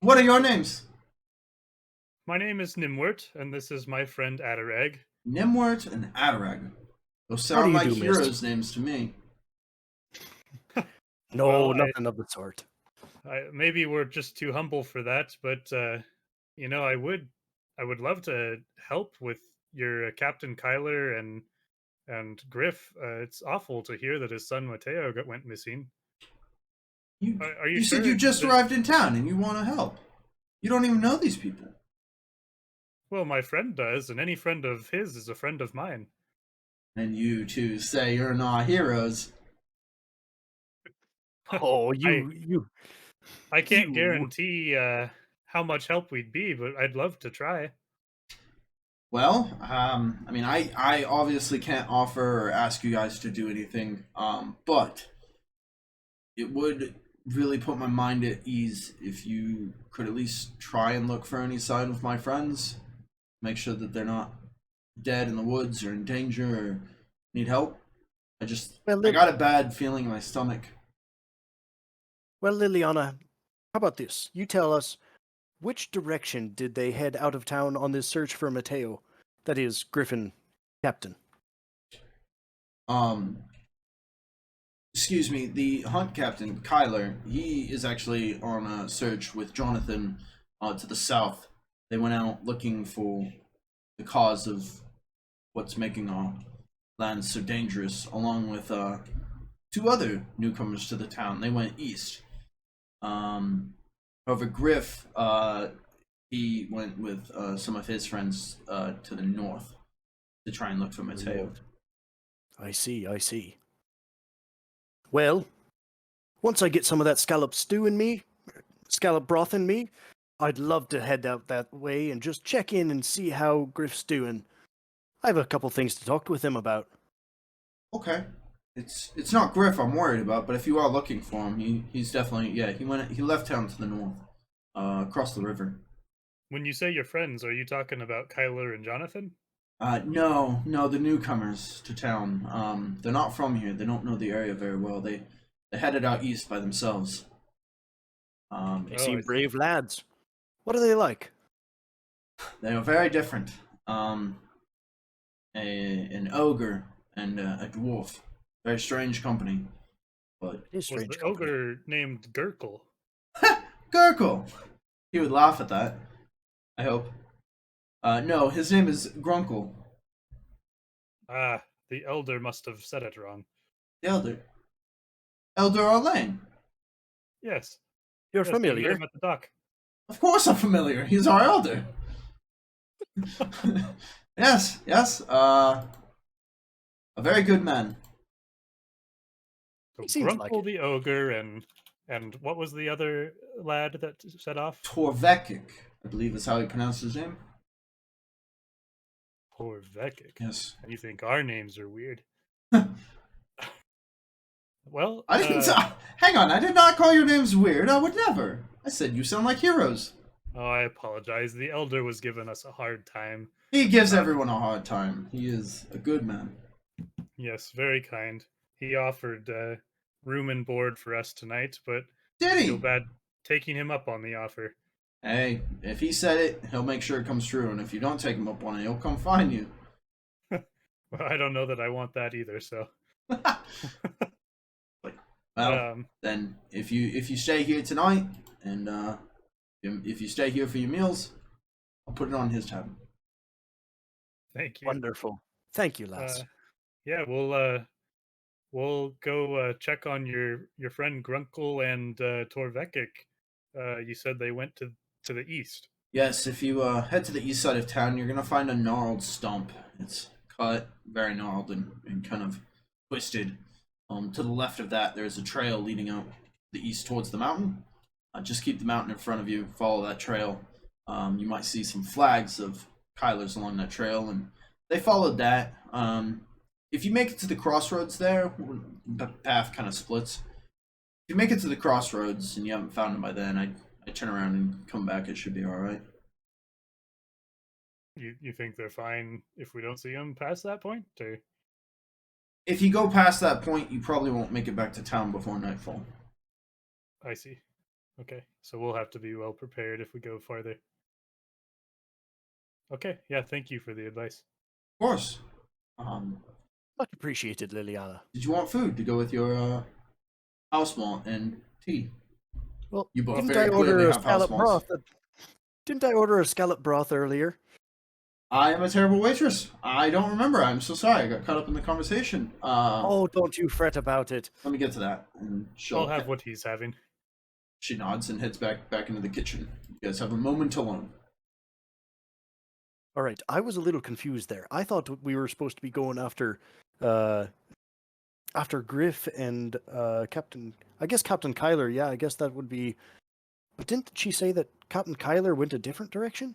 Speaker 1: What are your names?
Speaker 3: My name is Gnimwirt, and this is my friend Adarag.
Speaker 1: Gnimwirt and Adarag. Those
Speaker 2: How do
Speaker 1: sound
Speaker 2: you
Speaker 1: like
Speaker 2: do,
Speaker 1: heroes'
Speaker 2: Mist?
Speaker 1: names to me.
Speaker 2: No,
Speaker 3: Well,
Speaker 2: nothing of the sort.
Speaker 3: Maybe we're just too humble for that, but you know, I would love to help with your Captain Kyler and Griff. It's awful to hear that his son Mateo went missing. Are you
Speaker 1: said
Speaker 3: sure
Speaker 1: you just
Speaker 3: there's-
Speaker 1: arrived in town and you want to help. You don't even know these people.
Speaker 3: Well, my friend does, and any friend of his is a friend of mine.
Speaker 1: And you two say you're not heroes.
Speaker 2: Oh, you.
Speaker 3: I can't
Speaker 2: You-
Speaker 3: guarantee how much help we'd be, but I'd love to try.
Speaker 1: Well, I mean, I obviously can't offer or ask you guys to do anything, but it would really put my mind at ease if you could at least try and look for any sign of my friends. Make sure that they're not dead in the woods or in danger or need help. I got a bad feeling in my stomach.
Speaker 2: Well, Liliana, how about this? You tell us, which direction did they head out of town on this search for Mateo? That is, Griffin, Captain.
Speaker 1: Excuse me, the hunt captain, Kyler, he is actually on a search with Jonathan to the south. They went out looking for the cause of what's making our land so dangerous, along with two other newcomers to the town. They went east. However, Griff, he went with some of his friends to the north to try and look for Mateo.
Speaker 2: I see. Well, once I get some of that scallop broth in me, I'd love to head out that way and just check in and see how Griff's doing. I have a couple things to talk with him about.
Speaker 1: Okay. It's not Griff I'm worried about, but if you are looking for him, he's definitely he left town to the north, across the river.
Speaker 3: When you say your friends, are you talking about Kyler and Jonathan?
Speaker 1: No, the newcomers to town. They're not from here. They don't know the area very well. They headed out east by themselves.
Speaker 2: They
Speaker 3: Oh, I
Speaker 2: seem
Speaker 3: see.
Speaker 2: brave lads. What are they like?
Speaker 1: They are very different. Um, an ogre and a dwarf. Very strange company. But
Speaker 2: It is
Speaker 3: Was
Speaker 2: strange
Speaker 3: the
Speaker 2: company.
Speaker 3: ogre named Gurkle?
Speaker 1: Gurgle! He would laugh at that. I hope. No, his name is Grunkle.
Speaker 3: Ah, the elder must have said it wrong.
Speaker 1: The Elder. Elder Orlane.
Speaker 3: Yes.
Speaker 2: You're
Speaker 3: Yes, we met
Speaker 2: familiar.
Speaker 3: him at the dock.
Speaker 1: Of course I'm familiar. He's our elder. Yes. A very good man.
Speaker 3: So
Speaker 2: He seems like
Speaker 3: Grunkle
Speaker 2: it.
Speaker 3: the ogre and what was the other lad that set off?
Speaker 1: Torvekic, I believe is how he pronounced his name.
Speaker 3: Poor Vekik.
Speaker 1: Yes.
Speaker 3: You think our names are weird? Well,
Speaker 1: I didn't. Hang on, I did not call your names weird. I would never. I said you sound like heroes.
Speaker 3: oh, I apologize. The elder was giving us a hard time.
Speaker 1: He gives everyone a hard time. He is a good man.
Speaker 3: Yes, very kind. He offered room and board for us tonight, but
Speaker 1: Did
Speaker 3: I feel
Speaker 1: he?
Speaker 3: bad taking him up on the offer.
Speaker 1: Hey, if he said it, he'll make sure it comes true. And if you don't take him up on it, he'll come find you.
Speaker 3: Well, I don't know that I want that either. So,
Speaker 1: Well, then if you stay here tonight, and if you stay here for your meals, I'll put it on his tab.
Speaker 3: thank you.
Speaker 2: Wonderful. Thank you, lass.
Speaker 3: Yeah, we'll go check on your friend Grunkle and Torvekik. You said they went to the east.
Speaker 1: Yes, if you head to the east side of town, you're gonna find a gnarled stump. It's cut, very gnarled and kind of twisted. To the left of that, there's a trail leading out the east towards the mountain. Just keep the mountain in front of you. Follow that trail. You might see some flags of Kyler's along that trail, and they followed that. If you make it to the crossroads there, the path kind of splits. If you make it to the crossroads and you haven't found him by then, I turn around and come back. It should be all right.
Speaker 3: You think they're fine if we don't see them past that point? Or...
Speaker 1: If you go past that point, you probably won't make it back to town before nightfall.
Speaker 3: I see. Okay, so we'll have to be well prepared if we go farther. Okay, yeah, thank you for the advice.
Speaker 1: Of course.
Speaker 2: Much appreciated, Liliana.
Speaker 1: Did you want food to go with your house malt and tea?
Speaker 2: Well,
Speaker 1: You both
Speaker 2: didn't
Speaker 1: very
Speaker 2: I order
Speaker 1: clearly
Speaker 2: a
Speaker 1: have house
Speaker 2: scallop
Speaker 1: malts.
Speaker 2: broth? Didn't I order a scallop broth earlier?
Speaker 1: I am a terrible waitress. I don't remember. I'm so sorry. I got caught up in the conversation.
Speaker 2: Oh, don't you fret about it.
Speaker 1: Let me get to that. And
Speaker 3: I'll have what he's having.
Speaker 1: She nods and heads back into the kitchen. You guys have a moment alone.
Speaker 2: All right, I was a little confused there. I thought we were supposed to be going after Griff and Captain. I guess Captain Kyler. Yeah, I guess that would be. But didn't she say that Captain Kyler went a different direction?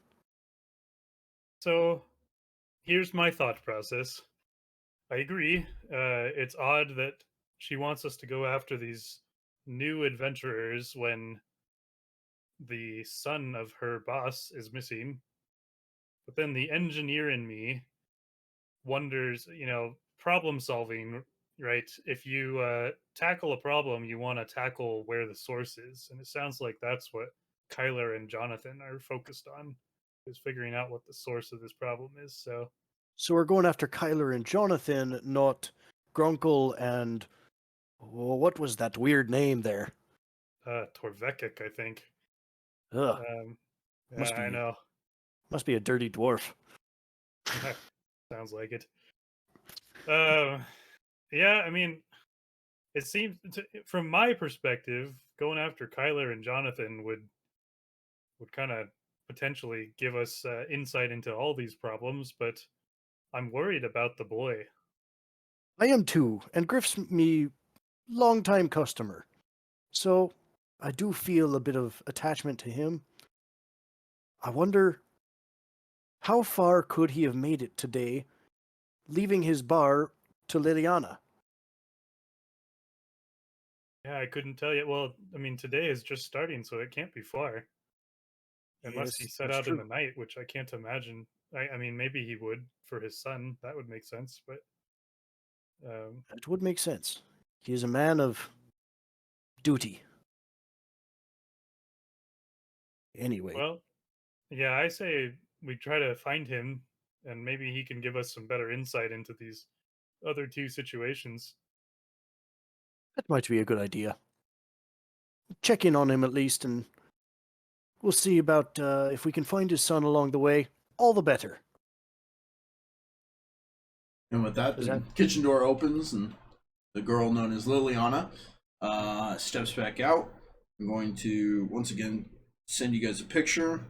Speaker 3: So, here's my thought process. I agree. It's odd that she wants us to go after these new adventurers when the son of her boss is missing. But then the engineer in me wonders, problem solving, right? If you tackle a problem, you want to tackle where the source is. And it sounds like that's what Kyler and Jonathan are focused on, is figuring out what the source of this problem is.
Speaker 2: So we're going after Kyler and Jonathan, not Grunkle and what was that weird name there?
Speaker 3: Torvekik, I think.
Speaker 2: Ugh,
Speaker 3: Yeah, I know.
Speaker 2: Must be a dirty dwarf.
Speaker 3: Sounds like it. Yeah, I mean, it seems from my perspective, going after Kyler and Jonathan would kind of potentially give us insight into all these problems, but I'm worried about the boy.
Speaker 2: I am too, and Griff's me long-time customer, so I do feel a bit of attachment to him. I wonder, how far could he have made it today, leaving his bar to Liliana?
Speaker 3: Yeah, I couldn't tell you. Well, I mean, today is just starting, so it can't be far. Unless he
Speaker 2: Yes,
Speaker 3: set
Speaker 2: that's
Speaker 3: out in
Speaker 2: true.
Speaker 3: the night, which I can't imagine I mean, maybe he would for his son. That would make sense. But
Speaker 2: It would make sense. He is a man of duty. Anyway,
Speaker 3: well, yeah, I say we try to find him, and maybe he can give us some better insight into these other two situations.
Speaker 2: that might be a good idea. Check in on him at least, and we'll see about if we can find his son along the way. All the better.
Speaker 1: And with that,
Speaker 2: Is
Speaker 1: the kitchen door opens, and the girl known as Liliana steps back out. I'm going to once again send you guys a picture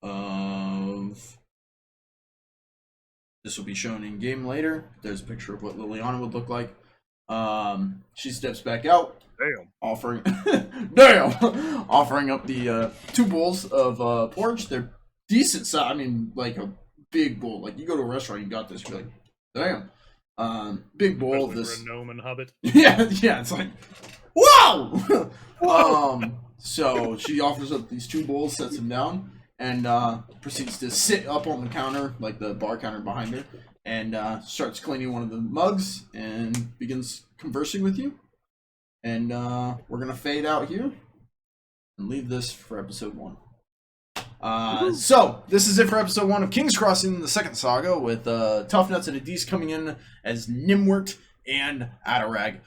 Speaker 1: of. This will be shown in game later. There's a picture of what Liliana would look like. She steps back out,
Speaker 2: Damn.
Speaker 1: offering offering up the 2 bowls of porridge. They're decent size. I mean, like a big bowl. Like you go to a restaurant, you got this. You're like, damn. Big bowl of
Speaker 3: Especially
Speaker 1: this.
Speaker 3: for a gnome and hobbit.
Speaker 1: Yeah. It's like, whoa. So she offers up these 2 bowls, sets them down, and proceeds to sit up on the counter, like the bar counter behind her, and starts cleaning one of the mugs and begins conversing with you. And we're gonna fade out here and leave this for episode 1. So this is it for episode 1 of King's Crossing, the second saga, with Tough Nuts and Adise coming in as Gnimwirt and Adarag.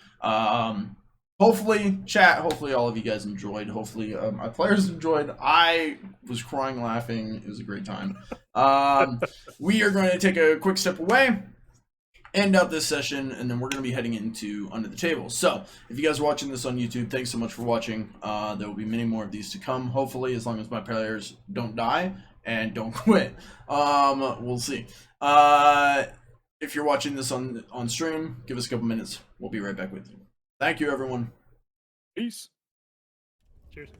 Speaker 1: Hopefully, chat, hopefully all of you guys enjoyed. Hopefully my players enjoyed. I was crying laughing. It was a great time. We are going to take a quick step away, end up this session, and then we're going to be heading into Under the Table. So if you guys are watching this on YouTube, thanks so much for watching. There will be many more of these to come, hopefully, as long as my players don't die and don't quit. We'll see. If you're watching this on stream, give us a couple minutes. We'll be right back with you. Thank you, everyone.
Speaker 2: Peace.
Speaker 3: Cheers.